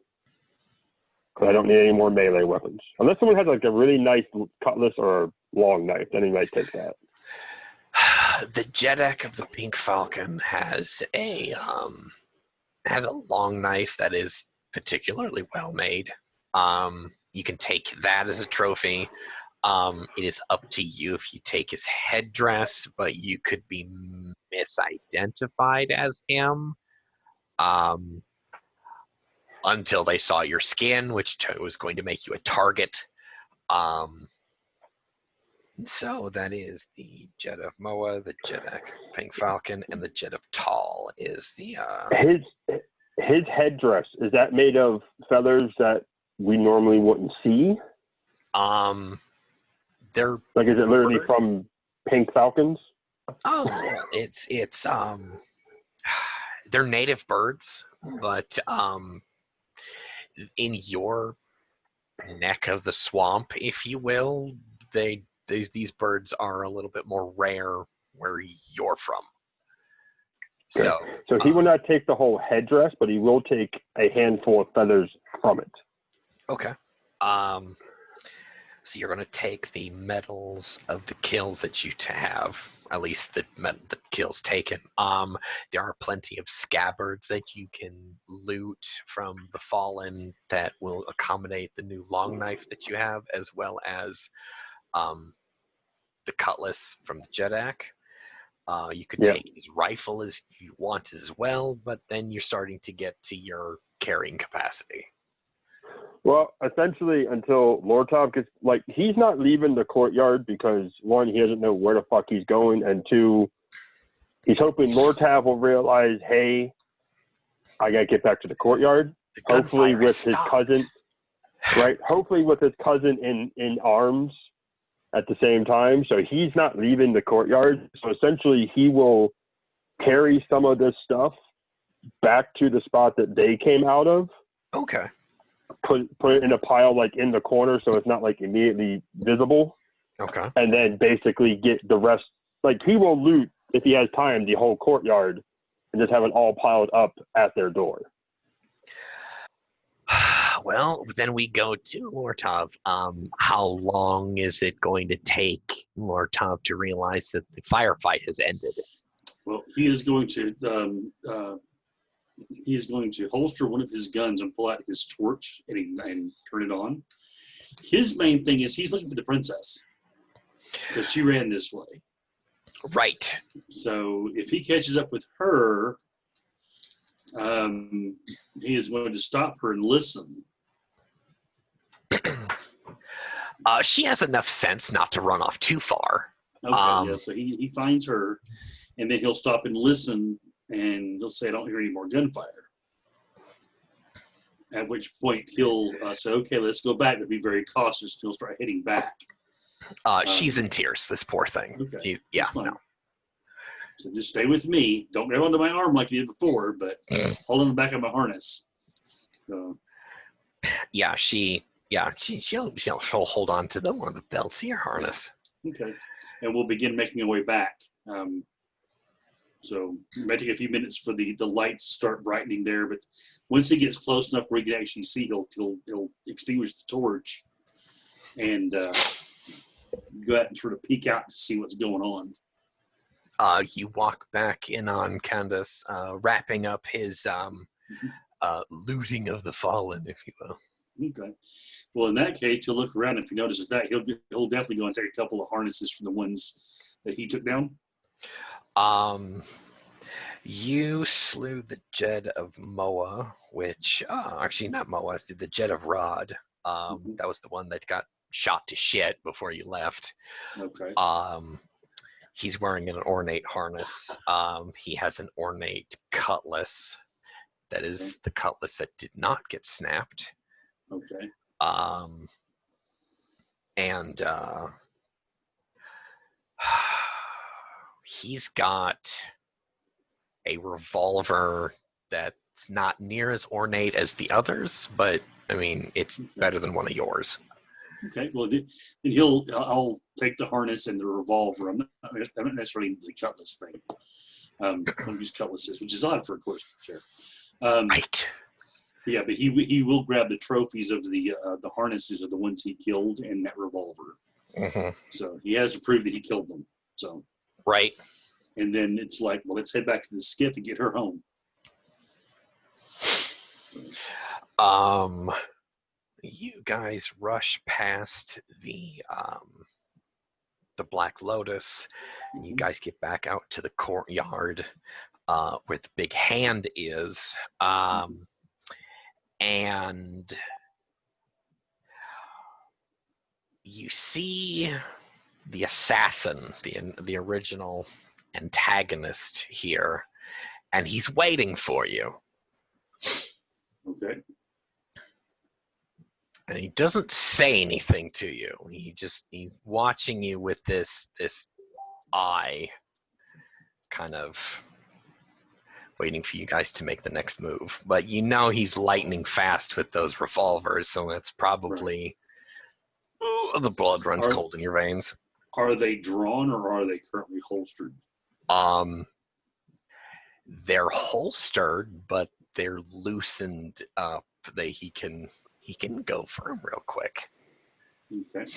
I don't need any more melee weapons. Unless someone has like a really nice cutlass or long knife, then he might take that. The Jedek of the Pink Falcon has a long knife that is particularly well made. You can take that as a trophy. It is up to you if you take his headdress, but you could be misidentified as him. until they saw your skin, which was going to make you a target. So that is the Jet of Moa, the Jeddak Pink Falcon, and the Jet of Tal is the... His headdress, is that made of feathers that we normally wouldn't see? They're... Like, is it literally from pink falcons? Oh, it's they're native birds, but in your neck of the swamp, if you will, these birds are a little bit more rare where you're from. Okay. So he will not take the whole headdress, but he will take a handful of feathers from it. Okay. So you're going to take the medals of the kills that you have, at least the kills taken. There are plenty of scabbards that you can loot from the Fallen that will accommodate the new long knife that you have, as well as the cutlass from the Jeddak. You could take his rifle as you want as well, but then you're starting to get to your carrying capacity. Well, essentially, until Lortov gets, like, he's not leaving the courtyard because, one, he doesn't know where the fuck he's going, and two, he's hoping Lortov will realize, hey, I gotta get back to the courtyard. Hopefully with his cousin, right? Hopefully with his cousin in arms at the same time. So he's not leaving the courtyard. So essentially, he will carry some of this stuff back to the spot that they came out of. Okay. Put it in a pile, like, in the corner, so it's not, like, immediately visible. Okay. And then basically get the rest. Like, he will loot, if he has time, the whole courtyard and just have it all piled up at their door. Well, then we go to Lortov. How long is it going to take Lortov to realize that the firefight has ended? Well, he is going to holster one of his guns and pull out his torch and turn it on. His main thing is he's looking for the princess because she ran this way. Right. So if he catches up with her, he is going to stop her and listen. She has enough sense not to run off too far. Okay, so he finds her, and then he'll stop and listen, and he'll say, I don't hear any more gunfire. At which point he'll say, okay, let's go back, but be very cautious. He'll start heading back. She's in tears, this poor thing. Okay. No. So just stay with me. Don't grab onto my arm like you did before, but hold on the back of my harness. So. She'll hold on to one of the belts of your harness. Okay. And we'll begin making our way back. So it might take a few minutes for the lights to start brightening there, but once he gets close enough where he can actually see, he'll extinguish the torch and go out and sort of peek out to see what's going on. You walk back in on Candace, wrapping up his looting of the Fallen, if you will. Okay. Well, in that case, he'll look around. If he notices that, he'll definitely go and take a couple of harnesses from the ones that he took down. You slew the Jed of Moa, which actually not Moa, the Jed of Rod. That was the one that got shot to shit before you left. Okay. He's wearing an ornate harness. He has an ornate cutlass. That is the cutlass that did not get snapped. Okay. And he's got a revolver that's not near as ornate as the others, but I mean, it's better than one of yours. Okay. Well, then I'll take the harness and the revolver. I'm not necessarily the cutlass thing. I don't use cutlasses, which is odd for a course chair. Right. Yeah, but he will grab the trophies of the harnesses of the ones he killed and that revolver. Mm-hmm. So he has to prove that he killed them. So. Right. And then it's like, well, let's head back to the skiff and get her home. You guys rush past the Black Lotus, and you guys get back out to the courtyard where the big hand is. and you see the assassin, the original antagonist here, and he's waiting for you. Okay. And he doesn't say anything to you. He's watching you with this eye, kind of waiting for you guys to make the next move. But you know he's lightning fast with those revolvers, so that's probably the blood runs cold in your veins. Are they drawn or are they currently holstered? They're holstered, but they're loosened up. He can go for them real quick. Okay.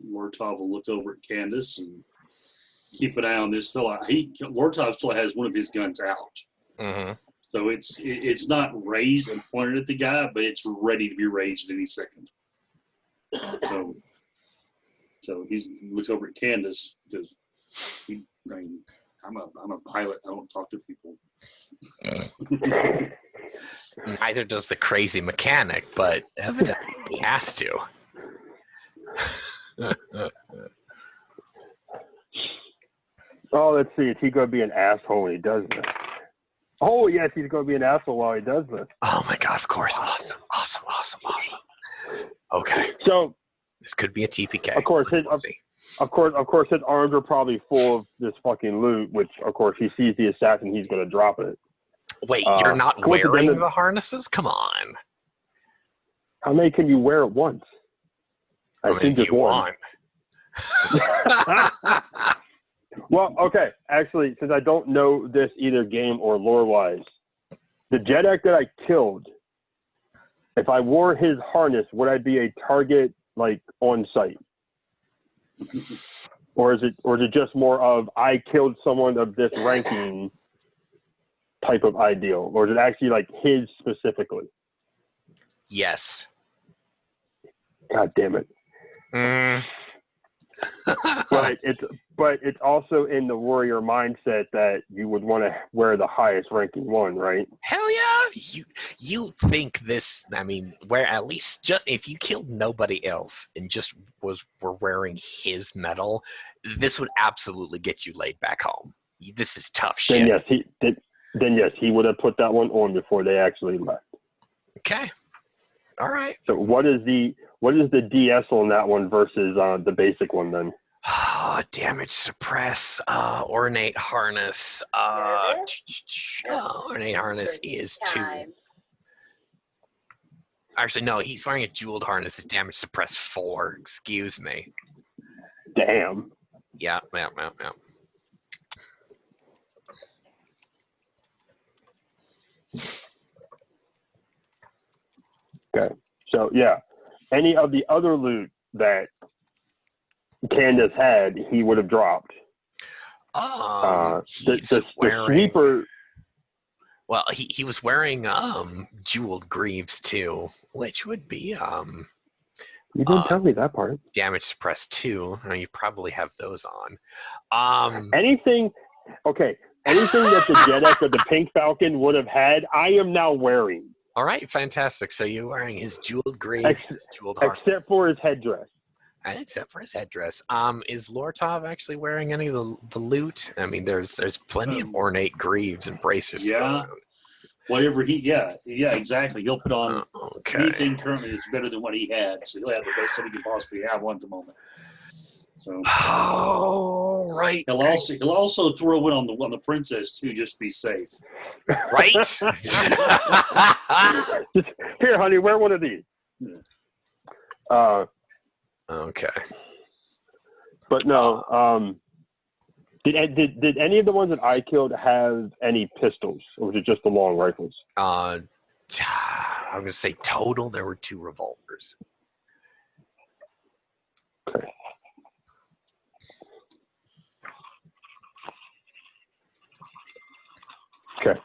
Lortov will look over at Candace and keep an eye on this fella. Lortov still has one of his guns out. Mm-hmm. So it's not raised and pointed at the guy, but it's ready to be raised any second. So he's looks over at Candace because I'm a pilot. I don't talk to people. Neither does the crazy mechanic, but evidently he has to. Oh, let's see. Is he going to be an asshole when he does this? Oh, yes, he's going to be an asshole while he does this. Oh my god, of course. Awesome. Okay. So This could be a TPK. Of course, We'll see. Of course, his arms are probably full of this fucking loot, which, of course, he sees the assassin, he's going to drop it. Wait, you're not wearing the harnesses? Come on. How many can you wear at once? I think just one. Well, okay. Actually, since I don't know this either game or lore-wise, the Jeddak that I killed, if I wore his harness, would I be a target, like, on sight? Or is it just more of I killed someone of this ranking type of ideal? Or is it actually like his specifically? Yes. God damn it. Mm. But it's also in the warrior mindset that you would want to wear the highest ranking one, right? Hell yeah! You think this? I mean, where at least just if you killed nobody else and just were wearing his medal, this would absolutely get you laid back home. This is tough shit. Then yes, he would have put that one on before they actually left. Okay. All right. So what is the DS on that one versus the basic one then? Damage suppress, ornate harness. Ornate harness is 2. Actually, no, he's wearing a jeweled harness. His damage suppress 4. Excuse me. Damn. Yeah. Okay. So yeah, any of the other loot that Candace had, he would have dropped. The sweeper. Well, he was wearing jeweled greaves too, which would be You didn't tell me that part. Damage suppress 2. You probably have those on. Anything that the Jeddak or the Pink Falcon would have had, I am now wearing. All right, fantastic. So you're wearing his jeweled greave, his jeweled harness. Except for his headdress. Except for his headdress. Is Lortov actually wearing any of the loot? I mean, there's plenty of ornate greaves and bracers. Yeah. Whatever exactly. He'll put on anything currently that's better than what he had. So he'll have the best stuff he can possibly have at the moment. So right. He'll also throw it on the princess too, just to be safe. Right? Here, honey, wear one of these. Yeah. Okay. But no, did any of the ones that I killed have any pistols, or was it just the long rifles? I'm gonna say total there were 2 revolvers. Okay. Okay.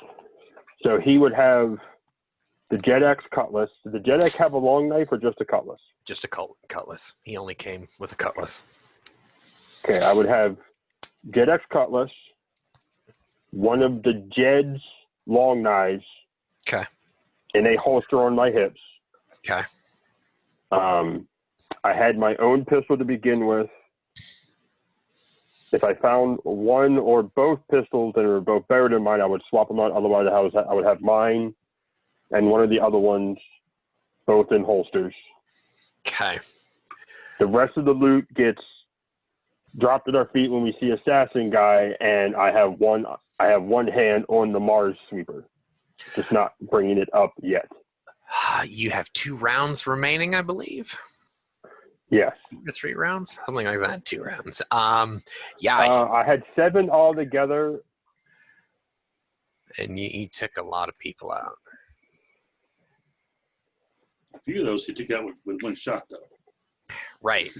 So he would have the Jeddak's cutlass. Did the Jeddak have a long knife or just a cutlass? Just a cutlass. He only came with a cutlass. Okay, I would have Jeddak's cutlass, one of the Jed's long knives. Okay. In a holster on my hips. Okay. I had my own pistol to begin with. If I found one or both pistols that were both better than mine, I would swap them out. Otherwise, I would have mine and one of the other ones both in holsters. Okay. The rest of the loot gets dropped at our feet when we see assassin guy, and I have one hand on the Mars sweeper, just not bringing it up yet. You have 2 rounds remaining, I believe. Yes. 2 or 3 rounds, something like that. 2 rounds. Yeah. I had 7 altogether, and you took a lot of people out. A few of those he took out with one shot, though. Right.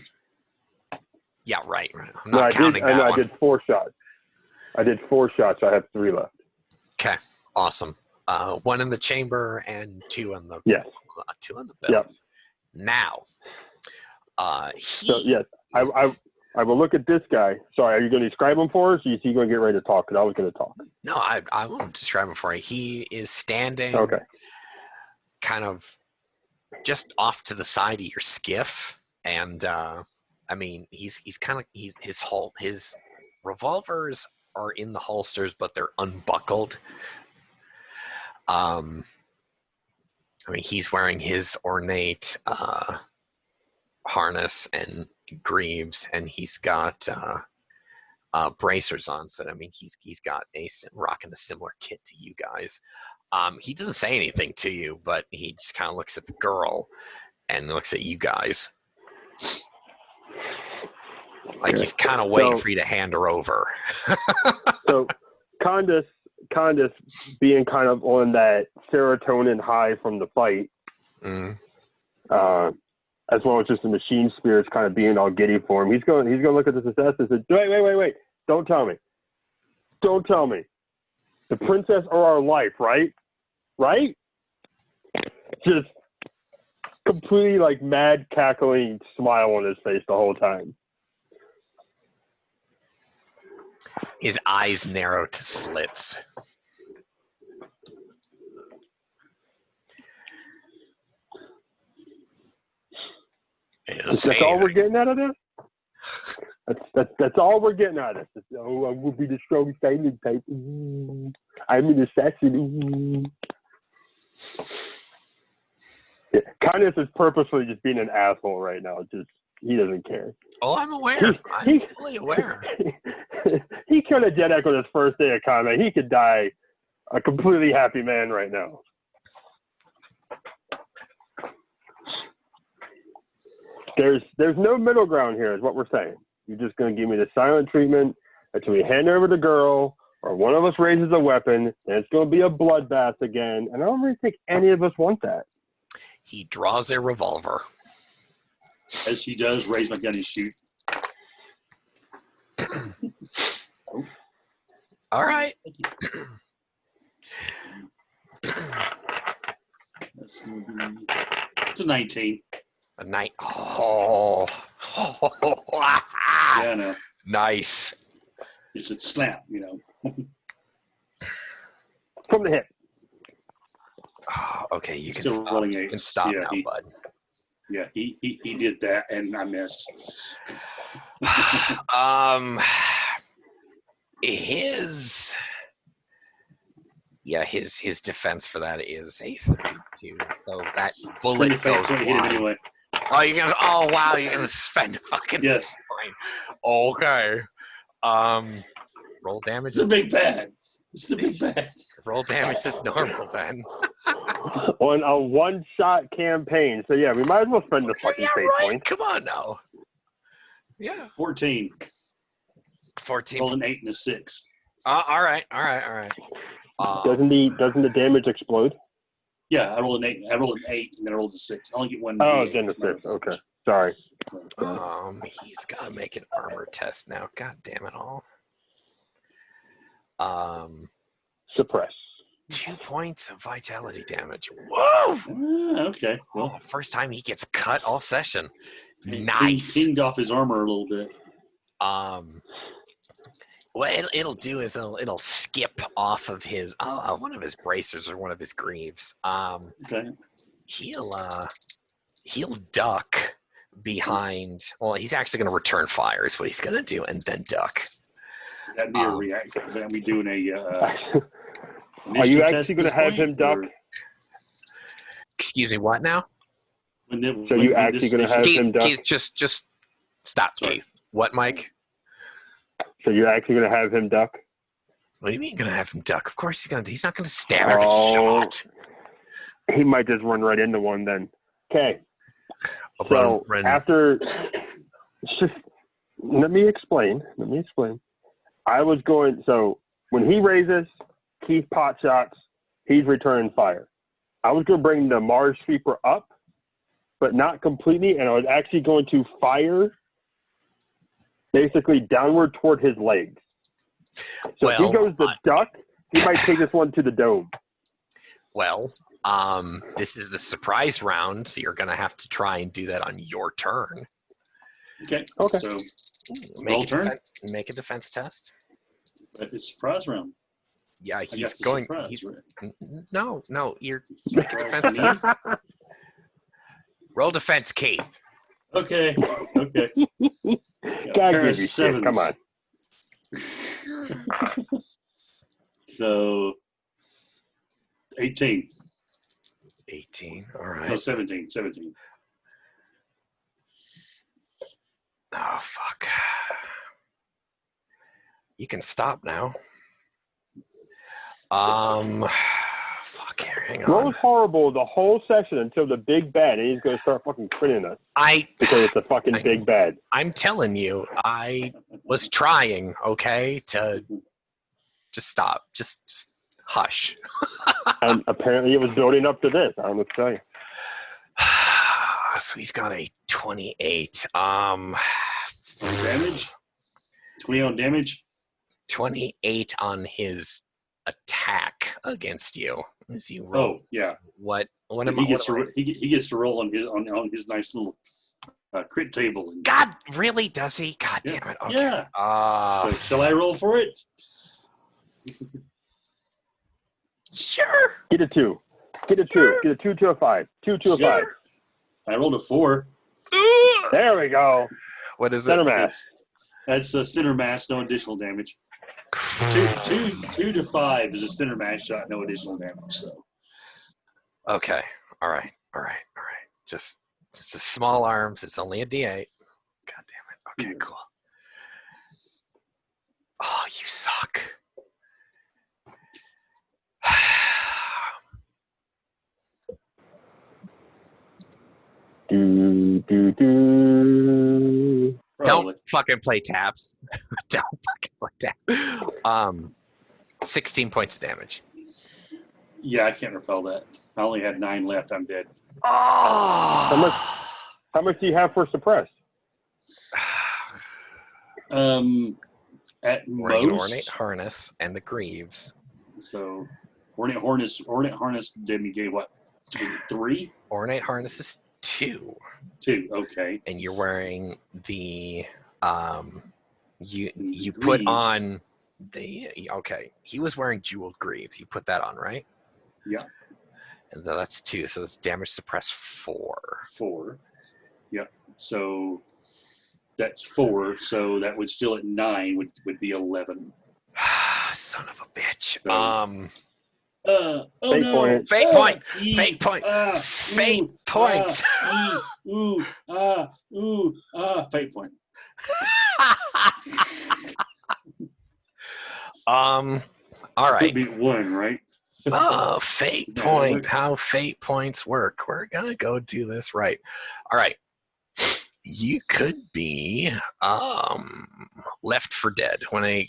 Yeah, right. I'm not counting that one. I did 4 shots. I did 4 shots. I have 3 left. Okay, awesome. 1 in the chamber and 2 on the 2 on the belt. Yep. Now, So yes, I will look at this guy. Sorry, are you going to describe him for us? Or is he going to get ready to talk? Because I was going to talk. No, I won't describe him for you. He is standing. Okay. Kind of just off to the side of your skiff, and I mean his revolvers are in the holsters, but they're unbuckled. I mean, he's wearing his ornate harness and greaves, and he's got bracers on. So I mean, he's got rocking a similar kit to you guys. He doesn't say anything to you, but he just kind of looks at the girl and looks at you guys. Like he's kind of waiting for you to hand her over. So Candace being kind of on that serotonin high from the fight, as well as just the machine spirits kind of being all giddy for him, he's going to look at this assassin and say, wait, don't tell me. The princess or our life, right? Just completely like mad cackling smile on his face the whole time. His eyes narrow to slits. That's all we're getting out of this? That's all we're getting out of this. Oh, I will be the strong silent type. I'm an assassin. Yeah, Kindness is purposely just being an asshole right now. Just he doesn't care. Oh, I'm aware. I'm fully aware. He killed a Jedi on his first day of combat. He could die a completely happy man right now. There's no middle ground here, is what we're saying. You're just going to give me the silent treatment until we hand over the girl, or one of us raises a weapon, and it's going to be a bloodbath again. And I don't really think any of us want that. He draws a revolver. As he does, raise my gun and shoot. All right. It's a 19. A night. Oh. Yeah, I know. Nice. It's a slap, From the hip. Oh, okay, you can Still stop. rolling You can eights. stop Yeah, now, bud. Yeah, he did that, and I missed. His defense for that is a 32. So that bullet goes hit him anyway. Oh wow, you're gonna spend a fucking Yes. point. Okay. Roll damage. It's the big bad. It's the big bad. Roll damage is normal then. On a one-shot campaign. So yeah, we might as well spend the fucking fate point. Come on now. Yeah. 14. 14. Roll an 8 and a 6. All right. Doesn't the damage explode? Yeah, I rolled an 8. I rolled an 8 and then I rolled a 6. I only get one. Oh, D8. then the 6. Okay. Sorry. He's got to make an armor test now. God damn it all. Suppress. 2 points of vitality damage. Whoa! Okay. Well, first time he gets cut all session. He Nice. pinged off his armor a little bit. what it'll do is it'll skip off of his one of his bracers or one of his greaves. Okay. He'll duck behind. Well, he's actually going to return fire is what he's going to do, and then duck. That'd be a reaction. That'd be doing a. Are you actually going to have him duck? Excuse me. What now? So you actually going to have him duck? Keith, just stop, Sorry. Keith. What, Mike? So you're actually going to have him duck? What do you mean going to have him duck? Of course he's going to. He's not going to stand there and shot. He might just run right into one then. Okay. So after, just let me explain. So when he raises, Keith pot shots, he's returning fire. I was going to bring the Mars sweeper up, but not completely, and I was actually going to fire basically downward toward his legs. So if he goes to duck, he might take this one to the dome. Well, this is the surprise round, so you're going to have to try and do that on your turn. Okay. So make a defense test. But it's surprise round. Yeah, he's going. No, you're make a defense test. Roll defense, Keith. Okay. Pair of sevens. Come on. So 18. 18. All right. No, 17. Oh, fuck. You can stop now. Fuck here, hang on. That was horrible the whole session until the big bad, and he's going to start fucking critting us. Because it's a fucking big bad. I'm telling you, I was trying, okay, to just stop. Just hush. And apparently it was building up to this. I don't know what to tell you. So he's got a 28. Damage? 20 on damage? 28 on his attack against you. As you roll. Oh, yeah. He gets to roll on his nice little crit table. God, really? Does he? God damn it. Okay. Yeah. So shall I roll for it? Sure. Get a 2. Get a 2. Sure. Get a 2 to a 5. 2 to a 5. I rolled a 4. There we go. What is center it? Mass. That's a center mass, no additional damage. 2 to 5 is a center mass shot, no additional damage. So. Okay. All right. Just it's a small arms. It's only a D8. God damn it. Okay, cool. Oh, you suck. Don't fucking play taps. Don't fucking play taps. 16 points of damage. Yeah, I can't repel that. I only had 9 left. I'm dead. Oh. How much do you have for suppress? At most, ornate harness and the greaves. So, ornate harness did me gave what? 3? Ornate harness is 2. 2, okay. And you're wearing the you put on the he was wearing jeweled greaves. You put that on, right? Yeah. And that's 2, so that's damage suppress 4. 4. Yeah. So that's 4. So that would still at 9 would be 11. Son of a bitch. So, fate point. Fate point. Fate point. Fate point. Fate point. All right. Could be 1, right? Fate point. How fate points work. We're gonna go do this right. All right. You could be left for dead when a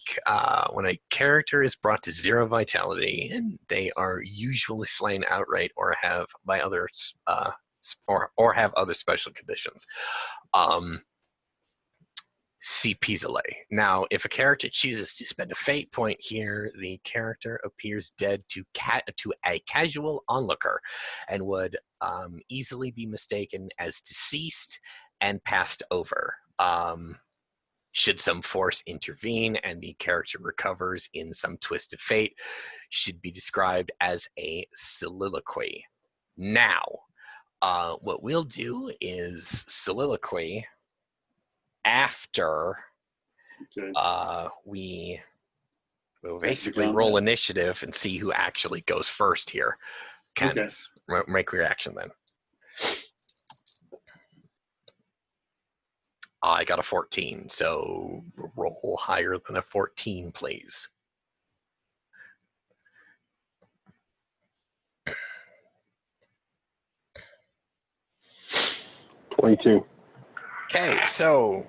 character is brought to 0 vitality and they are usually slain outright or have by others or have other special conditions. See Pizale. Now, if a character chooses to spend a fate point here, the character appears dead to a casual onlooker and would easily be mistaken as deceased and passed over. Should some force intervene and the character recovers in some twist of fate, should be described as a soliloquy. Now, what we'll do is soliloquy after we will basically roll initiative and see who actually goes first here. Candace, make reaction then. I got a 14, so roll higher than a 14, please. $22. Okay, so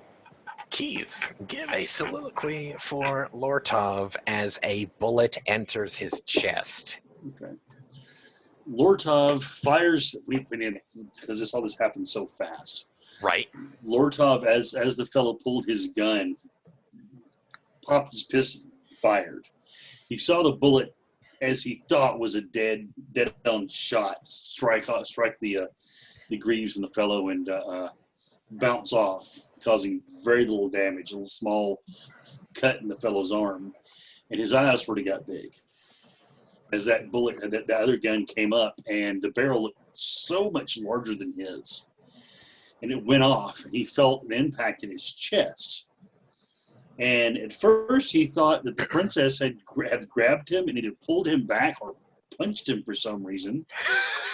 Keith, give a soliloquy for Lortov as a bullet enters his chest. Okay. Lortov fires, because all this happened so fast. Right. Lortov, as the fellow pulled his gun, popped his pistol, fired. He saw the bullet, as he thought was a dead-on shot, strike the greaves from the fellow and bounce off, causing very little damage, a little small cut in the fellow's arm, and his eyes sort of got big as that bullet, that other gun came up, and the barrel looked so much larger than his. And it went off, and he felt an impact in his chest. And at first, he thought that the princess had grabbed him and either pulled him back or punched him for some reason.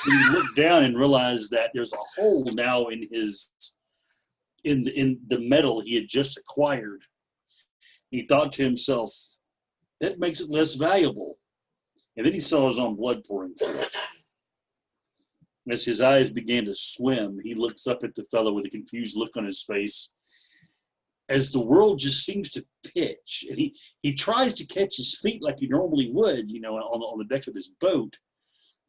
Then he looked down and realized that there's a hole now in the metal he had just acquired. He thought to himself, that makes it less valuable. And then he saw his own blood pouring through it. As his eyes began to swim, he looks up at the fellow with a confused look on his face. As the world just seems to pitch, and he tries to catch his feet like he normally would, on the deck of his boat,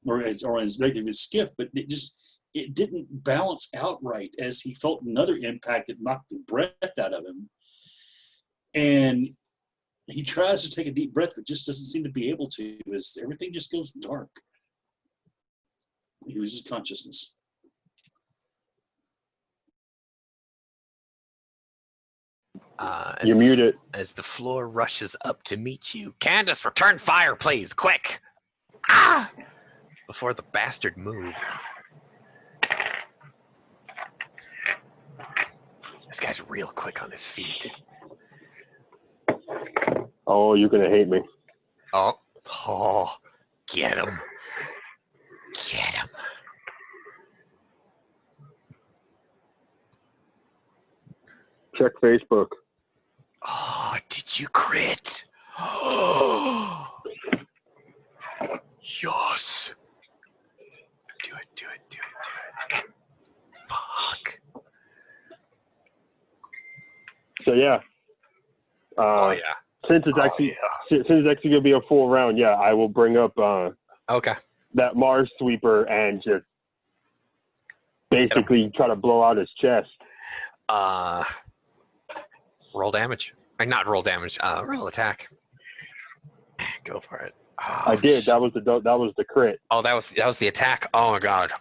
or on his deck of his skiff, but it didn't balance out right as he felt another impact that knocked the breath out of him. And he tries to take a deep breath, but just doesn't seem to be able to, as everything just goes dark. He loses consciousness. You're muted. As the floor rushes up to meet you, Candace, return fire, please, quick! Ah! Before the bastard moved. This guy's real quick on his feet. Oh, you're gonna hate me. Oh, get him. Get him. Check Facebook. Oh, did you crit? Oh, yes. Do it. Fuck. So yeah. Yeah. Since it's actually gonna be a full round, yeah, I will bring up Okay. that Mars sweeper and just basically try to blow out his chest. Roll damage. Not roll damage. Roll attack. Go for it. Oh, I did. That was the crit. Oh, that was the attack. Oh my god.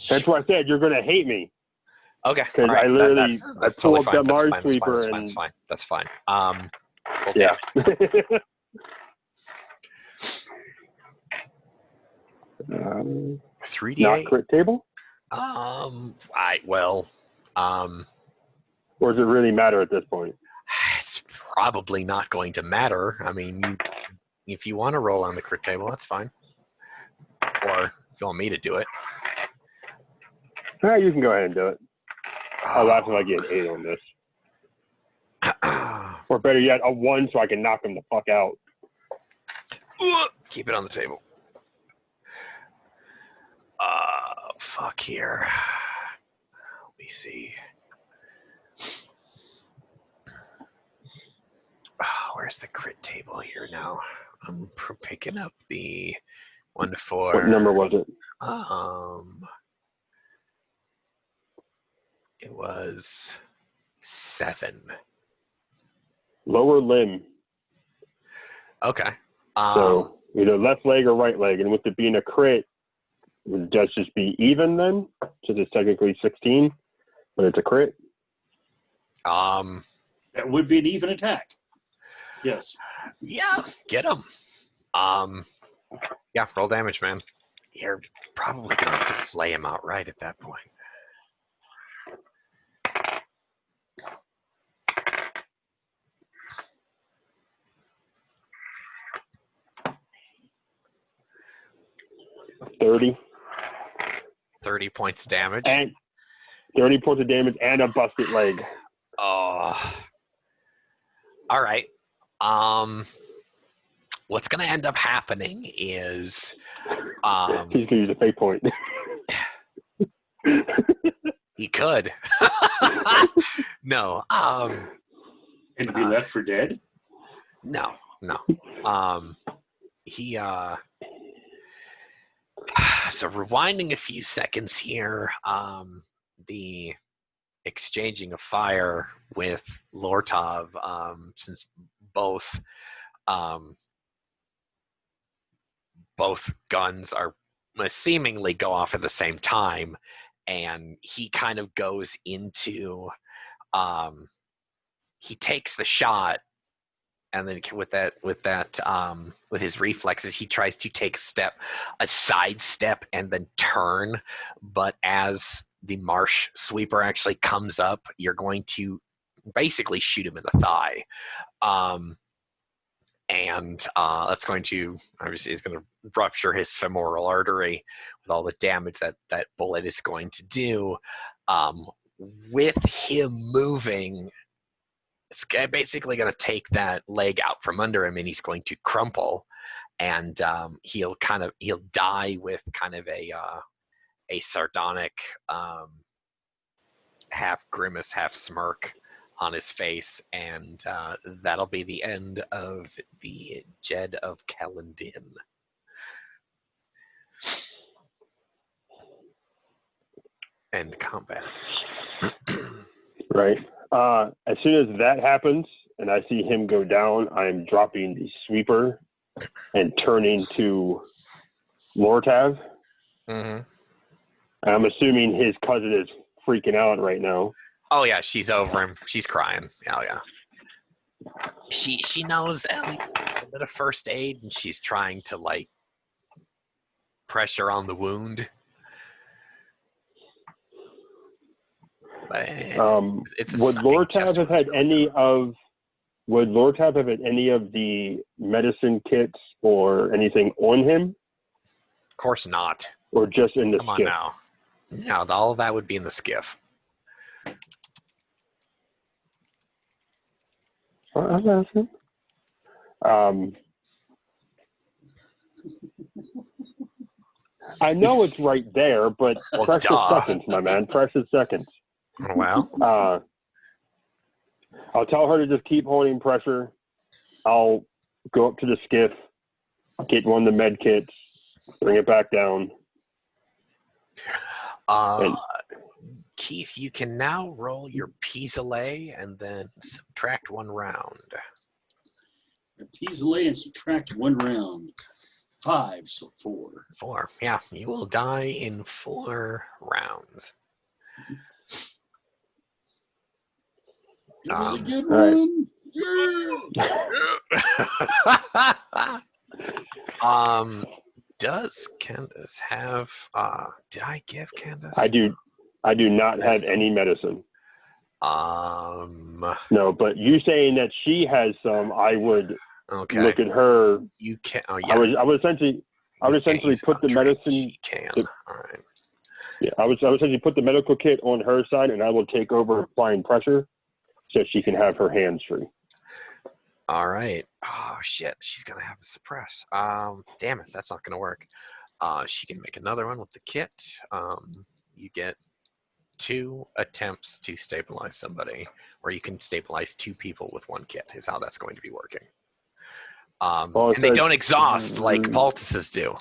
That's why I said you're gonna hate me. Okay. Because right. I literally that's pulled totally up fine. that Mars That's sweeper fine. and That's fine. Roll yeah. damage. 3d8. Not crit table. Or does it really matter at this point? It's probably not going to matter. I mean, if you want to roll on the crit table, that's fine. Or if you want me to do it. You can go ahead and do it. I'll laugh if I get an 8 on this. Or better yet, a 1 so I can knock him the fuck out. Keep it on the table. Fuck here. Let me see. Where's the crit table here now? I'm picking up the 1 to 4. What number was it? It was 7. Lower limb. Okay. So either left leg or right leg, and with it being a crit, would that just be even then? Since it's technically 16, but it's a crit. That would be an even attack. Yes. Yeah, get him. Yeah, roll damage, man. You're probably gonna just slay him outright at that point. $30. 30 points of damage. And 30 points of damage and a busted leg. Oh. All right. What's going to end up happening is he's going to use a fate point. he could. No. And be left for dead? No. He so rewinding a few seconds here, the exchanging of fire with Lortov, since both guns are seemingly go off at the same time, and he kind of goes into he takes the shot, and then with his reflexes, he tries to take a side step, and then turn. But as the marsh sweeper actually comes up, you're going to basically shoot him in the thigh. And that's going to, obviously, it's going to rupture his femoral artery with all the damage that bullet is going to do. With him moving, it's basically going to take that leg out from under him, and he's going to crumple, and he'll die with kind of a sardonic half grimace, half smirk on his face, and that'll be the end of the Jed of Kelendin. End combat. Right. As soon as that happens and I see him go down, I'm dropping the sweeper and turning to Lortav. Mm-hmm. I'm assuming his cousin is freaking out right now. Oh yeah, she's over him. She's crying. Oh yeah. She knows at least a bit of first aid, and she's trying to pressure on the wound. But it's would Lortav have had any of the medicine kits or anything on him? Of course not. Or just in the Come skiff? on now. No, all of that would be in the skiff. I'm asking. I know it's right there, but precious seconds, my man. Precious seconds. Well, I'll tell her to just keep holding pressure. I'll go up to the skiff, get one of the med kits, bring it back down. Keith, you can now roll your Pis-Allé and then subtract 1 round. Pis-Allé and subtract 1 round. 5, so 4. 4. Yeah, you will die in 4 rounds. It was a good one. Yeah. Does Candace have? Did I give Candace? I do not have any medicine. No, but you saying that she has some, I would look at her. You can. Oh yeah. I would essentially put the medicine. She can. All right. Yeah, I would essentially put the medical kit on her side, and I will take over applying pressure, so she can have her hands free. All right. Oh shit, she's gonna have to suppress. Damn it, that's not gonna work. She can make another one with the kit. You get 2 attempts to stabilize somebody, or you can stabilize 2 people with 1 kit. Is how that's going to be working. And they don't exhaust like poultices do.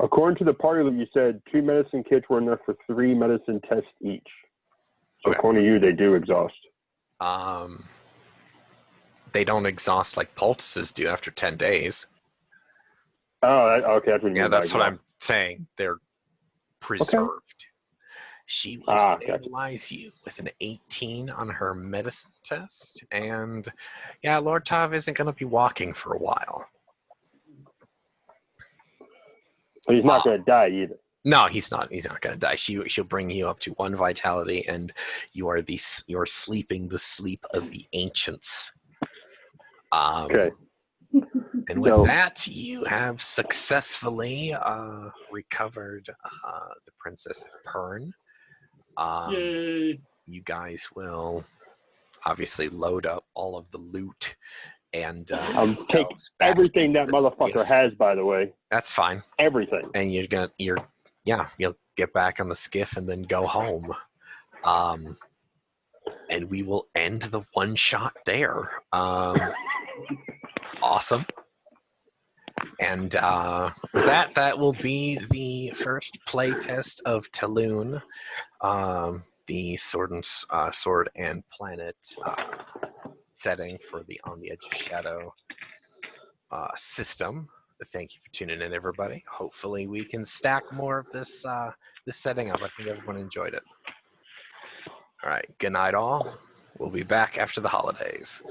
According to the party that you said, 2 medicine kits were enough for 3 medicine tests each. So according to you, they do exhaust. They don't exhaust like poultices do after 10 days. Oh, okay. That's what that's what I'm saying. They're preserved. She will Gotcha. stabilize you with an 18 on her medicine test. And yeah, Lord Tav isn't going to be walking for a while. So he's not going to die either. No, he's not. He's not going to die. She'll bring you up to 1 vitality, and you're sleeping the sleep of the ancients. Okay. And with So- that, you have successfully recovered the Princess of Pern. Yay! You guys will obviously load up all of the loot and I'll take everything that motherfucker has, by the way. That's fine. Everything. And you'll get back on the skiff and then go home. And we will end the one shot there. Awesome. And with that will be the first playtest of Telûne, the Sword and Planet setting for the On the Edge of Shadow system. Thank you for tuning in, everybody. Hopefully we can stack more of this setting up. I think everyone enjoyed it. All right, good night all. We'll be back after the holidays.